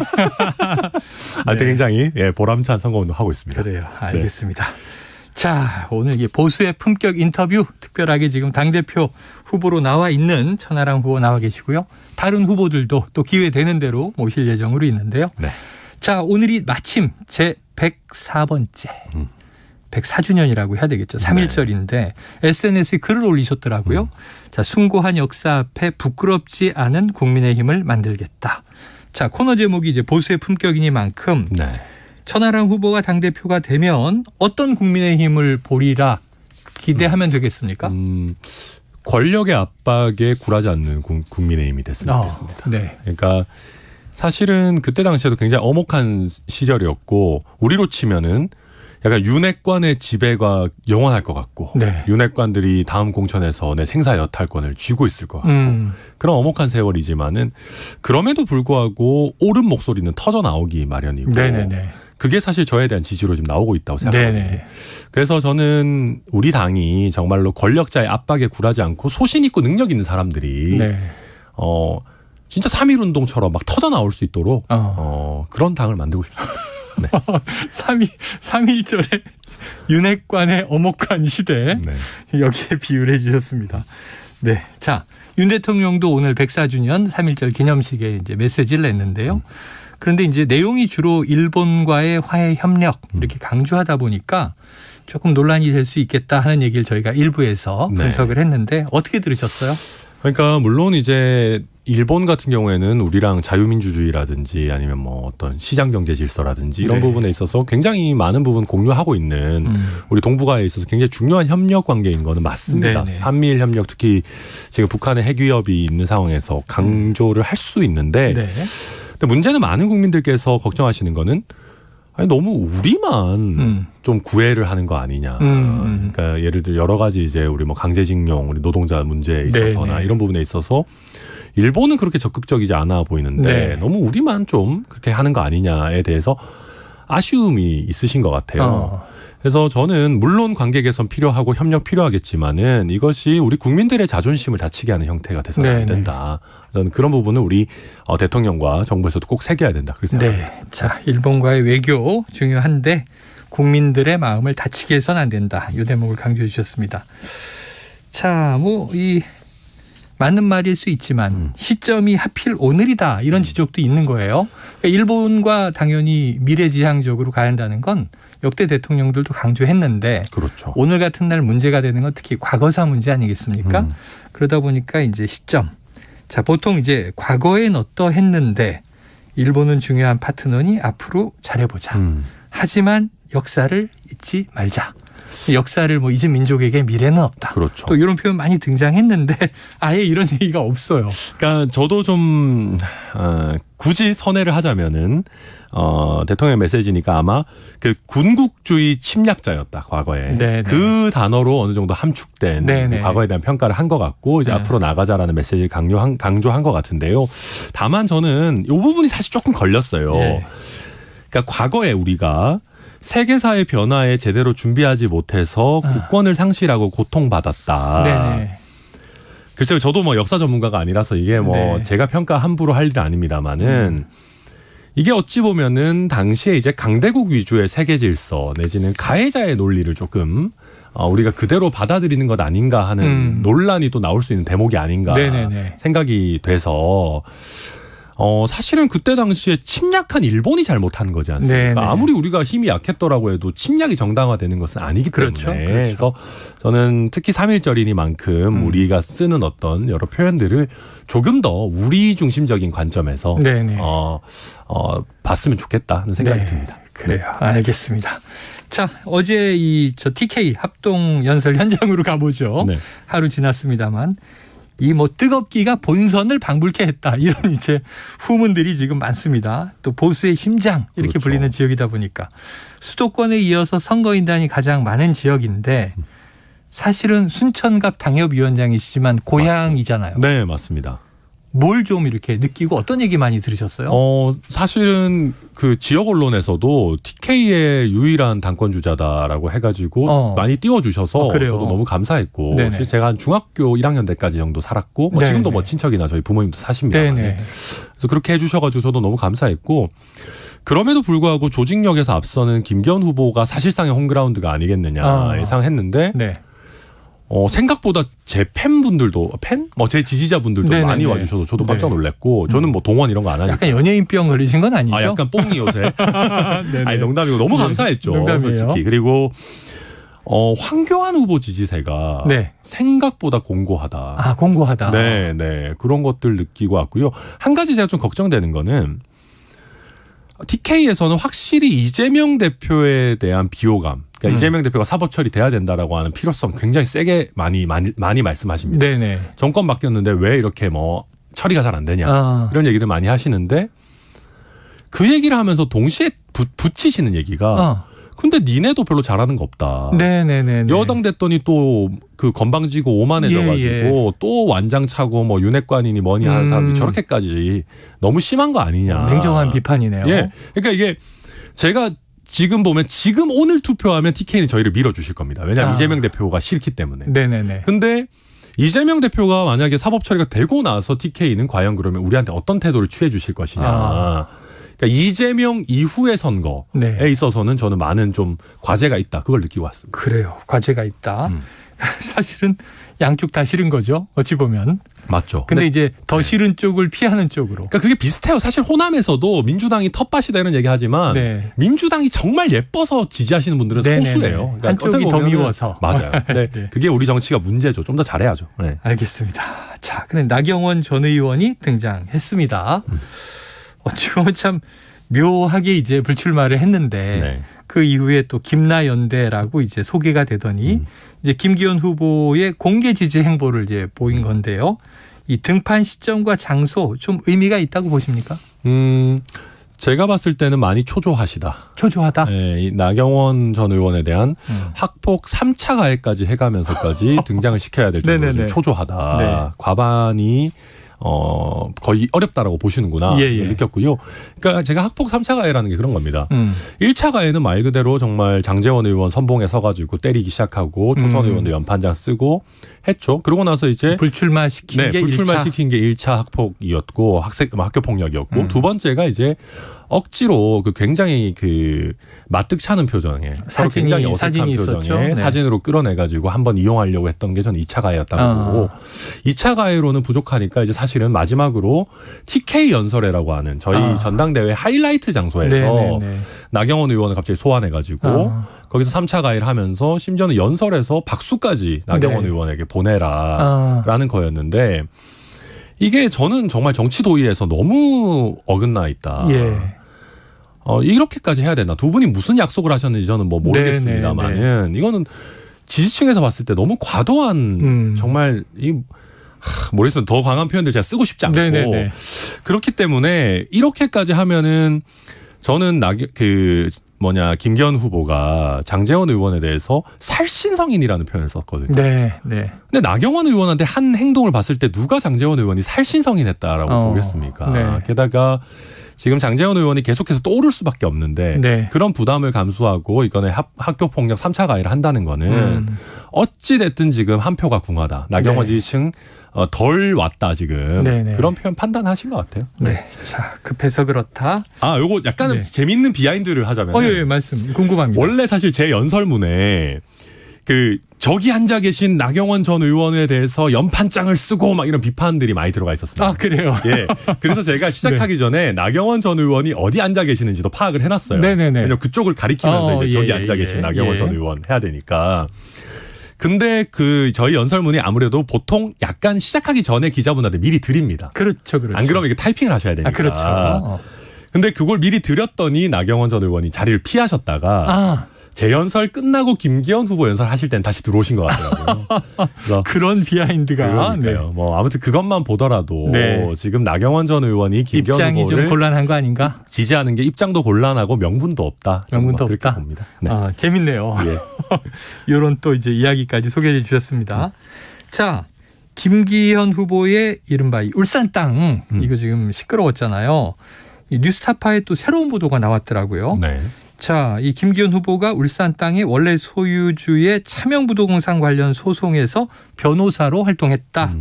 굉장히 보람찬 선거운동 하고 있습니다. 그래요. 알겠습니다. 자, 오늘 보수의 품격 인터뷰 특별하게 지금 당대표 후보로 나와 있는 천하람 후보 나와 계시고요. 다른 후보들도 또 기회 되는 대로 모실 예정으로 있는데요. 네. 자, 오늘이 마침 제 104번째 104주년이라고 해야 되겠죠. 3.1절인데 SNS에 글을 올리셨더라고요. 자, 숭고한 역사 앞에 부끄럽지 않은 국민의힘을 만들겠다. 자, 코너 제목이 이제 보수의 품격이니만큼 천하람 후보가 당대표가 되면 어떤 국민의힘을 보리라 기대하면 되겠습니까? 권력의 압박에 굴하지 않는 국민의힘이 됐으면 좋겠습니다. 네. 그러니까 사실은 그때 당시에도 굉장히 엄혹한 시절이었고 우리로 치면은 약간 윤핵관의 지배가 영원할 것 같고 윤핵관들이 다음 공천에서 내 생사 여탈권을 쥐고 있을 것 같고 그런 엄혹한 세월이지만은 그럼에도 불구하고 옳은 목소리는 터져 나오기 마련이고 그게 사실 저에 대한 지지로 지금 나오고 있다고 생각합니다. 그래서 저는 우리 당이 정말로 권력자의 압박에 굴하지 않고 소신 있고 능력 있는 사람들이 진짜 3.1운동처럼 막 터져 나올 수 있도록 그런 당을 만들고 싶습니다. 네. 3.1절에 윤핵관의 엄혹한 시대 여기에 비유를 해주셨습니다. 네, 자, 윤 대통령도 오늘 104주년 3.1절 기념식에 이제 메시지를 냈는데요. 그런데 이제 내용이 주로 일본과의 화해 협력 이렇게 강조하다 보니까 조금 논란이 될 수 있겠다 하는 얘기를 저희가 일부에서 분석을 했는데 어떻게 들으셨어요? 그러니까 물론 이제 일본 같은 경우에는 우리랑 자유민주주의라든지 아니면 뭐 어떤 시장경제 질서라든지 이런 부분에 있어서 굉장히 많은 부분 공유하고 있는 우리 동북아에 있어서 굉장히 중요한 협력 관계인 거는 맞습니다. 3.1 협력 특히 지금 북한의 핵위협이 있는 상황에서 강조를 할 수 있는데 근데 문제는 많은 국민들께서 걱정하시는 거는 너무 우리만 좀 구애를 하는 거 아니냐. 그러니까 예를 들어 여러 가지 이제 우리 뭐 강제징용, 우리 노동자 문제에 있어서나 이런 부분에 있어서 일본은 그렇게 적극적이지 않아 보이는데 너무 우리만 좀 그렇게 하는 거 아니냐에 대해서 아쉬움이 있으신 것 같아요. 그래서 저는 물론 관계 개선 필요하고 협력 필요하겠지만은 이것이 우리 국민들의 자존심을 다치게 하는 형태가 돼서는 안 된다. 저는 그런 부분은 우리 대통령과 정부에서도 꼭 새겨야 된다. 그렇게 생각합니다. 자, 일본과의 외교 중요한데 국민들의 마음을 다치게 해서는 안 된다. 이 대목을 강조해 주셨습니다. 자, 뭐 이 맞는 말일 수 있지만 시점이 하필 오늘이다 이런 지적도 있는 거예요. 그러니까 일본과 당연히 미래지향적으로 가야 한다는 건 역대 대통령들도 강조했는데 오늘 같은 날 문제가 되는 건 특히 과거사 문제 아니겠습니까? 그러다 보니까 이제 시점. 자, 보통 이제 과거엔 어떠했는데 일본은 중요한 파트너니 앞으로 잘해보자. 하지만 역사를 잊지 말자. 역사를 뭐 잊은 민족에게 미래는 없다. 또 이런 표현 많이 등장했는데 아예 이런 얘기가 없어요. 그러니까 저도 좀 굳이 선회를 하자면은 대통령의 메시지니까 아마 그 군국주의 침략자였다 과거에 그 단어로 어느 정도 함축된 과거에 대한 평가를 한 것 같고 이제 앞으로 나가자라는 메시지를 강조한 것 같은데요. 다만 저는 이 부분이 사실 조금 걸렸어요. 그러니까 과거에 우리가 세계사의 변화에 제대로 준비하지 못해서 국권을 상실하고 고통받았다. 글쎄요, 저도 뭐 역사 전문가가 아니라서 이게 뭐 제가 평가 함부로 할 일 아닙니다만은 이게 어찌 보면은 당시에 이제 강대국 위주의 세계 질서 내지는 가해자의 논리를 조금 우리가 그대로 받아들이는 것 아닌가 하는 논란이 또 나올 수 있는 대목이 아닌가 네네네. 생각이 돼서 사실은 그때 당시에 침략한 일본이 잘못한 거지 않습니까? 네네. 아무리 우리가 힘이 약했더라고 해도 침략이 정당화되는 것은 아니기 때문에 그렇죠. 그래서 저는 특히 3.1절이니만큼 우리가 쓰는 어떤 여러 표현들을 조금 더 우리 중심적인 관점에서 네네. 봤으면 좋겠다는 생각이 네. 듭니다. 그래요. 알겠습니다. 자, 어제 저 TK 합동 연설 현장으로 가보죠. 네. 하루 지났습니다만 이 뜨겁기가 본선을 방불케 했다. 이런 이제 후문들이 지금 많습니다. 또 보수의 심장 이렇게 그렇죠. 불리는 지역이다 보니까 수도권에 이어서 선거인단이 가장 많은 지역인데 사실은 순천갑 당협위원장이시지만 고향이잖아요. 네, 맞습니다. 뭘 좀 이렇게 느끼고 어떤 얘기 많이 들으셨어요? 사실은 그 지역 언론에서도 TK의 유일한 당권 주자다라고 해가지고 많이 띄워주셔서 그래요? 저도 너무 감사했고 네네. 사실 제가 한 중학교 1학년 때까지 정도 살았고 네네. 지금도 친척이나 저희 부모님도 사십니다. 네네. 그래서 그렇게 해주셔가지고 저도 너무 감사했고 그럼에도 불구하고 조직력에서 앞서는 김기현 후보가 사실상의 홈그라운드가 아니겠느냐 예상했는데 네. 생각보다 제 팬분들도 제 지지자분들도 네네네. 많이 와주셔서 저도 깜짝 놀랐고 저는 동원 이런 거 안 하니까 약간 연예인병 걸리신 건 아니죠? 약간 뽕이 요새. 네네. 아니 농담이고 너무 네. 감사했죠. 농담이에요. 솔직히. 그리고 황교안 후보 지지세가 네. 생각보다 공고하다. 아, 공고하다. 네, 네. 그런 것들 느끼고 왔고요. 한 가지 제가 좀 걱정되는 거는 TK에서는 확실히 이재명 대표에 대한 비호감, 그러니까 이재명 대표가 사법 처리돼야 된다라고 하는 필요성 굉장히 세게 많이 말씀하십니다. 네네. 정권 바뀌었는데 왜 이렇게 처리가 잘 안 되냐 이런 얘기들 많이 하시는데 그 얘기를 하면서 동시에 붙이시는 얘기가 근데 니네도 별로 잘하는 거 없다. 네네네. 여당 됐더니 또 그 건방지고 오만해져가지고 또 완장 차고 윤핵관이니 뭐니 하는 사람들이 저렇게까지 너무 심한 거 아니냐. 냉정한 비판이네요. 예. 그러니까 이게 제가 지금 보면 지금 오늘 투표하면 TK는 저희를 밀어주실 겁니다. 왜냐하면 이재명 대표가 싫기 때문에. 네네네. 근데 이재명 대표가 만약에 사법 처리가 되고 나서 TK는 과연 그러면 우리한테 어떤 태도를 취해 주실 것이냐. 그러니까 이재명 이후의 선거에 있어서는 저는 많은 좀 과제가 있다. 그걸 느끼고 왔습니다. 그래요. 과제가 있다. 사실은 양쪽 다 싫은 거죠. 어찌 보면. 맞죠. 근데 이제 더 싫은 쪽을 피하는 쪽으로. 그러니까 그게 비슷해요. 사실 호남에서도 민주당이 텃밭이다 이런 얘기 하지만 민주당이 정말 예뻐서 지지하시는 분들은 소수예요. 그러니까 한쪽이 더 미워서. 맞아요. 근데 그게 우리 정치가 문제죠. 좀 더 잘해야죠. 네. 알겠습니다. 자, 그럼 나경원 전 의원이 등장했습니다. 어찌 보면 참 묘하게 이제 불출마를 했는데 그 이후에 또 김나연대라고 이제 소개가 되더니 이제 김기현 후보의 공개 지지 행보를 이제 보인 건데요. 이 등판 시점과 장소 좀 의미가 있다고 보십니까? 제가 봤을 때는 많이 초조하시다. 초조하다? 네, 이 나경원 전 의원에 대한 학폭 3차 가해까지 해가면서까지 등장을 시켜야 될 정도로 좀 초조하다. 네. 과반이 거의 어렵다라고 보시는구나 느꼈고요. 그러니까 제가 학폭 3차 가해라는 게 그런 겁니다. 1차 가해는 말 그대로 정말 장제원 의원 선봉에 서가지고 때리기 시작하고 초선 의원도 연판장 쓰고 했죠. 그러고 나서 이제 불출마시킨 게 불출마시킨 게 1차 학폭이었고 학교 폭력이었고 두 번째가 이제 억지로 굉장히 마뜩 차는 표정에 서로 굉장히 어색한 표정에 사진으로 끌어내가지고 한번 이용하려고 했던 게 저는 2차 가해였다고 보고 2차 가해로는 부족하니까 이제 사실은 마지막으로 TK 연설회라고 하는 저희 전당대회 하이라이트 장소에서 나경원 의원을 갑자기 소환해가지고 거기서 3차 가해를 하면서 심지어는 연설에서 박수까지 나경원 의원에게 보내라라는 거였는데 이게 저는 정말 정치 도의에서 너무 어긋나 있다. 이렇게까지 해야 되나? 두 분이 무슨 약속을 하셨는지 저는 모르겠습니다만은 이거는 지지층에서 봤을 때 너무 과도한 정말 모르겠습니다. 더 강한 표현들 제가 쓰고 싶지 않고 그렇기 때문에 이렇게까지 하면은 저는 김기현 후보가 장제원 의원에 대해서 살신성인이라는 표현을 썼거든요. 근데 나경원 의원한테 한 행동을 봤을 때 누가 장제원 의원이 살신성인했다라고 보겠습니까? 게다가 지금 장제원 의원이 계속해서 또 오를 수밖에 없는데 그런 부담을 감수하고 이번에 학교폭력 3차 가해를 한다는 거는 어찌됐든 지금 한 표가 궁하다. 나경원 지지층 덜 왔다 지금. 그런 표현 판단하신 것 같아요. 자, 급해서 그렇다. 요거 약간 재밌는 비하인드를 하자면. 말씀 궁금합니다. 원래 사실 제 연설문에 저기 앉아 계신 나경원 전 의원에 대해서 연판장을 쓰고 막 이런 비판들이 많이 들어가 있었습니다. 아, 그래요? 예. 그래서 제가 시작하기 전에 나경원 전 의원이 어디 앉아 계시는지도 파악을 해놨어요. 네네네. 왜냐면 그쪽을 가리키면서 이제 저기 앉아 계신 나경원 전 의원 해야 되니까. 근데 저희 연설문이 아무래도 보통 약간 시작하기 전에 기자분한테 미리 드립니다. 그렇죠. 안 그러면 이게 타이핑을 하셔야 되니까. 그렇죠. 근데 그걸 미리 드렸더니 나경원 전 의원이 자리를 피하셨다가 제 연설 끝나고 김기현 후보 연설하실 때는 다시 들어오신 것 같더라고요. 그런 비하인드가. 그러니까요. 네. 뭐 아무튼 그것만 보더라도 지금 나경원 전 의원이 김기현 입장이 후보를 좀 곤란한 거 아닌가? 지지하는 게 입장도 곤란하고 명분도 없다. 명분도 없다. 봅니다. 네. 재밌네요. 이런 또 이제 이야기까지 소개해 주셨습니다. 자, 김기현 후보의 이른바 울산 땅 이거 지금 시끄러웠잖아요. 이 뉴스타파에 또 새로운 보도가 나왔더라고요. 네. 자, 이 김기현 후보가 울산 땅의 원래 소유주의 차명부동산 관련 소송에서 변호사로 활동했다.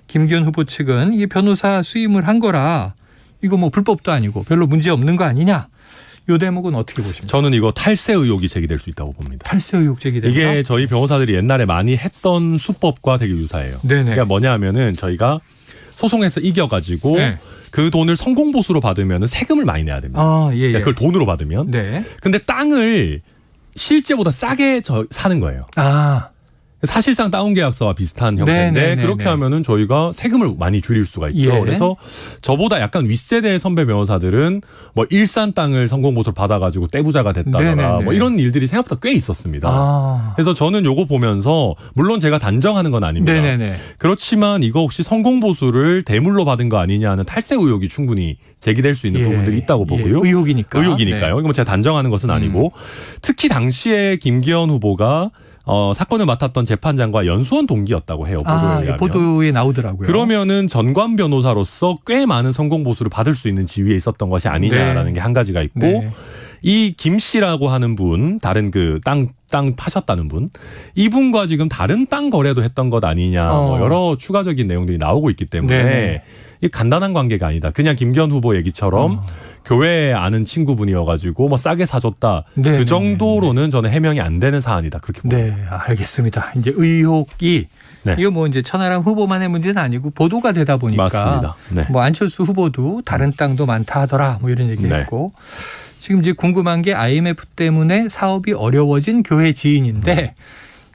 김기현 후보 측은 이 변호사 수임을 한 거라 이거 뭐 불법도 아니고 별로 문제 없는 거 아니냐. 이 대목은 어떻게 보십니까? 저는 이거 탈세 의혹이 제기될 수 있다고 봅니다. 탈세 의혹 제기된다? 이게 저희 변호사들이 옛날에 많이 했던 수법과 되게 유사해요. 네네. 그러니까 뭐냐 하면은 저희가 소송에서 이겨가지고 그 돈을 성공보수로 받으면 세금을 많이 내야 됩니다. 그러니까 그걸 돈으로 받으면. 근데 땅을 실제보다 싸게 사는 거예요. 사실상 다운계약서와 비슷한 형태인데 그렇게 하면은 저희가 세금을 많이 줄일 수가 있죠. 그래서 저보다 약간 윗세대의 선배 변호사들은 뭐 일산 땅을 성공보수로 받아가지고 떼부자가 됐다거나 뭐 이런 일들이 생각보다 꽤 있었습니다. 그래서 저는 요거 보면서 물론 제가 단정하는 건 아닙니다. 그렇지만 이거 혹시 성공보수를 대물로 받은 거 아니냐 하는 탈세 의혹이 충분히 제기될 수 있는 부분들이 있다고 보고요. 의혹이니까요. 이거 뭐 제가 단정하는 것은 아니고 특히 당시에 김기현 후보가 사건을 맡았던 재판장과 연수원 동기였다고 해요. 보도에 나오더라고요. 그러면은 전관 변호사로서 꽤 많은 성공보수를 받을 수 있는 지위에 있었던 것이 아니냐라는 게 한 가지가 있고 이 김 씨라고 하는 분, 다른 그 땅 파셨다는 분, 이분과 지금 다른 땅 거래도 했던 것 아니냐, 뭐 여러 추가적인 내용들이 나오고 있기 때문에 이 간단한 관계가 아니다. 그냥 김기현 후보 얘기처럼 교회에 아는 친구분이어가지고 뭐 싸게 사줬다. 그 정도로는 저는 해명이 안 되는 사안이다. 그렇게 봅니다. 네, 알겠습니다. 이제 의혹이 이거 뭐 이제 천하람 후보만의 문제는 아니고 보도가 되다 보니까 맞습니다. 뭐 안철수 후보도 다른 땅도 많다 하더라. 뭐 이런 얘기했고 지금 이제 궁금한 게 IMF 때문에 사업이 어려워진 교회 지인인데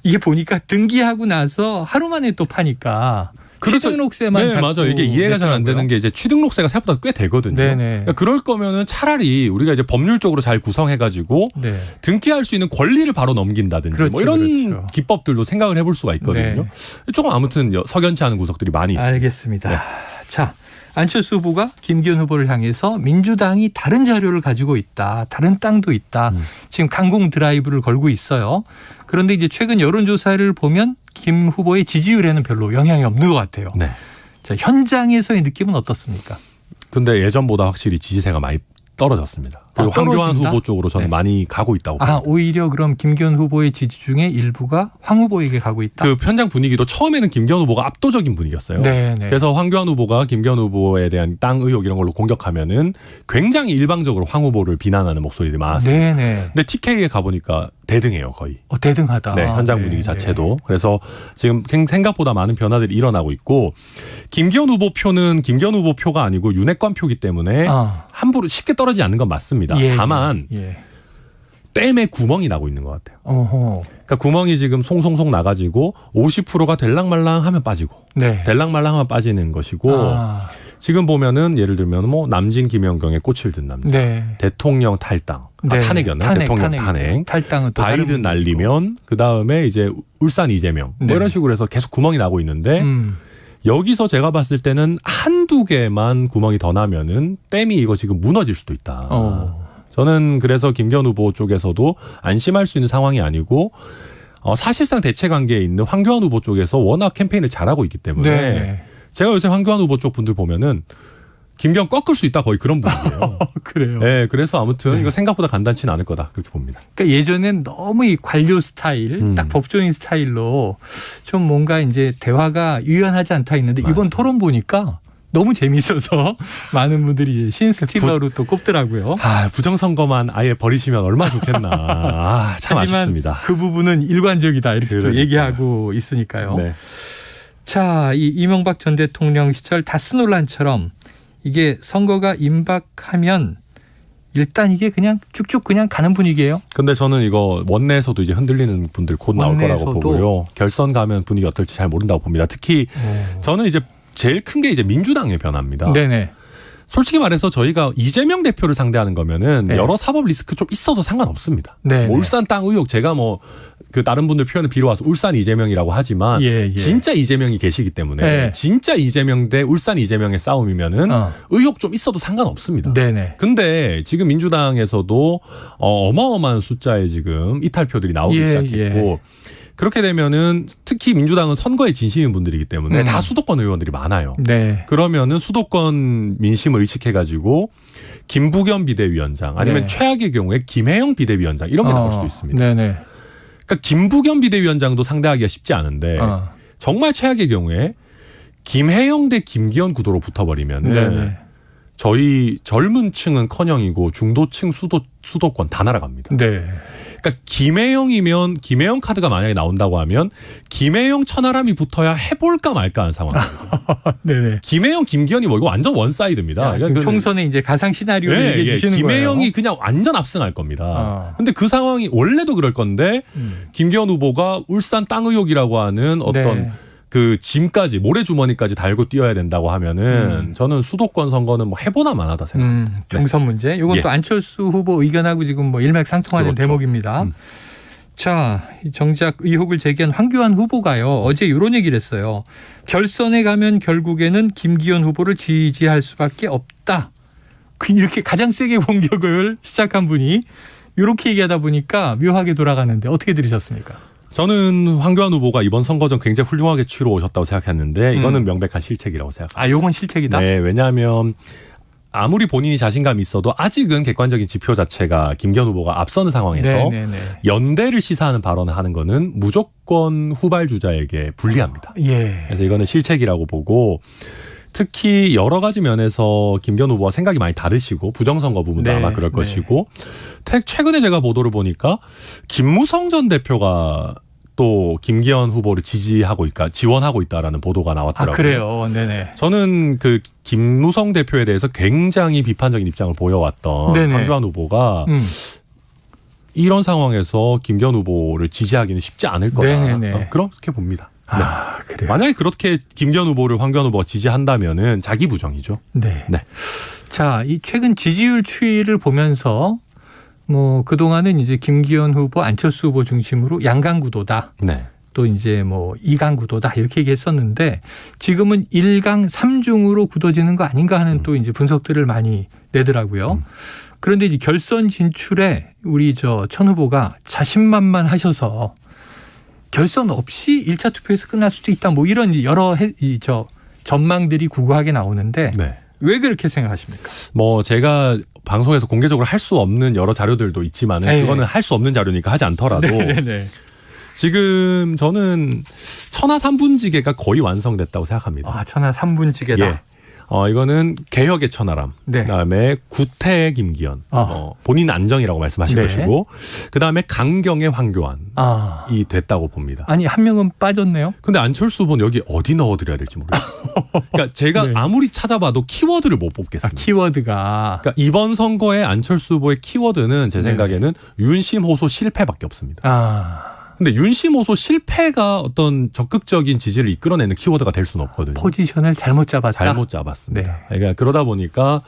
이게 보니까 등기하고 나서 하루 만에 또 파니까. 취등록세만 맞아요. 이게 이해가 잘 안 되는 게 이제 취등록세가 생각보다 꽤 되거든요. 그러니까 그럴 거면은 차라리 우리가 이제 법률적으로 잘 구성해가지고 등기할 수 있는 권리를 바로 넘긴다든지 뭐 이런 기법들도 생각을 해볼 수가 있거든요. 조금 아무튼 석연치 않은 구석들이 많이 있습니다. 알겠습니다. 자, 안철수 후보가 김기현 후보를 향해서 민주당이 다른 자료를 가지고 있다. 다른 땅도 있다. 지금 강공 드라이브를 걸고 있어요. 그런데 이제 최근 여론조사를 보면 김 후보의 지지율에는 별로 영향이 없는 것 같아요. 자, 현장에서의 느낌은 어떻습니까? 근데 예전보다 확실히 지지세가 많이 떨어졌습니다. 그리고 황교안 후보 쪽으로 저는 많이 가고 있다고 봅니다. 오히려 그럼 김기현 후보의 지지 중에 일부가 황 후보에게 가고 있다. 그 현장 분위기도 처음에는 김기현 후보가 압도적인 분위기였어요. 그래서 황교안 후보가 김기현 후보에 대한 땅 의혹 이런 걸로 공격하면은 굉장히 일방적으로 황 후보를 비난하는 목소리들이 많았습니다. 근데 TK에 가보니까 대등해요, 거의. 대등하다. 현장 분위기 자체도. 그래서 지금 생각보다 많은 변화들이 일어나고 있고 김기현 후보 표는 김기현 후보 표가 아니고 윤핵관 표기 때문에 함부로 쉽게 떨어지지 않는 건 맞습니다. 다만 댐에 구멍이 나고 있는 것 같아요. 그러니까 구멍이 지금 송송송 나가지고 50%가 될랑말랑 하면 빠지고 될랑말랑 하면 빠지는 것이고 지금 보면은 예를 들면 뭐 남진 김연경의 꽃을 든 남자, 대통령 탈당, 탄핵이었나요? 대통령 탄핵, 탈당은 또 바이든 날리면 그 다음에 이제 울산 이재명 뭐 이런 식으로 해서 계속 구멍이 나고 있는데 여기서 제가 봤을 때는 한두 개만 구멍이 더 나면은 댐이 이거 지금 무너질 수도 있다. 저는 그래서 김기현 후보 쪽에서도 안심할 수 있는 상황이 아니고 사실상 대체 관계에 있는 황교안 후보 쪽에서 워낙 캠페인을 잘하고 있기 때문에 제가 요새 황교안 후보 쪽 분들 보면은 김기현 꺾을 수 있다 거의 그런 분이에요. 그래요. 네, 그래서 아무튼 이거 생각보다 간단치는 않을 거다 그렇게 봅니다. 그러니까 예전엔 너무 이 관료 스타일, 딱 법조인 스타일로 좀 뭔가 이제 대화가 유연하지 않다 했는데 이번 토론 보니까 너무 재밌어서 많은 분들이 신스티커로 또 꼽더라고요. 부정선거만 아예 버리시면 얼마나 좋겠나. 참 하지만 아쉽습니다. 그 부분은 일관적이다 이렇게 또 그러니까요. 얘기하고 있으니까요. 네. 자, 이 이명박 전 대통령 시절 다스 논란처럼 이게 선거가 임박하면 일단 이게 그냥 쭉쭉 그냥 가는 분위기예요. 근데 저는 이거 원내에서도 이제 흔들리는 분들 곧 나올 거라고 원내에서도? 보고요. 결선 가면 분위기 어떨지 잘 모른다고 봅니다. 특히 저는 이제 제일 큰 게 이제 민주당의 변화입니다. 네네. 솔직히 말해서 저희가 이재명 대표를 상대하는 거면은 네. 여러 사법 리스크 좀 있어도 상관없습니다. 네, 뭐 네. 울산 땅 의혹 제가 뭐 그 다른 분들 표현을 빌어와서 울산 이재명이라고 하지만 예. 진짜 이재명이 계시기 때문에 네. 진짜 이재명 대 울산 이재명의 싸움이면은 의혹 좀 있어도 상관없습니다. 네네. 근데 지금 민주당에서도 어마어마한 숫자의 지금 이탈표들이 나오기 예, 시작했고 그렇게 되면은 특히 민주당은 선거에 진심인 분들이기 때문에 다 수도권 의원들이 많아요. 네. 그러면은 수도권 민심을 의식해가지고 김부겸 비대위원장 아니면 네. 최악의 경우에 김혜영 비대위원장 이런 게 나올 수도 있습니다. 네네. 그러니까 김부겸 비대위원장도 상대하기가 쉽지 않은데 정말 최악의 경우에 김혜영 대 김기현 구도로 붙어버리면은 네네. 저희 젊은 층은커녕이고 중도층 수도권 다 날아갑니다. 네. 그러니까 김혜영이면 김혜영 카드가 만약에 나온다고 하면 김혜영 천하람이 붙어야 해볼까 말까 하는 상황입니다. 네네. 김혜영 김기현이 뭐 이거 완전 원사이드입니다. 지금 총선에 이제 가상 시나리오를 네, 얘기해 주시는 김혜영이 거예요. 그냥 완전 압승할 겁니다. 근데 그 상황이 원래도 그럴 건데 김기현 후보가 울산 땅 의혹이라고 하는 어떤 네. 그 짐까지 모래주머니까지 달고 뛰어야 된다고 하면은 저는 수도권 선거는 뭐 해보나 마나다 생각합니다. 중선 문제. 이건 예. 또 안철수 후보 의견하고 지금 뭐 일맥상통하는 그렇죠. 대목입니다. 자, 이 정작 의혹을 제기한 황교안 후보가요. 어제 이런 얘기를 했어요. 결선에 가면 결국에는 김기현 후보를 지지할 수밖에 없다. 이렇게 가장 세게 공격을 시작한 분이 이렇게 얘기하다 보니까 묘하게 돌아가는데 어떻게 들으셨습니까? 저는 황교안 후보가 이번 선거전 굉장히 훌륭하게 치러 오셨다고 생각했는데 이거는 명백한 실책이라고 생각합니다. 요건 실책이다? 네, 왜냐하면 아무리 본인이 자신감이 있어도 아직은 객관적인 지표 자체가 김기현 후보가 앞서는 상황에서 연대를 시사하는 발언을 하는 거는 무조건 후발주자에게 불리합니다. 예. 그래서 이거는 실책이라고 보고 특히 여러 가지 면에서 김기현 후보와 생각이 많이 다르시고 부정선거 부분도 네, 아마 그럴 네. 것이고 최근에 제가 보도를 보니까 김무성 전 대표가 또 김기현 후보를 지원하고 있다라는 보도가 나왔더라고요. 그래요. 네네. 저는 그 김무성 대표에 대해서 굉장히 비판적인 입장을 보여왔던 네네. 황교안 후보가 이런 상황에서 김기현 후보를 지지하기는 쉽지 않을 거다. 네네네. 그렇게 봅니다. 네. 그래요. 만약에 그렇게 김기현 후보를 황교안 후보가 지지한다면은 자기 부정이죠. 네. 자, 이 최근 지지율 추이를 보면서 뭐 그동안은 이제 김기현 후보, 안철수 후보 중심으로 양강 구도다. 네. 또 이제 뭐 2강 구도다 이렇게 얘기했었는데 지금은 1강 3중으로 굳어지는 거 아닌가 하는 또 이제 분석들을 많이 내더라고요. 그런데 이제 결선 진출에 우리 천 후보가 자신만만하셔서 결선 없이 1차 투표에서 끝날 수도 있다. 뭐 이런 여러 전망들이 구구하게 나오는데 왜 그렇게 생각하십니까? 뭐 제가 방송에서 공개적으로 할 수 없는 여러 자료들도 있지만 그거는 할 수 없는 자료니까 하지 않더라도 지금 저는 천하 3분지계가 거의 완성됐다고 생각합니다. 천하 3분지계다. 예. 이거는 개혁의 천하람, 그다음에 구태의 김기현, 본인 안정이라고 말씀하신 것이고, 그다음에 강경의 황교안이 됐다고 봅니다. 아니 한 명은 빠졌네요. 근데 안철수 후보는 여기 어디 넣어드려야 될지 모르겠어요. 그러니까 제가 아무리 찾아봐도 키워드를 못 뽑겠습니다. 키워드가. 그러니까 이번 선거에 안철수 후보의 키워드는 제 생각에는 윤심 호소 실패밖에 없습니다. 근데 윤심 호소 실패가 어떤 적극적인 지지를 이끌어내는 키워드가 될 수는 없거든요. 포지션을 잘못 잡았다. 잘못 잡았습니다. 그러니까 그러다 보니까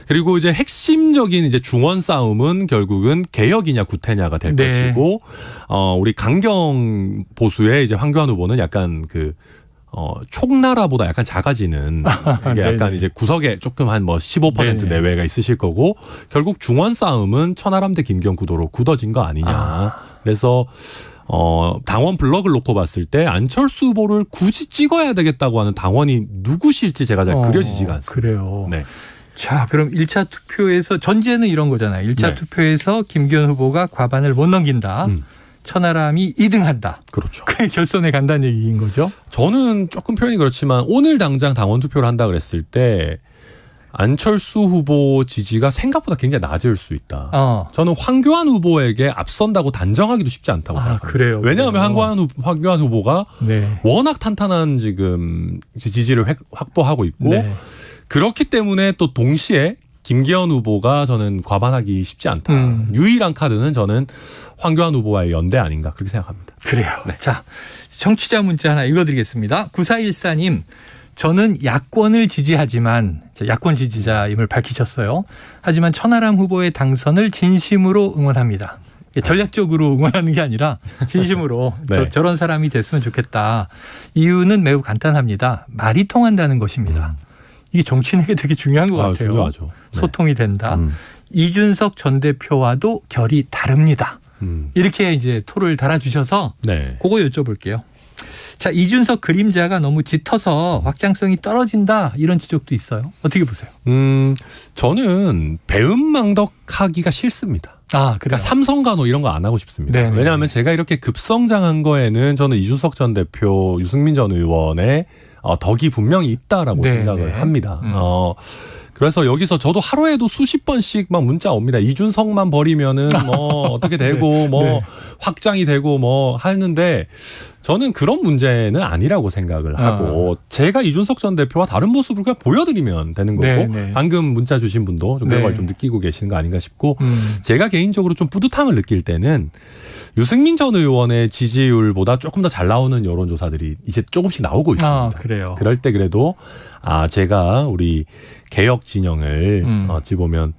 그리고 이제 핵심적인 이제 중원 싸움은 결국은 개혁이냐 구태냐가 될 것이고, 우리 강경 보수의 이제 황교안 후보는 약간 촉나라보다 약간 작아지는 이게 약간 이제 구석에 조금 한 뭐 15% 내외가 있으실 거고, 결국 중원 싸움은 천하람 대 김기현 구도로 굳어진 거 아니냐. 그래서 당원 블럭을 놓고 봤을 때 안철수 후보를 굳이 찍어야 되겠다고 하는 당원이 누구실지 제가 잘 그려지지가 않습니다. 그래요. 자, 그럼 1차 투표에서 전제는 이런 거잖아요. 1차 투표에서 김기현 후보가 과반을 못 넘긴다. 천하람이 2등한다. 그렇죠. 그게 결선에 간다는 얘기인 거죠. 저는 조금 표현이 그렇지만 오늘 당장 당원 투표를 한다 그랬을 때 안철수 후보 지지가 생각보다 굉장히 낮을 수 있다. 저는 황교안 후보에게 앞선다고 단정하기도 쉽지 않다고 생각합니다. 그래요. 왜냐하면 황교안 후보가 워낙 탄탄한 지금 지지를 확보하고 있고 네. 그렇기 때문에 또 동시에 김기현 후보가 저는 과반하기 쉽지 않다. 유일한 카드는 저는 황교안 후보와의 연대 아닌가 그렇게 생각합니다. 그래요. 네. 자, 청취자 문자 하나 읽어드리겠습니다. 9414님. 저는 야권을 지지하지만 야권 지지자임을 밝히셨어요. 하지만 천하람 후보의 당선을 진심으로 응원합니다. 전략적으로 응원하는 게 아니라 진심으로 네. 저런 사람이 됐으면 좋겠다. 이유는 매우 간단합니다. 말이 통한다는 것입니다. 이게 정치인에게 되게 중요한 것 같아요. 중요하죠. 네. 소통이 된다. 이준석 전 대표와도 결이 다릅니다. 이렇게 이제 토를 달아주셔서 그거 여쭤볼게요. 자, 이준석 그림자가 너무 짙어서 확장성이 떨어진다 이런 지적도 있어요. 어떻게 보세요? 저는 배은망덕하기가 싫습니다. 그러니까 삼성간호 이런 거 안 하고 싶습니다. 네네. 왜냐하면 제가 이렇게 급성장한 거에는 저는 이준석 전 대표, 유승민 전 의원의 덕이 분명히 있다라고 네네. 생각을 합니다. 그래서 여기서 저도 하루에도 수십 번씩 막 문자 옵니다. 이준석만 버리면은 뭐 어떻게 되고 뭐 확장이 되고 뭐 하는데 저는 그런 문제는 아니라고 생각을 하고 제가 이준석 전 대표와 다른 모습을 그냥 보여드리면 되는 거고 방금 문자 주신 분도 좀 그런 걸 좀 느끼고 계시는 거 아닌가 싶고 제가 개인적으로 좀 뿌듯함을 느낄 때는 유승민 전 의원의 지지율보다 조금 더 잘 나오는 여론조사들이 이제 조금씩 나오고 있습니다. 그래요. 그럴 때 그래도 제가 우리 개혁 진영을 어찌 보면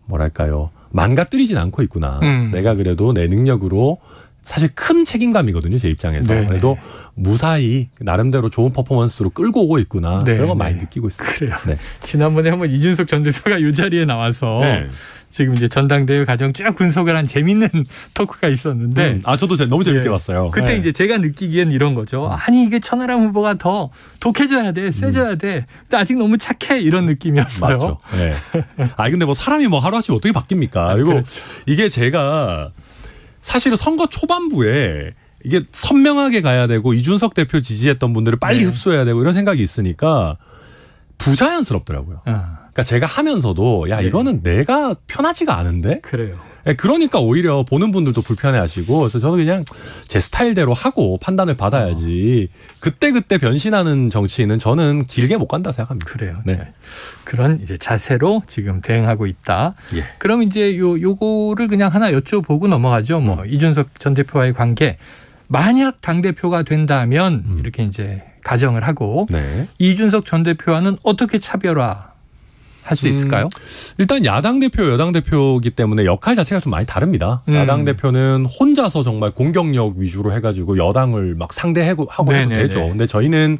뭐랄까요 망가뜨리진 않고 있구나. 내가 그래도 내 능력으로 사실 큰 책임감이거든요. 제 입장에서. 네네. 그래도 무사히 나름대로 좋은 퍼포먼스로 끌고 오고 있구나. 네네. 그런 건 많이 느끼고 있습니다. 그래요. 네. 지난번에 한번 이준석 전 대표가 이 자리에 나와서 지금 이제 전당대회 과정 쭉 분석을 한 재밌는 토크가 있었는데 저도 너무 재밌게 봤어요. 그때 이제 제가 느끼기엔 이런 거죠. 아니 이게 천하람 후보가 더 독해져야 돼, 세져야 돼. 근데 아직 너무 착해 이런 느낌이었어요. 맞죠. 네. 근데 뭐 사람이 뭐 하루아침 어떻게 바뀝니까? 그리고 그렇죠. 이게 제가 사실은 선거 초반부에 이게 선명하게 가야 되고 이준석 대표 지지했던 분들을 빨리 흡수해야 되고 이런 생각이 있으니까 부자연스럽더라고요. 그러니까 제가 하면서도 이거는 내가 편하지가 않은데? 그래요. 그러니까 오히려 보는 분들도 불편해하시고 그래서 저는 그냥 제 스타일대로 하고 판단을 받아야지 그때그때 변신하는 정치인은 저는 길게 못 간다 생각합니다. 그래요. 네. 그런 이제 자세로 지금 대응하고 있다. 그럼 이제 요거를 그냥 하나 여쭤보고 넘어가죠. 뭐 이준석 전 대표와의 관계 만약 당대표가 된다면 이렇게 이제 가정을 하고 이준석 전 대표와는 어떻게 차별화 할 수 있을까요? 일단 야당 대표, 여당 대표이기 때문에 역할 자체가 좀 많이 다릅니다. 야당 대표는 혼자서 정말 공격력 위주로 해가지고 여당을 막 상대하고 해도 되죠. 근데 저희는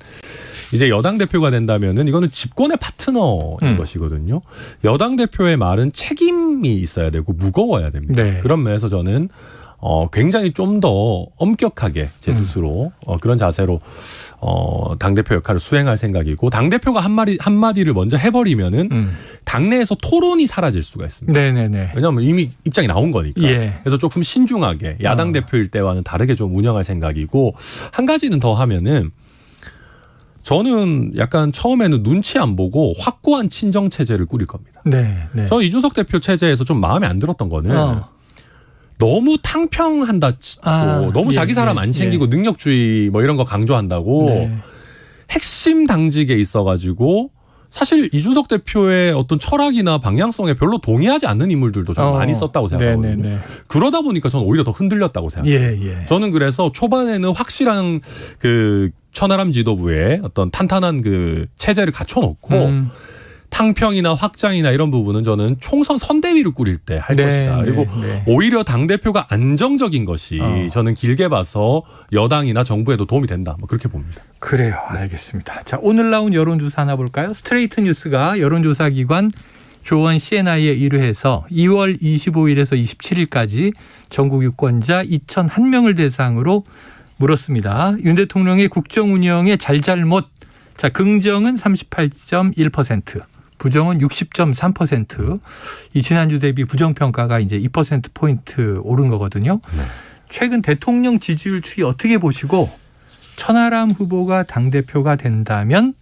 이제 여당 대표가 된다면은 이거는 집권의 파트너인 것이거든요. 여당 대표의 말은 책임이 있어야 되고 무거워야 됩니다. 그런 면에서 저는 굉장히 좀 더 엄격하게 제 스스로 그런 자세로 당대표 역할을 수행할 생각이고 당대표가 한마디를 먼저 해버리면은 당내에서 토론이 사라질 수가 있습니다. 왜냐하면 이미 입장이 나온 거니까. 그래서 조금 신중하게 야당 대표일 때와는 다르게 좀 운영할 생각이고 한 가지는 더 하면은 저는 약간 처음에는 눈치 안 보고 확고한 친정 체제를 꾸릴 겁니다. 저는 이준석 대표 체제에서 좀 마음에 안 들었던 거는 너무 탕평한다, 너무 자기 사람 안 챙기고 능력주의 뭐 이런 거 강조한다고 핵심 당직에 있어가지고 사실 이준석 대표의 어떤 철학이나 방향성에 별로 동의하지 않는 인물들도 좀 많이 썼다고 생각하거든요. 그러다 보니까 저는 오히려 더 흔들렸다고 생각해요. 저는 그래서 초반에는 확실한 그 천하람 지도부의 어떤 탄탄한 그 체제를 갖춰놓고 탕평이나 확장이나 이런 부분은 저는 총선 선대위를 꾸릴 때 할 것이다. 그리고 오히려 당대표가 안정적인 것이 저는 길게 봐서 여당이나 정부에도 도움이 된다. 뭐 그렇게 봅니다. 그래요. 알겠습니다. 자, 오늘 나온 여론조사 하나 볼까요? 스트레이트 뉴스가 여론조사 기관 조원 CNI에 의뢰해서 2월 25일에서 27일까지 전국 유권자 2,001명을 대상으로 물었습니다. 윤 대통령의 국정 운영의 잘잘못. 자, 긍정은 38.1%. 부정은 60.3%. 이 지난주 대비 부정평가가 이제 2%포인트 오른 거거든요. 최근 대통령 지지율 추이 어떻게 보시고 천하람 후보가 당대표가 된다면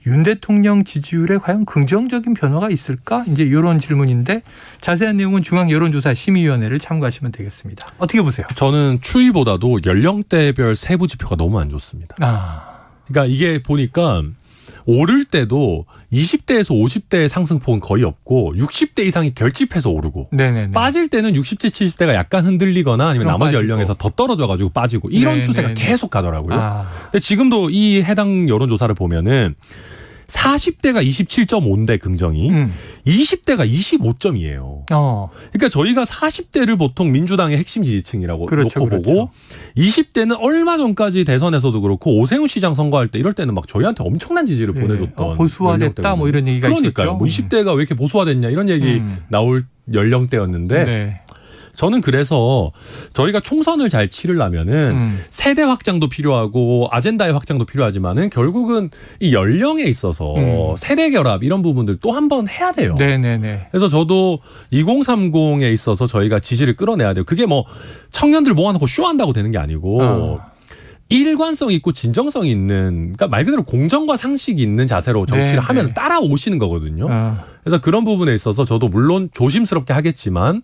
윤 대통령 지지율에 과연 긍정적인 변화가 있을까? 이제 이런 질문인데 자세한 내용은 중앙여론조사심의위원회를 참고하시면 되겠습니다. 어떻게 보세요? 저는 추이보다도 연령대별 세부 지표가 너무 안 좋습니다. 그러니까 이게 보니까 오를 때도 20대에서 50대의 상승폭은 거의 없고 60대 이상이 결집해서 오르고 네네네. 빠질 때는 60대, 70대가 약간 흔들리거나 아니면 나머지 빠지고. 연령에서 더 떨어져가지고 빠지고 이런 네네네. 추세가 계속 가더라고요. 근데 지금도 이 해당 여론조사를 보면은 40대가 27.5인데 긍정이 20대가 25점이에요. 그러니까 저희가 40대를 보통 민주당의 핵심 지지층이라고 그렇죠, 놓고 그렇죠. 보고 20대는 얼마 전까지 대선에서도 그렇고 오세훈 시장 선거할 때 이럴 때는 막 저희한테 엄청난 지지를 보내줬던 보수화됐다 뭐 이런 얘기가 그러니까요. 있었죠. 뭐 20대가 왜 이렇게 보수화됐냐 이런 얘기 나올 연령대였는데 네. 저는 그래서 저희가 총선을 잘 치르려면은 세대 확장도 필요하고 아젠다의 확장도 필요하지만은 결국은 이 연령에 있어서 세대 결합 이런 부분들 또 한 번 해야 돼요. 네네네. 그래서 저도 2030에 있어서 저희가 지지를 끌어내야 돼요. 그게 뭐 청년들 모아놓고 쇼한다고 되는 게 아니고 일관성 있고 진정성 있는, 그러니까 말 그대로 공정과 상식이 있는 자세로 정치를 하면 따라오시는 거거든요. 그래서 그런 부분에 있어서 저도 물론 조심스럽게 하겠지만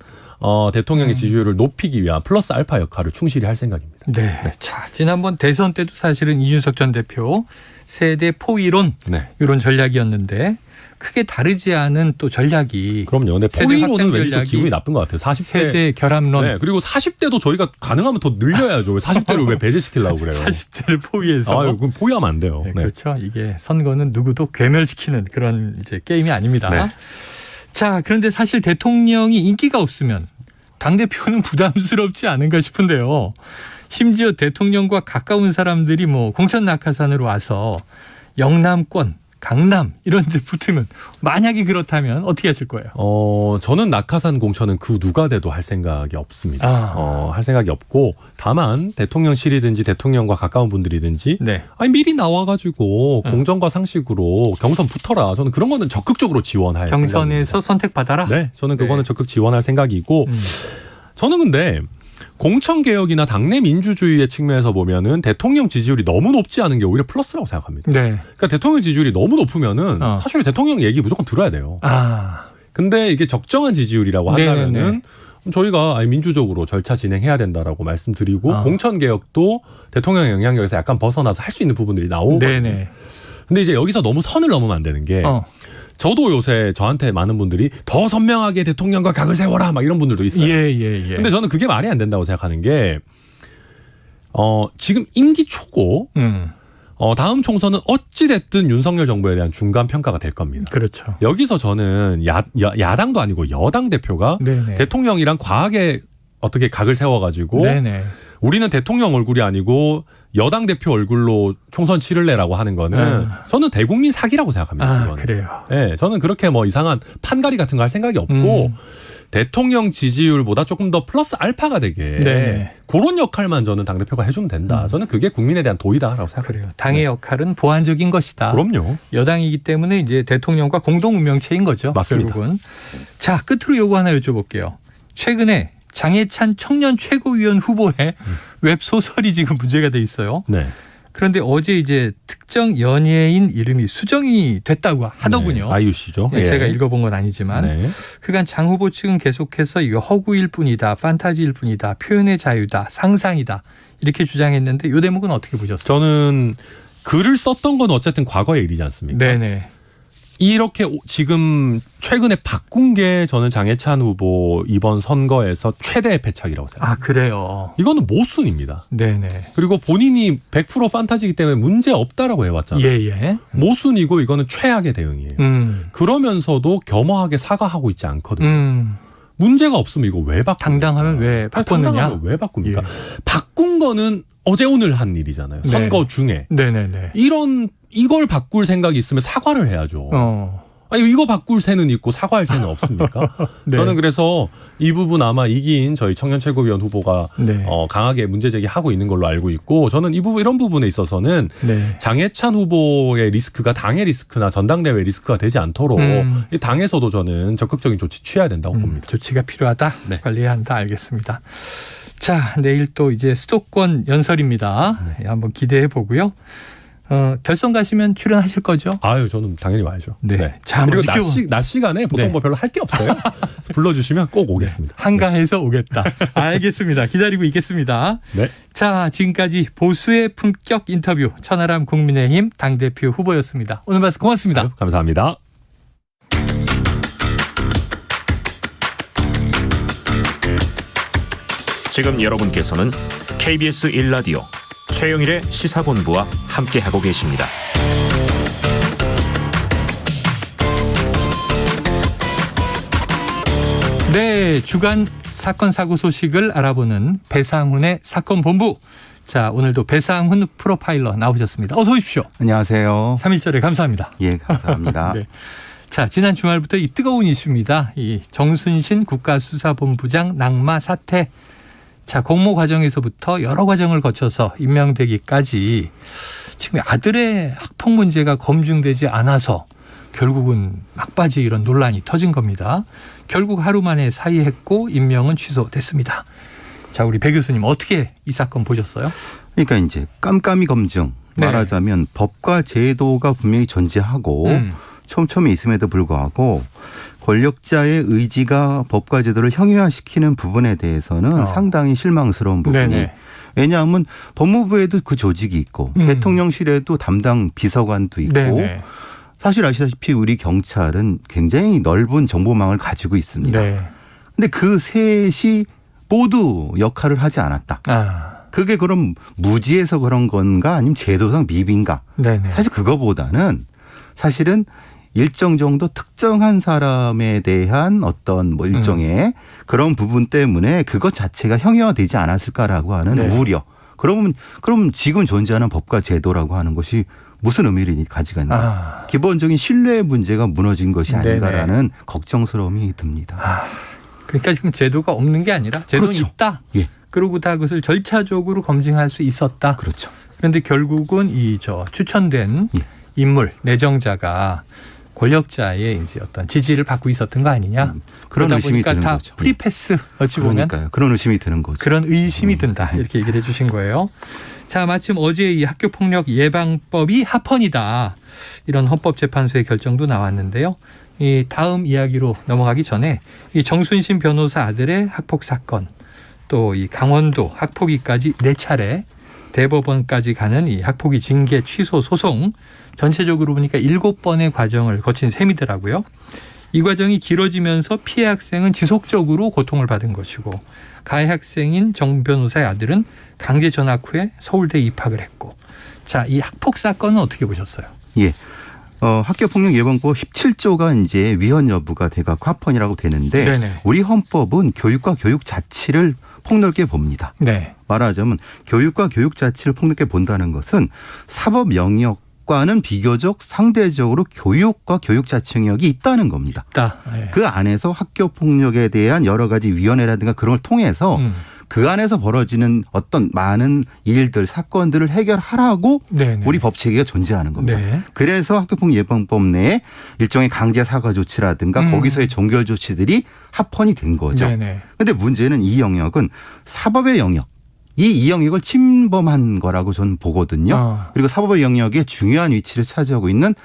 대통령의 지지율을 높이기 위한 플러스 알파 역할을 충실히 할 생각입니다. 네. 자, 지난번 대선 때도 사실은 이준석 전 대표 세대 포위론 이런 전략이었는데 크게 다르지 않은 또 전략이. 그럼요. 근데 포위론은 왠지 좀 기분이 나쁜 것 같아요. 40대 세대 결합론. 네. 그리고 40대도 저희가 가능하면 더 늘려야죠. 40대를 왜 배제시키려고 그래요? 40대를 포위해서. 아유, 그럼 포위하면 안 돼요. 네, 그렇죠. 이게 선거는 누구도 괴멸시키는 그런 이제 게임이 아닙니다. 네. 자, 그런데 사실 대통령이 인기가 없으면 당대표는 부담스럽지 않은가 싶은데요. 심지어 대통령과 가까운 사람들이 뭐 공천 낙하산으로 와서 영남권, 강남 이런 데 붙으면 만약에 그렇다면 어떻게 하실 거예요? 저는 낙하산 공천은 그 누가 돼도 할 생각이 없습니다. 할 생각이 없고 다만 대통령실이든지 대통령과 가까운 분들이든지 아니 미리 나와가지고 공정과 상식으로 경선 붙어라. 저는 그런 거는 적극적으로 지원할 경선에서 생각입니다. 선택받아라? 네. 저는 그거는 적극 지원할 생각이고 저는 근데 공천개혁이나 당내 민주주의의 측면에서 보면은 대통령 지지율이 너무 높지 않은 게 오히려 플러스라고 생각합니다. 그러니까 대통령 지지율이 너무 높으면은 사실 대통령 얘기 무조건 들어야 돼요. 근데 이게 적정한 지지율이라고 한다면은 저희가 민주적으로 절차 진행해야 된다라고 말씀드리고 공천개혁도 대통령 영향력에서 약간 벗어나서 할 수 있는 부분들이 나오거든요. 근데 이제 여기서 너무 선을 넘으면 안 되는 게 저도 요새 저한테 많은 분들이 더 선명하게 대통령과 각을 세워라 막 이런 분들도 있어요. 근데 저는 그게 말이 안 된다고 생각하는 게 지금 임기 초고 다음 총선은 어찌 됐든 윤석열 정부에 대한 중간 평가가 될 겁니다. 그렇죠. 여기서 저는 야당도 아니고 여당 대표가 대통령이랑 과하게 어떻게 각을 세워가지고 우리는 대통령 얼굴이 아니고 여당 대표 얼굴로 총선 치를래라고 하는 거는 저는 대국민 사기라고 생각합니다. 그래요. 네, 저는 그렇게 뭐 이상한 판가리 같은 거 할 생각이 없고 대통령 지지율보다 조금 더 플러스 알파가 되게 그런 역할만 저는 당대표가 해주면 된다. 저는 그게 국민에 대한 도의다라고 생각합니다. 그래요. 당의 역할은 보완적인 것이다. 그럼요. 여당이기 때문에 이제 대통령과 공동 운명체인 거죠. 맞습니다. 결국은. 자, 끝으로 요거 하나 여쭤볼게요. 최근에 장해찬 청년 최고위원 후보의 웹소설이 지금 문제가 돼 있어요. 그런데 어제 이제 특정 연예인 이름이 수정이 됐다고 하더군요. 아이유 씨죠. 제가 읽어본 건 아니지만 그간 장 후보 측은 계속해서 이거 허구일 뿐이다, 판타지일 뿐이다, 표현의 자유다, 상상이다 이렇게 주장했는데 이 대목은 어떻게 보셨어요? 저는 글을 썼던 건 어쨌든 과거의 일이지 않습니까? 이렇게 지금 최근에 바꾼 게 저는 장해찬 후보 이번 선거에서 최대의 패착이라고 생각합니다. 그래요? 이거는 모순입니다. 그리고 본인이 100% 판타지이기 때문에 문제 없다라고 해왔잖아요. 모순이고 이거는 최악의 대응이에요. 그러면서도 겸허하게 사과하고 있지 않거든요. 문제가 없으면 이거 왜 바꾸냐. 당당하면 왜 바꿨느냐. 당당하면 왜 바꿉니까? 바꾼 거는 어제 오늘 한 일이잖아요. 선거 중에. 이걸 바꿀 생각이 있으면 사과를 해야죠. 아니 이거 바꿀 새는 있고 사과할 새는 없습니까? 네. 저는 그래서 이 부분 아마 이긴 저희 청년 최고위원 후보가 네. 강하게 문제 제기하고 있는 걸로 알고 있고 저는 이런 부분에 있어서는 네. 장해찬 후보의 리스크가 당의 리스크나 전당대회 리스크가 되지 않도록 이 당에서도 저는 적극적인 조치 취해야 된다고 봅니다. 조치가 필요하다. 네. 관리해야 한다. 알겠습니다. 자, 내일 또 이제 수도권 연설입니다. 네, 한번 기대해 보고요. 결선 가시면 출연하실 거죠? 아유, 저는 당연히 와야죠. 네. 자, 그리고 한번 낮 시간에 보통 네. 뭐 별로 할 게 없어요. 불러주시면 꼭 오겠습니다. 한가해서 오겠다. 알겠습니다. 기다리고 있겠습니다. 네. 자, 지금까지 보수의 품격 인터뷰 천하람 국민의힘 당대표 후보였습니다. 오늘 말씀 고맙습니다. 아유, 감사합니다. 지금 여러분께서는 KBS 1라디오 최영일의 시사본부와 함께하고 계십니다. 네, 주간 사건 사고 소식을 알아보는 배상훈의 사건본부. 자, 오늘도 배상훈 프로파일러 나오셨습니다. 어서 오십시오. 안녕하세요. 3.1절에 감사합니다. 예, 감사합니다. 네. 자, 지난 주말부터 이 뜨거운 이슈입니다. 이 정순신 국가수사본부장 낙마 사태. 자, 공모 과정에서부터 여러 과정을 거쳐서 임명되기까지 지금 아들의 학폭 문제가 검증되지 않아서 결국은 막바지 이런 논란이 터진 겁니다. 결국 하루 만에 사의했고 임명은 취소됐습니다. 자, 우리 배 교수님 어떻게 이 사건 보셨어요? 그러니까 이제 깜깜이 검증 말하자면 법과 제도가 분명히 존재하고 촘촘히 있음에도 불구하고 권력자의 의지가 법과 제도를 형이화시키는 부분에 대해서는 상당히 실망스러운 부분이 네네. 왜냐하면 법무부에도 그 조직이 있고 대통령실에도 담당 비서관도 있고 네네. 사실 아시다시피 우리 경찰은 굉장히 넓은 정보망을 가지고 있습니다. 네. 근데 그 셋이 모두 역할을 하지 않았다. 그게 그럼 무지해서 그런 건가 아니면 제도상 미비인가? 네네. 사실 그거보다는 사실은 일정 정도 특정한 사람에 대한 어떤 뭐 일종의 그런 부분 때문에 그것 자체가 형이화되지 않았을까라고 하는 네. 우려. 그럼 지금 존재하는 법과 제도라고 하는 것이 무슨 의미를 가지고 있나. 기본적인 신뢰의 문제가 무너진 것이 아닌가라는 네네. 걱정스러움이 듭니다. 그러니까 지금 제도가 없는 게 아니라 제도는 그렇죠. 있다. 예. 그러고 다 그것을 절차적으로 검증할 수 있었다. 그렇죠. 그런데 결국은 추천된 인물 내정자가 권력자의 이제 어떤 지지를 받고 있었던 거 아니냐. 그런 그러다 의심이 보니까 드는 다 거죠. 프리패스 어찌 보면 그러니까요. 그런 의심이 드는 거죠. 그런 의심이 든다. 이렇게 얘기를 해 주신 거예요. 자, 마침 어제 이 학교폭력 예방법이 합헌이다. 이런 헌법재판소의 결정도 나왔는데요. 이 다음 이야기로 넘어가기 전에 이 정순신 변호사 아들의 학폭 사건 또 이 강원도 학폭위까지 4차례 대법원까지 가는 이 학폭위 징계 취소 소송 전체적으로 보니까 7번의 과정을 거친 셈이더라고요. 이 과정이 길어지면서 피해 학생은 지속적으로 고통을 받은 것이고 가해 학생인 정 변호사의 아들은 강제 전학 후에 서울대에 입학을 했고 자, 이 학폭 사건은 어떻게 보셨어요? 예. 학교폭력예방법 17조가 이제 위헌 여부가 돼갖고 합헌이라고 되는데 네네. 우리 헌법은 교육과 교육 자치를 폭넓게 봅니다. 네. 말하자면 교육과 교육 자치를 폭넓게 본다는 것은 사법 영역과는 비교적 상대적으로 교육과 교육 자치 영역이 있다는 겁니다. 네. 그 안에서 학교폭력에 대한 여러 가지 위원회라든가 그런 걸 통해서 그 안에서 벌어지는 어떤 많은 일들, 사건들을 해결하라고 네네. 우리 법 체계가 존재하는 겁니다. 네. 그래서 학교폭력 예방법 내에 일종의 강제 사과 조치라든가 거기서의 종결 조치들이 합헌이 된 거죠. 그런데 문제는 이 영역은 사법의 영역. 이 영역을 침범한 거라고 저는 보거든요. 그리고 사법의 영역에 중요한 위치를 차지하고 있는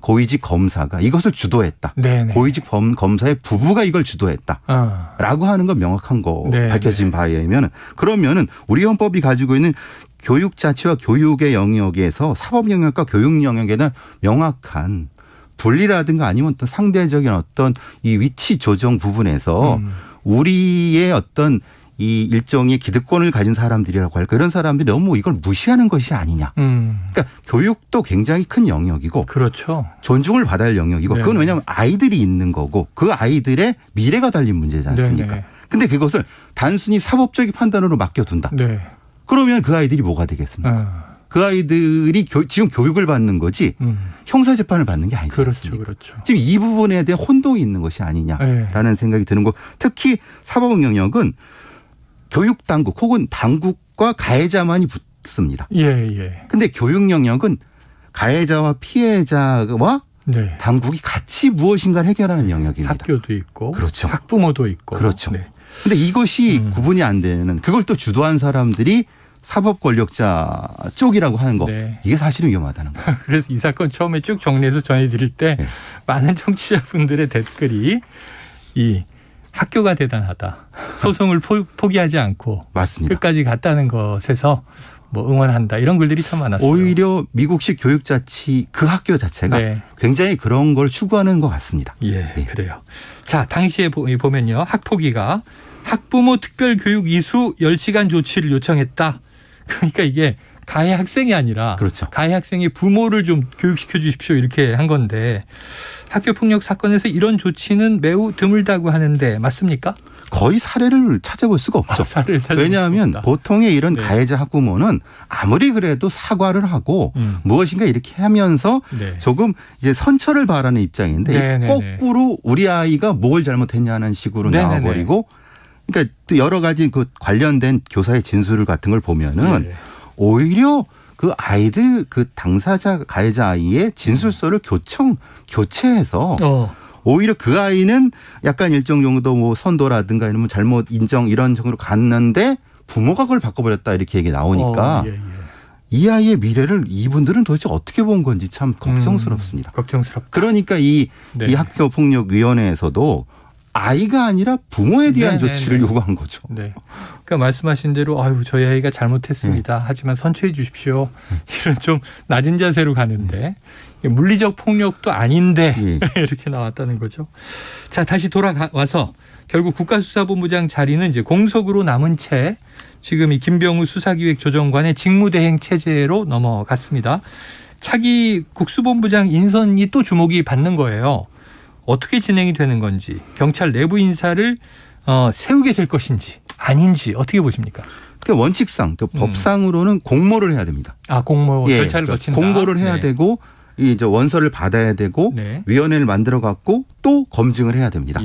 고위직 검사가 이것을 주도했다. 네네. 고위직 검사의 부부가 이걸 주도했다. 라고 하는 건 명확한 거 네네. 밝혀진 바에 의하면 그러면은 우리 헌법이 가지고 있는 교육 자치와 교육의 영역에서 사법 영역과 교육 영역에 대한 명확한 분리라든가 아니면 또 상대적인 어떤 이 위치 조정 부분에서 우리의 어떤 이 일종의 기득권을 가진 사람들이라고 할까 이런 사람들이 너무 이걸 무시하는 것이 아니냐. 그러니까 교육도 굉장히 큰 영역이고 그렇죠. 존중을 받아야 할 영역이고 네네. 그건 왜냐하면 아이들이 있는 거고 그 아이들의 미래가 달린 문제지 않습니까? 그런데 그것을 단순히 사법적인 판단으로 맡겨둔다. 네. 그러면 그 아이들이 뭐가 되겠습니까? 그 아이들이 지금 교육을 받는 거지 형사 재판을 받는 게 아니죠. 그렇죠. 지금 이 부분에 대한 혼동이 있는 것이 아니냐라는 생각이 드는 거. 특히 사법 영역은 교육 당국 혹은 당국과 가해자만이 붙습니다. 근데 교육 영역은 가해자와 피해자와 당국이 같이 무엇인가를 해결하는 영역입니다. 학교도 있고, 그렇죠. 학부모도 있고, 그렇죠. 근데 이것이 구분이 안 되는, 그걸 또 주도한 사람들이 사법 권력자 쪽이라고 하는 거, 이게 사실은 위험하다는 거예요. 그래서 이 사건 처음에 쭉 정리해서 전해드릴 때 많은 청취자분들의 댓글이 이 학교가 대단하다, 소송을 포기하지 않고 맞습니다. 끝까지 갔다는 것에서 뭐 응원한다, 이런 글들이 참 많았어요. 오히려 미국식 교육자치 그 학교 자체가 굉장히 그런 걸 추구하는 것 같습니다. 그래요. 자, 당시에 보면요, 학폭위가 학부모 특별교육 이수 10시간 조치를 요청했다. 그러니까 이게 가해 학생이 아니라 가해 학생의 부모를 좀 교육시켜 주십시오, 이렇게 한 건데, 학교폭력 사건에서 이런 조치는 매우 드물다고 하는데 맞습니까? 거의 사례를 찾아볼 수가 없죠. 왜냐하면 보통의 이런 가해자 학부모는 아무리 그래도 사과를 하고 무엇인가 이렇게 하면서 조금 이제 선처를 바라는 입장인데 거꾸로 우리 아이가 뭘 잘못했냐는 식으로 나와버리고, 그러니까 또 여러 가지 그 관련된 교사의 진술 같은 걸 보면은 오히려 그 아이들, 그 당사자 가해자 아이의 진술서를 교체해서 오히려 그 아이는 약간 일정 정도 뭐 선도라든가 이런 잘못 인정 이런 정도로 갔는데 부모가 그걸 바꿔버렸다, 이렇게 얘기 나오니까 이 아이의 미래를 이분들은 도대체 어떻게 본 건지 참 걱정스럽습니다. 걱정스럽다. 그러니까 이 학교폭력위원회에서도 아이가 아니라 부모에 대한 조치를 요구한 거죠. 그러니까 말씀하신 대로 아유, 저희 아이가 잘못했습니다. 하지만 선처해 주십시오. 이런 좀 낮은 자세로 가는데 물리적 폭력도 아닌데 이렇게 나왔다는 거죠. 자, 다시 돌아와서 결국 국가수사본부장 자리는 이제 공석으로 남은 채 지금 이 김병우 수사기획조정관의 직무대행 체제로 넘어갔습니다. 차기 국수본부장 인선이 또 주목이 받는 거예요. 어떻게 진행이 되는 건지, 경찰 내부 인사를 세우게 될 것인지 아닌지 어떻게 보십니까? 그러니까 원칙상, 법상으로는 공모를 해야 됩니다. 공모 절차를 거친다. 공고를 해야 되고, 이제 원서를 받아야 되고, 위원회를 만들어 갖고 또 검증을 해야 됩니다.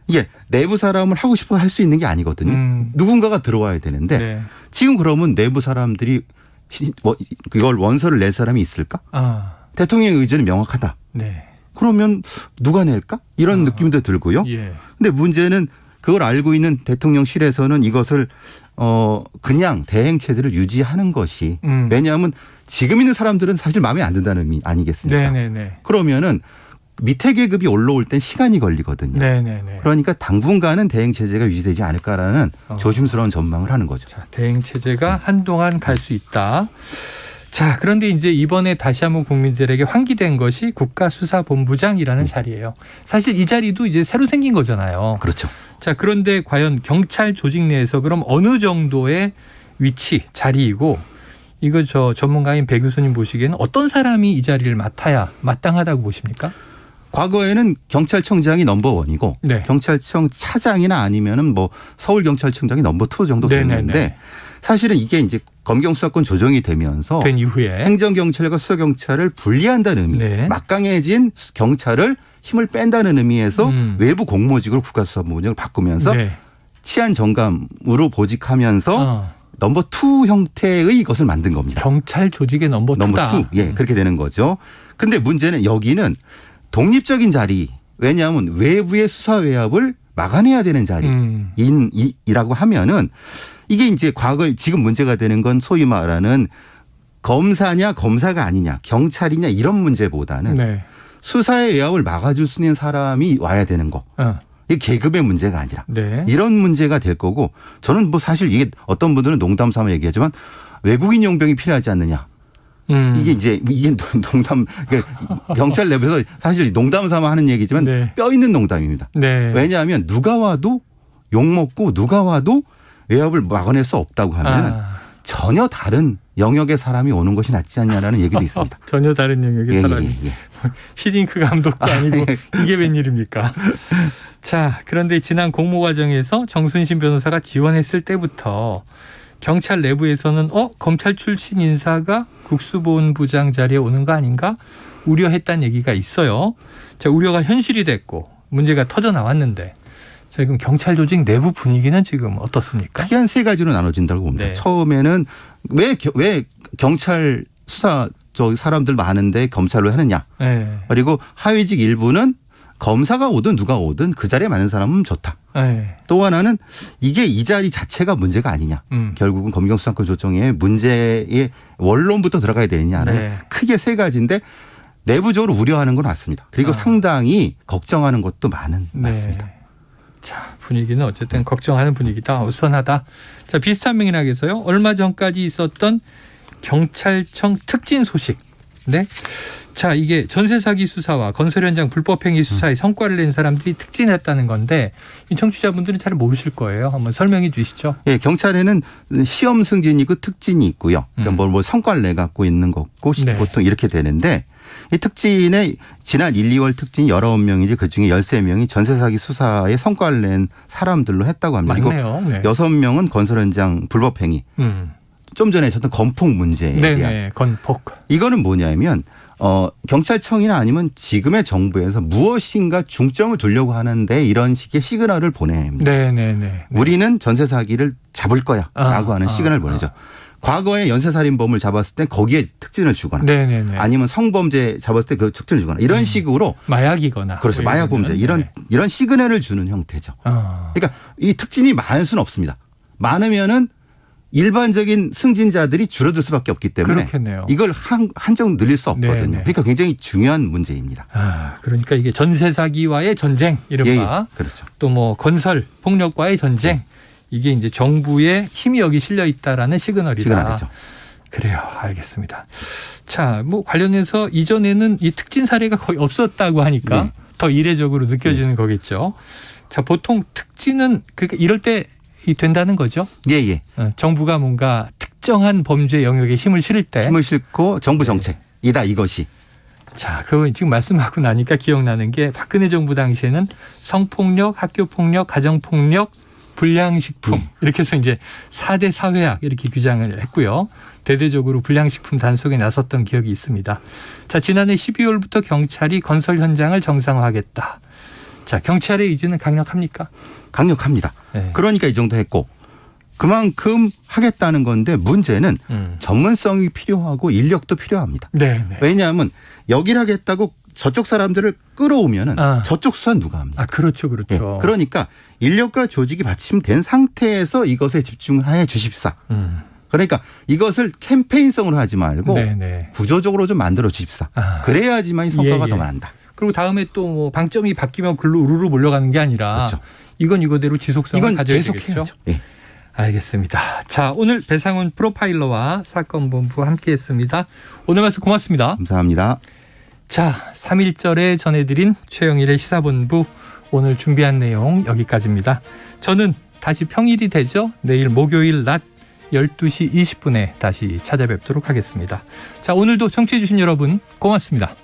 이게 내부 사람을 하고 싶어 할 수 있는 게 아니거든요. 누군가가 들어와야 되는데 지금 그러면 내부 사람들이 이걸 원서를 낼 사람이 있을까? 대통령의 의지는 명확하다. 그러면 누가 낼까? 이런 느낌도 들고요. 근데 문제는 그걸 알고 있는 대통령실에서는 이것을 그냥 대행 체제를 유지하는 것이, 왜냐하면 지금 있는 사람들은 사실 마음에 안 든다는 의미 아니겠습니까? 그러면은 밑에 계급이 올라올 땐 시간이 걸리거든요. 그러니까 당분간은 대행 체제가 유지되지 않을까라는 조심스러운 전망을 하는 거죠. 자, 대행 체제가 한동안 갈 수 있다. 자, 그런데 이제 이번에 다시 한번 국민들에게 환기된 것이 국가수사본부장이라는 자리예요. 사실 이 자리도 이제 새로 생긴 거잖아요. 그렇죠. 자, 그런데 과연 경찰 조직 내에서 그럼 어느 정도의 위치, 자리이고, 이거 전문가인 배 교수님 보시기에는 어떤 사람이 이 자리를 맡아야 마땅하다고 보십니까? 과거에는 경찰청장이 넘버원이고 경찰청 차장이나 아니면은 뭐 서울경찰청장이 넘버2 정도 됐는데, 사실은 이게 이제 검경수사권 조정이 되면서 된 이후에 행정경찰과 수사경찰을 분리한다는 의미, 막강해진 경찰을 힘을 뺀다는 의미에서 외부 공모직으로 국가수사본부장을 바꾸면서 치안 정감으로 보직하면서 넘버2 형태의 것을 만든 겁니다. 경찰 조직의 넘버2. 그렇게 되는 거죠. 근데 문제는 여기는 독립적인 자리, 왜냐하면 외부의 수사 외압을 막아내야 되는 자리이라고 하면은, 이게 이제 과거 지금 문제가 되는 건 소위 말하는 검사냐 검사가 아니냐, 경찰이냐 이런 문제보다는 수사의 외압을 막아줄 수 있는 사람이 와야 되는 거. 이게 계급의 문제가 아니라 이런 문제가 될 거고, 저는 뭐 사실 이게 어떤 분들은 농담 삼아 얘기하지만 외국인 용병이 필요하지 않느냐. 이게 농담, 경찰 내부에서 사실 농담 삼아 하는 얘기지만 뼈 있는 농담입니다. 왜냐하면 누가 와도 욕먹고 누가 와도 외압을 막아낼 수 없다고 하면 전혀 다른 영역의 사람이 오는 것이 낫지 않냐라는 얘기도 있습니다. 전혀 다른 영역의 사람이. 히딩크 감독도 아니고 이게 웬일입니까? 자, 그런데 지난 공모 과정에서 정순신 변호사가 지원했을 때부터 경찰 내부에서는 검찰 출신 인사가 국수본부장 자리에 오는 거 아닌가 우려했다는 얘기가 있어요. 자, 우려가 현실이 됐고 문제가 터져 나왔는데 자, 그럼 경찰 조직 내부 분위기는 지금 어떻습니까? 크게 한 세 가지로 나눠진다고 봅니다. 네. 처음에는 왜 경찰 수사 사람들 많은데 검찰로 하느냐. 네. 그리고 하위직 일부는 검사가 오든 누가 오든 그 자리에 맞는 사람은 좋다. 네. 또 하나는 이게 이 자리 자체가 문제가 아니냐. 결국은 검경수사권 조정의 문제의 원론부터 들어가야 되느냐는 네. 크게 세 가지인데 내부적으로 우려하는 건 맞습니다. 그리고 상당히 걱정하는 것도 맞습니다. 네. 자, 분위기는 어쨌든 걱정하는 분위기다. 우선하다. 자, 비슷한 맥락에서요. 얼마 전까지 있었던 경찰청 특진 소식. 네. 자, 이게 전세 사기 수사와 건설 현장 불법행위 수사에 성과를 낸 사람들이 특진했다는 건데 이 청취자분들은 잘 모르실 거예요. 한번 설명해 주시죠. 예, 경찰에는 시험 승진이 있고 특진이 있고요. 그러니까 뭐 성과를 내 갖고 있는 거고 네. 보통 이렇게 되는데 이 특진에 지난 1, 2월 특진이 19명이지 그중에 13명이 전세 사기 수사에 성과를 낸 사람들로 했다고 합니다. 맞네요. 네. 6명은 건설 현장 불법행위. 좀 전에 하셨던 건폭 문제에 대한. 네네. 건폭. 이거는 뭐냐면 경찰청이나 아니면 지금의 정부에서 무엇인가 중점을 두려고 하는데 이런 식의 시그널을 보냅니다. 네네네. 우리는 전세 사기를 잡을 거야라고 하는 시그널을 보내죠. 과거에 연쇄살인범을 잡았을 때 거기에 특진을 주거나 네네네. 아니면 성범죄 잡았을 때 그 특진을 주거나 이런 식으로 마약이거나 그렇죠. 마약 범죄 이런 시그널을 주는 형태죠. 그러니까 이 특진이 많을 수는 없습니다. 많으면은 일반적인 승진자들이 줄어들 수밖에 없기 때문에 그렇겠네요. 이걸 한정 늘릴 수 없거든요. 네네. 그러니까 굉장히 중요한 문제입니다. 그러니까 이게 전세 사기와의 전쟁 이른바 그렇죠. 또 뭐 건설 폭력과의 전쟁 이게 이제 정부의 힘이 여기 실려 있다라는 시그널이다. 시그널이죠. 그래요. 알겠습니다. 자, 뭐 관련해서 이전에는 이 특진 사례가 거의 없었다고 하니까 더 이례적으로 느껴지는 거겠죠. 자, 보통 특진은 그러니까 이럴 때 된다는 거죠. 예. 정부가 뭔가 특정한 범죄 영역에 힘을 실을 때 힘을 실고 정부 정책이다 이것이. 자, 그리고 지금 말씀하고 나니까 기억나는 게 박근혜 정부 당시에는 성폭력, 학교폭력, 가정폭력, 불량식품 이렇게 해서 이제 4대 사회학 이렇게 규정을 했고요. 대대적으로 불량식품 단속에 나섰던 기억이 있습니다. 자, 지난해 12월부터 경찰이 건설 현장을 정상화하겠다. 자, 경찰의 의지는 강력합니까? 강력합니다. 네. 그러니까 이 정도 했고 그만큼 하겠다는 건데 문제는 전문성이 필요하고 인력도 필요합니다. 네. 왜냐하면 여기를 하겠다고 저쪽 사람들을 끌어오면은 저쪽 수사는 누가 합니까? 그렇죠. 네. 그러니까 인력과 조직이 받침된 상태에서 이것에 집중해 주십사. 그러니까 이것을 캠페인성으로 하지 말고 구조적으로 좀 만들어 주십사. 그래야지만 성과가 더 난다. 그리고 다음에 또 뭐 방점이 바뀌면 글로 우르르 몰려가는 게 아니라 그렇죠. 이건 이거대로 지속성을 가져야 계속 되겠죠. 해야죠. 예. 알겠습니다. 자, 오늘 배상훈 프로파일러와 사건본부 함께했습니다. 오늘 말씀 고맙습니다. 감사합니다. 자, 3.1절에 전해드린 최영일의 시사본부 오늘 준비한 내용 여기까지입니다. 저는 다시 평일이 되죠. 내일 목요일 낮 12시 20분에 다시 찾아뵙도록 하겠습니다. 자, 오늘도 청취해 주신 여러분 고맙습니다.